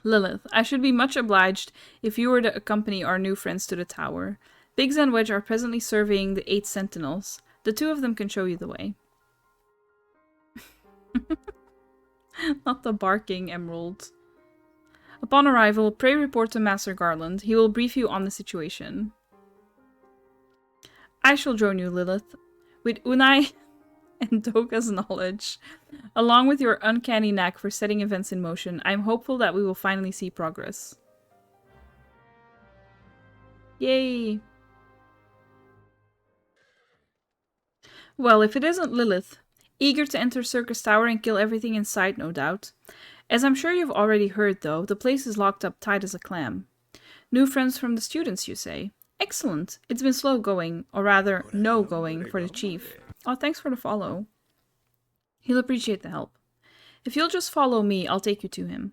Lilith, I should be much obliged if you were to accompany our new friends to the tower. Biggs and Wedge are presently surveying the 8 sentinels. The 2 of them can show you the way. Not the barking, Emerald. Upon arrival, pray report to Master Garland. He will brief you on the situation. I shall join you, Lilith. With Unai and Doga's knowledge, along with your uncanny knack for setting events in motion, I am hopeful that we will finally see progress. Yay! Well, if it isn't Lilith, eager to enter Circus Tower and kill everything in sight, no doubt. As I'm sure you've already heard, though, the place is locked up tight as a clam. New friends from the students, you say? Excellent. It's been slow going, or rather, no going, for the chief. Oh, thanks for the follow. He'll appreciate the help. If you'll just follow me, I'll take you to him.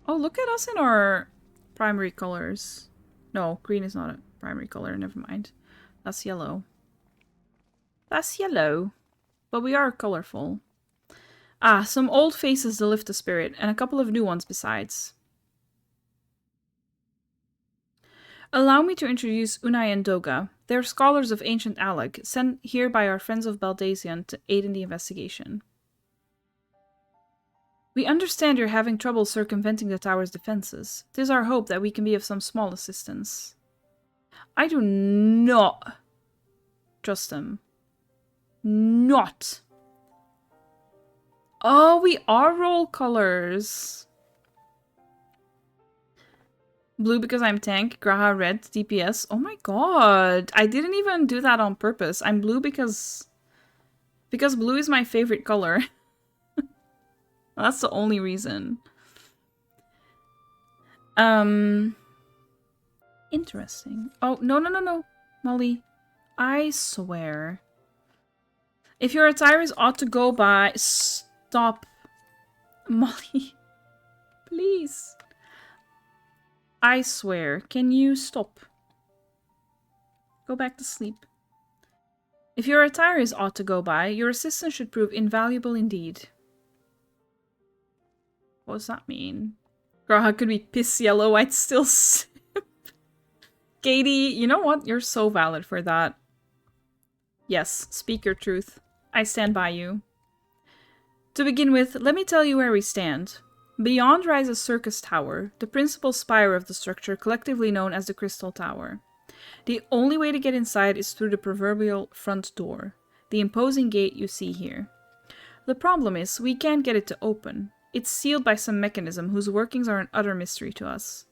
Oh, look at us in our primary colors. No, green is not a primary color, never mind. That's yellow. That's yellow. But we are colorful. Ah, some old faces to lift the spirit, and a couple of new ones besides. Allow me to introduce Unai and Doga. They are scholars of ancient Allag, sent here by our friends of Baldesion to aid in the investigation. We understand you're having trouble circumventing the tower's defenses. 'Tis our hope that we can be of some small assistance. I do not trust them. Not. Oh, we are role colors. Blue because I'm tank, Graha red, DPS. Oh my god. I didn't even do that on purpose. I'm blue because blue is my favorite color. That's the only reason. Interesting. Oh, no. Molly. I swear. If your attires ought to go by... Stop. Molly. Please. I swear. Can you stop? Go back to sleep. If your attire is ought to go by, your assistance should prove invaluable indeed. What does that mean? Girl, how could be piss yellow? I'd still sip. Katie, you know what? You're so valid for that. Yes, speak your truth. I stand by you. To begin with, let me tell you where we stand. Beyond rises Circus Tower, the principal spire of the structure collectively known as the Crystal Tower. The only way to get inside is through the proverbial front door, the imposing gate you see here. The problem is, we can't get it to open. It's sealed by some mechanism whose workings are an utter mystery to us.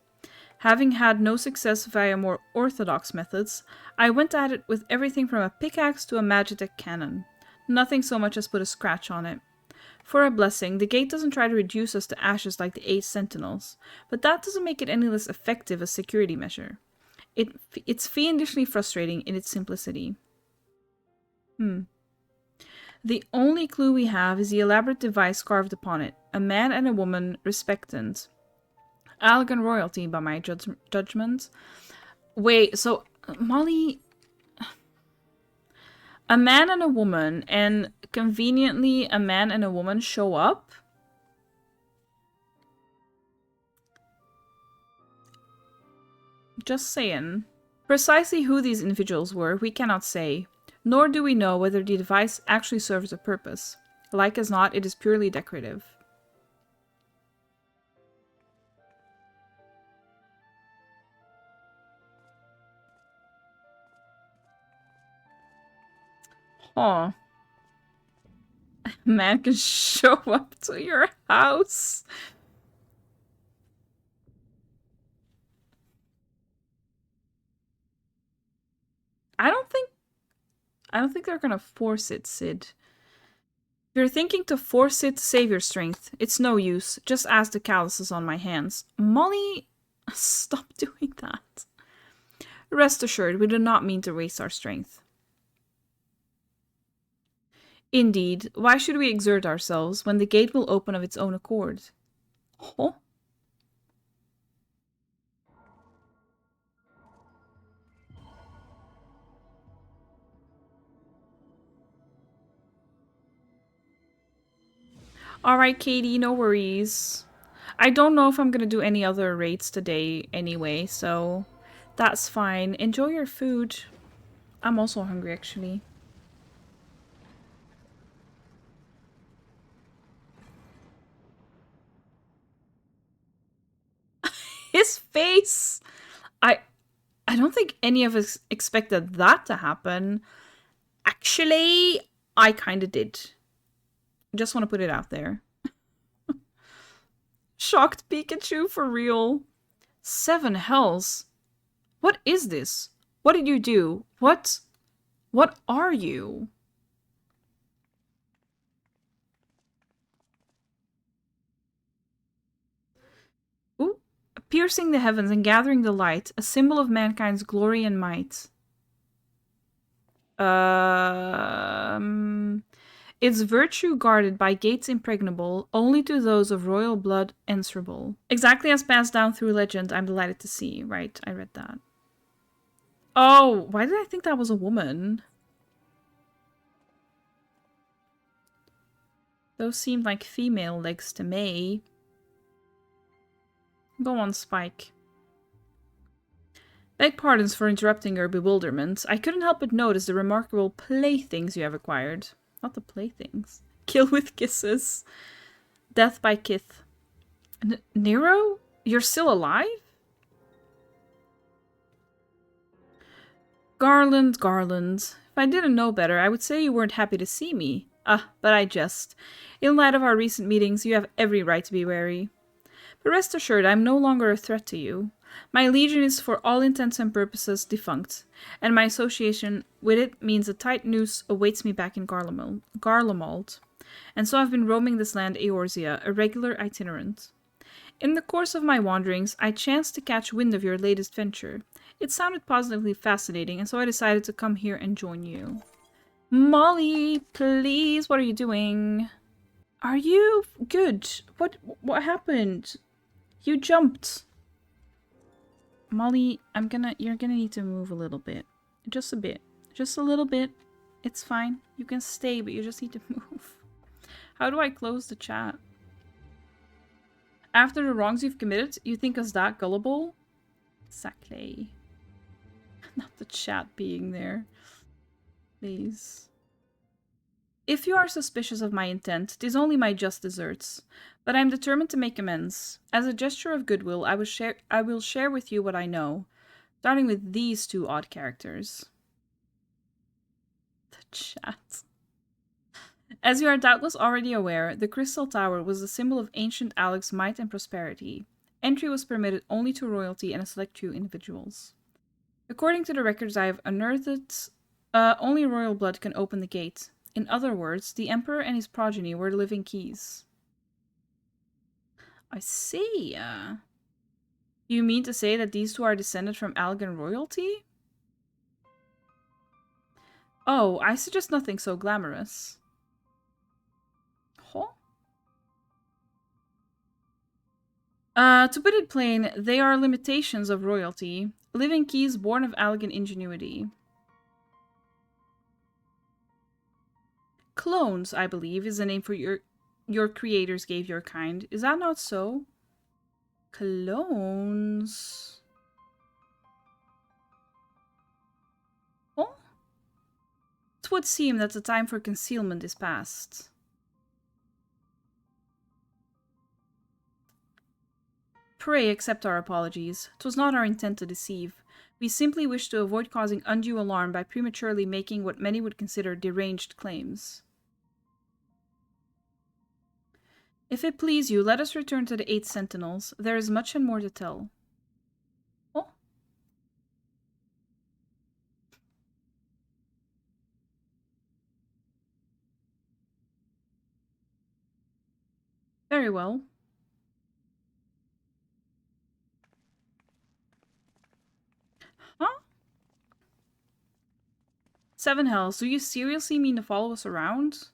Having had no success via more orthodox methods, I went at it with everything from a pickaxe to a magitech cannon. Nothing so much as put a scratch on it. For a blessing, the gate doesn't try to reduce us to ashes like the 8 sentinels, but that doesn't make it any less effective a security measure. It's fiendishly frustrating in its simplicity. The only clue we have is the elaborate device carved upon it, a man and a woman respectant. Allegan royalty, by my judgment. Wait, so, Molly... A man and a woman, and conveniently a man and a woman show up? Just saying. Precisely who these individuals were, we cannot say, nor do we know whether the device actually serves a purpose. Like as not, it is purely decorative. Oh. A man can show up to your house. I don't think they're gonna force it, Sid. If you're thinking to force it to save your strength, it's no use. Just ask the calluses on my hands. Molly, stop doing that. Rest assured, we do not mean to waste our strength. Indeed, why should we exert ourselves when the gate will open of its own accord? Huh? Alright, Katie, no worries. I don't know if I'm gonna do any other raids today anyway, so that's fine. Enjoy your food. I'm also hungry, actually. His face! I don't think any of us expected that to happen. Actually, I kinda did. Just want to put it out there. Shocked Pikachu for real. 7 hells. What is this? What did you do? What are you? Ooh. Piercing the heavens and gathering the light, a symbol of mankind's glory and might. Its virtue guarded by gates impregnable, only to those of royal blood answerable. Exactly as passed down through legend, I'm delighted to see. Right, I read that. Oh, why did I think that was a woman? Those seemed like female legs to me. Go on, Spike. Beg pardons for interrupting your bewilderment. I couldn't help but notice the remarkable playthings you have acquired. Not the playthings. Kill with kisses. Death by kith. Nero? You're still alive? Garland, Garland. If I didn't know better, I would say you weren't happy to see me. Ah, but I jest. In light of our recent meetings, you have every right to be wary. But rest assured, I am no longer a threat to you. My legion is for all intents and purposes defunct, and my association with it means a tight noose awaits me back in Garlemald, and so I've been roaming this land Eorzea, a regular itinerant. In the course of my wanderings, I chanced to catch wind of your latest venture. It sounded positively fascinating, and so I decided to come here and join you. Molly, please, what are you doing? Are you good? What happened? You jumped. Molly, you're gonna need to move a little bit. Just a bit. Just a little bit. It's fine. You can stay, but you just need to move. How do I close the chat? After the wrongs you've committed, you think us that gullible? Exactly. Not the chat being there. Please. If you are suspicious of my intent, 'tis only my just deserts. But I am determined to make amends. As a gesture of goodwill, I will share with you what I know, starting with these two odd characters. The chat. As you are doubtless already aware, the Crystal Tower was the symbol of ancient Alec's might and prosperity. Entry was permitted only to royalty and a select few individuals. According to the records I have unearthed, only royal blood can open the gate. In other words, the Emperor and his progeny were living keys. I see. You mean to say that these two are descended from Algan royalty? Oh, I suggest nothing so glamorous. Huh? To put it plain, they are limitations of royalty. Living keys born of Algan ingenuity. Clones, I believe, is the name for your creators gave your kind. Is that not so? Clones. Oh? It would seem that the time for concealment is past. Pray accept our apologies. 'Twas not our intent to deceive. We simply wish to avoid causing undue alarm by prematurely making what many would consider deranged claims. If it please you, let us return to the 8 Sentinels. There is much and more to tell. Oh? Very well. Huh? 7 Hells, do you seriously mean to follow us around?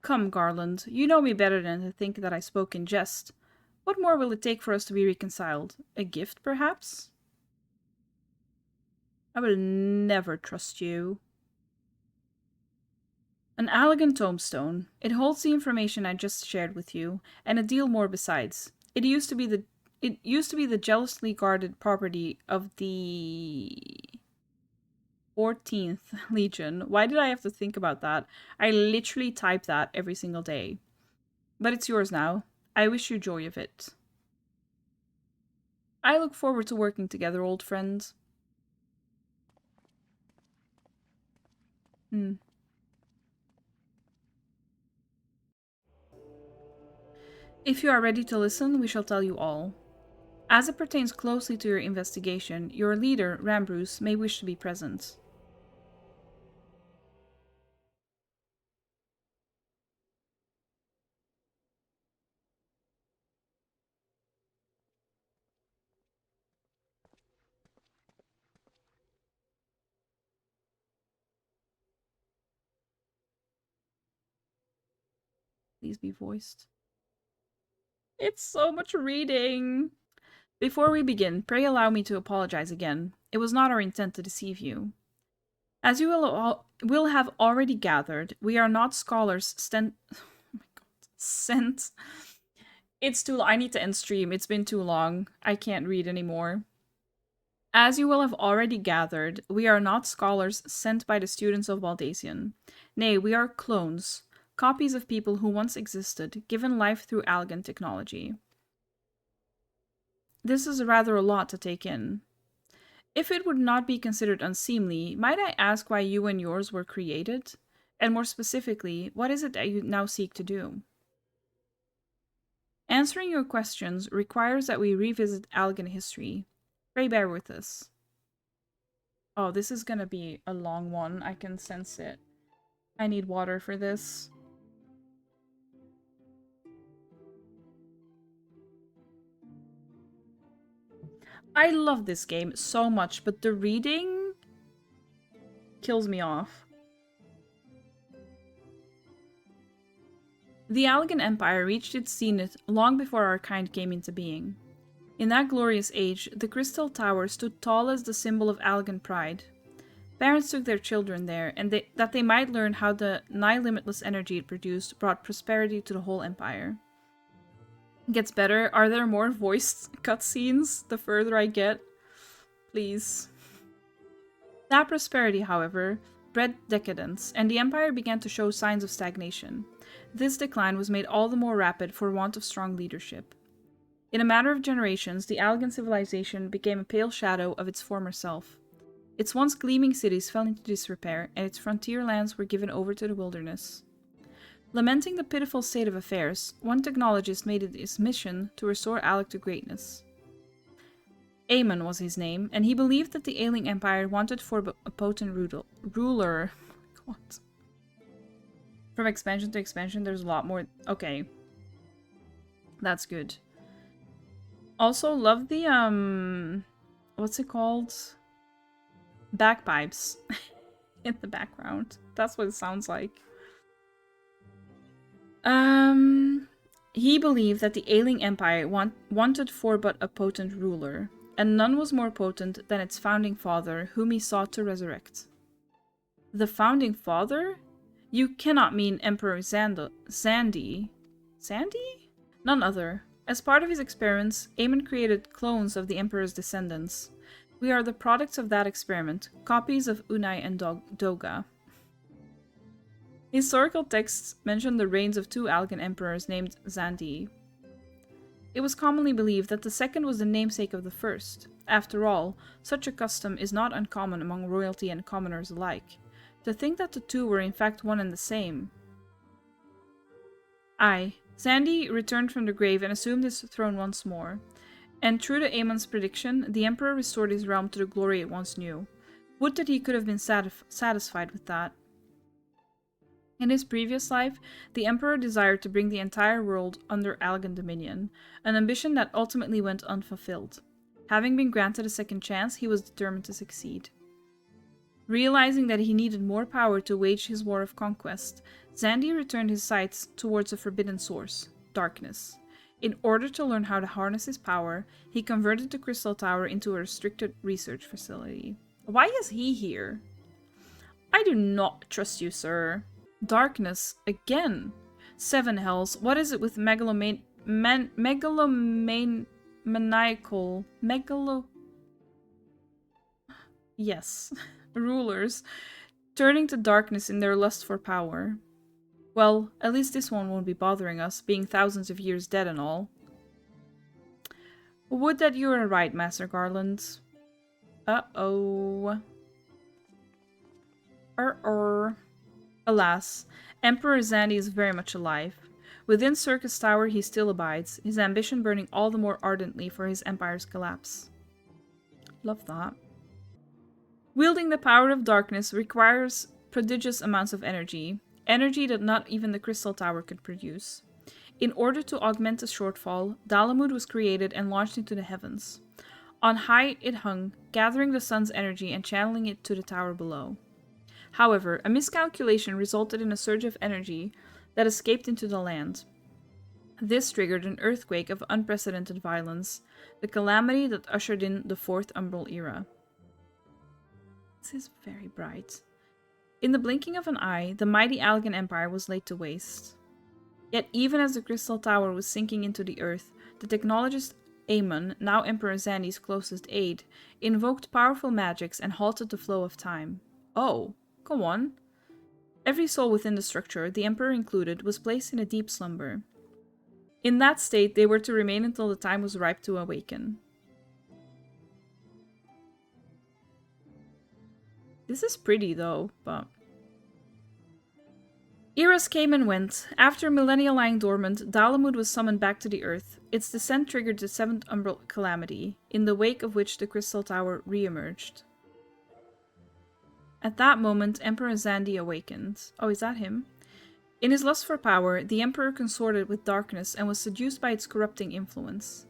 Come, Garland, you know me better than to think that I spoke in jest. What more will it take for us to be reconciled? A gift, perhaps? I will never trust you. An elegant tombstone. It holds the information I just shared with you, and a deal more besides. It used to be the jealously guarded property of the 14th Legion. Why did I have to think about that? I literally type that every single day. But it's yours now. I wish you joy of it. I look forward to working together, old friend. If you are ready to listen, we shall tell you all. As it pertains closely to your investigation, your leader, Rambruce, may wish to be present. Please be voiced. It's so much reading! Before we begin, pray allow me to apologize again. It was not our intent to deceive you. As you will have already gathered, we are not scholars oh my god, sent. It's too long. I need to end stream. It's been too long. I can't read anymore. As you will have already gathered, we are not scholars sent by the students of Baldacian. Nay, we are clones, copies of people who once existed, given life through Algan technology. This is rather a lot to take in. If it would not be considered unseemly, might I ask why you and yours were created? And more specifically, what is it that you now seek to do? Answering your questions requires that we revisit Algan history. Pray bear with us. Oh, this is gonna be a long one. I can sense it. I need water for this. I love this game so much, but the reading kills me off. The Allegan Empire reached its zenith long before our kind came into being. In that glorious age, the Crystal Tower stood tall as the symbol of Allegan pride. Parents took their children there, and that they might learn how the nigh-limitless energy it produced brought prosperity to the whole empire. Gets better. Are there more voiced cutscenes the further I get? Please. That prosperity, however, bred decadence, and the empire began to show signs of stagnation. This decline was made all the more rapid for want of strong leadership. In a matter of generations, the Allegan civilization became a pale shadow of its former self. Its once gleaming cities fell into disrepair, and its frontier lands were given over to the wilderness. Lamenting the pitiful state of affairs, one technologist made it his mission to restore Alec to greatness. Aemon was his name, and he believed that the ailing empire wanted for a potent ruler. What? From expansion to expansion, there's a lot more. Okay. That's good. Also, love the, what's it called? Bagpipes in the background. That's what it sounds like. He believed that the ailing empire wanted for but a potent ruler, and none was more potent than its founding father, whom he sought to resurrect. The founding father? You cannot mean Emperor Zandy? Zandy? None other. As part of his experiments, Aemon created clones of the Emperor's descendants. We are the products of that experiment, copies of Unai and Doga. Historical texts mention the reigns of 2 Allegan emperors named Zandi. It was commonly believed that the second was the namesake of the first. After all, such a custom is not uncommon among royalty and commoners alike. To think that the two were in fact one and the same. Aye, Zandi returned from the grave and assumed his throne once more. And true to Aemon's prediction, the Emperor restored his realm to the glory it once knew. Would that he could have been satisfied with that. In his previous life, the Emperor desired to bring the entire world under Allegan dominion, an ambition that ultimately went unfulfilled. Having been granted a second chance, he was determined to succeed. Realizing that he needed more power to wage his war of conquest, Zandi returned his sights towards a forbidden source, darkness. In order to learn how to harness his power, he converted the Crystal Tower into a restricted research facility. Why is he here? I do not trust you, sir. Darkness, again. 7 hells. What is it with maniacal... Yes. Rulers turning to darkness in their lust for power. Well, at least this one won't be bothering us, being thousands of years dead and all. Would that you were right, Master Garland. Uh-oh. Alas, Emperor Zandi is very much alive. Within Circus Tower he still abides, his ambition burning all the more ardently for his empire's collapse. Love that. Wielding the power of darkness requires prodigious amounts of energy that not even the Crystal Tower could produce. In order to augment the shortfall, Dalamud was created and launched into the heavens. On high it hung, gathering the sun's energy and channeling it to the tower below. However, a miscalculation resulted in a surge of energy that escaped into the land. This triggered an earthquake of unprecedented violence, the calamity that ushered in the 4th Umbral Era. This is very bright. In the blinking of an eye, the mighty Allegan Empire was laid to waste. Yet even as the Crystal Tower was sinking into the earth, the technologist Aemon, now Emperor Zandi's closest aide, invoked powerful magics and halted the flow of time. Oh, go on. Every soul within the structure, the Emperor included, was placed in a deep slumber. In that state, they were to remain until the time was ripe to awaken. This is pretty though, but... Eras came and went. After a millennia lying dormant, Dalamud was summoned back to the Earth. Its descent triggered the 7th Umbral Calamity, in the wake of which the Crystal Tower re-emerged. At that moment, Emperor Zandi awakened. Oh, is that him? In his lust for power, the Emperor consorted with darkness and was seduced by its corrupting influence.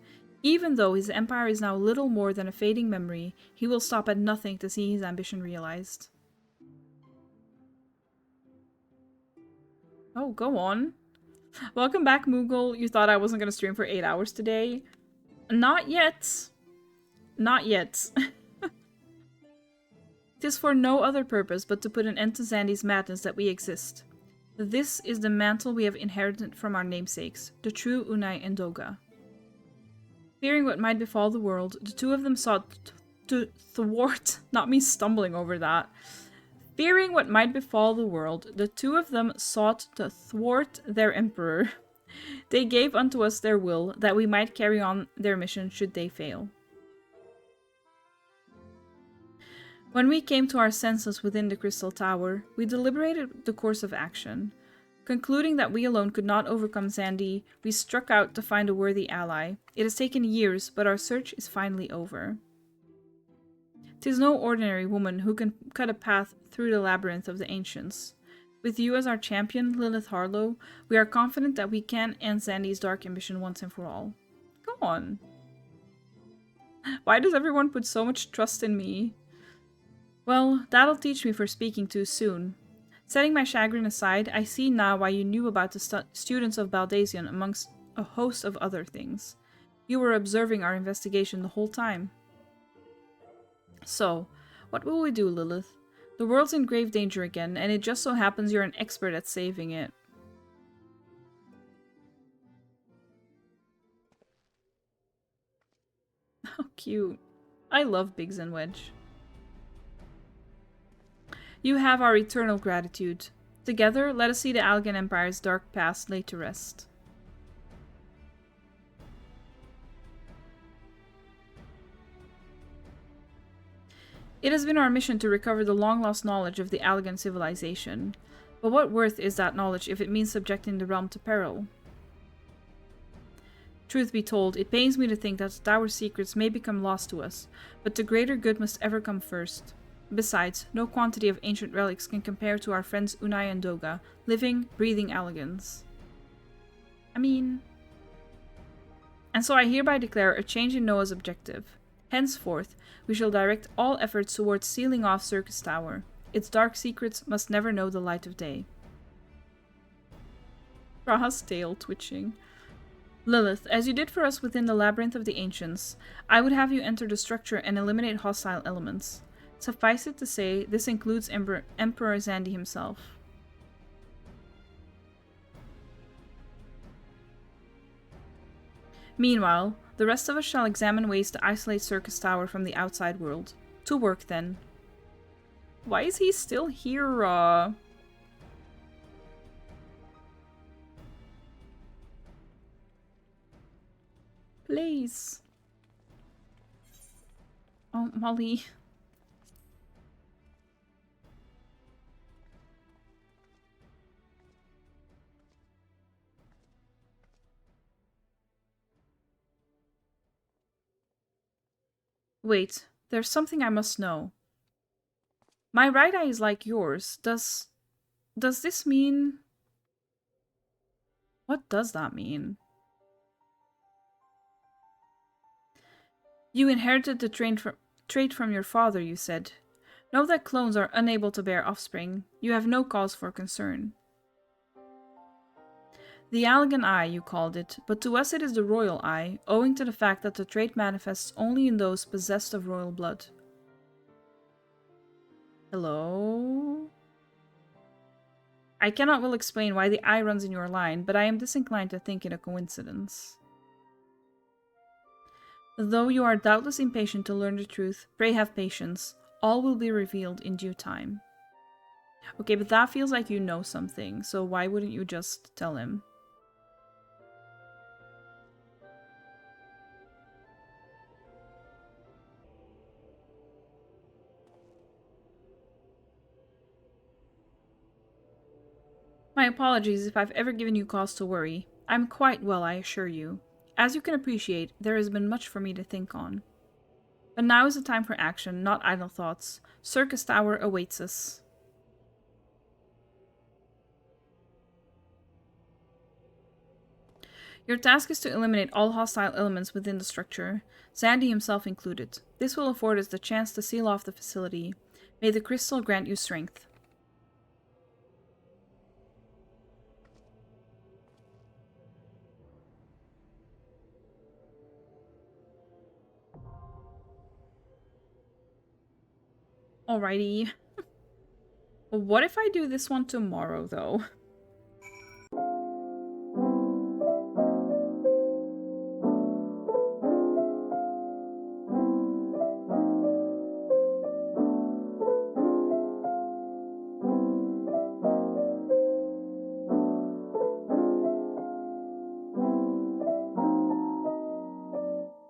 Even though his empire is now little more than a fading memory, he will stop at nothing to see his ambition realized. Oh, go on. Welcome back, Moogle. You thought I wasn't going to stream for 8 hours today? Not yet. Not yet. Tis for no other purpose but to put an end to Zandy's madness that we exist. This is the mantle we have inherited from our namesakes, the true Unai and Doga. Fearing what might befall the world, the two of them sought to thwart, not me stumbling over that. Fearing what might befall the world, the two of them sought to thwart their emperor. They gave unto us their will, that we might carry on their mission should they fail. When we came to our senses within the Crystal Tower, we deliberated the course of action. Concluding that we alone could not overcome Zandy, we struck out to find a worthy ally. It has taken years, but our search is finally over. 'Tis no ordinary woman who can cut a path through the labyrinth of the ancients. With you as our champion, Lilith Harlow, we are confident that we can end Zandy's dark ambition once and for all. Go on. Why does everyone put so much trust in me? Well, that'll teach me for speaking too soon. Setting my chagrin aside, I see now why you knew about the students of Baldasion amongst a host of other things. You were observing our investigation the whole time. So, what will we do, Lilith? The world's in grave danger again, and it just so happens you're an expert at saving it. How cute. I love Biggs and Wedge. You have our eternal gratitude. Together, let us see the Allegan Empire's dark past laid to rest. It has been our mission to recover the long-lost knowledge of the Allegan civilization. But what worth is that knowledge if it means subjecting the realm to peril? Truth be told, it pains me to think that the Tower's secrets may become lost to us, but the greater good must ever come first. Besides, no quantity of ancient relics can compare to our friends Unai and Doga, living, breathing Allegans. I mean... And so I hereby declare a change in Noah's objective. Henceforth, we shall direct all efforts towards sealing off Circus Tower. Its dark secrets must never know the light of day. Raha's tail twitching. Lilith, as you did for us within the Labyrinth of the Ancients, I would have you enter the structure and eliminate hostile elements. Suffice it to say, this includes Emperor Zandy himself. Meanwhile, the rest of us shall examine ways to isolate Circus Tower from the outside world. To work, then. Why is he still here, Please. Oh, Molly. Wait, there's something I must know. My right eye is like yours. Does this mean... What does that mean? You inherited the trait from your father, you said. Know that clones are unable to bear offspring. You have no cause for concern. The Allegan Eye, you called it, but to us it is the Royal Eye, owing to the fact that the trait manifests only in those possessed of royal blood. Hello? I cannot well explain why the eye runs in your line, but I am disinclined to think it a coincidence. Though you are doubtless impatient to learn the truth, pray have patience. All will be revealed in due time. Okay, but that feels like you know something, so why wouldn't you just tell him? My apologies if I've ever given you cause to worry. I'm quite well, I assure you. As you can appreciate, there has been much for me to think on. But now is the time for action, not idle thoughts. Circus Tower awaits us. Your task is to eliminate all hostile elements within the structure, Sandy himself included. This will afford us the chance to seal off the facility. May the crystal grant you strength. Alrighty. What if I do this one tomorrow, though?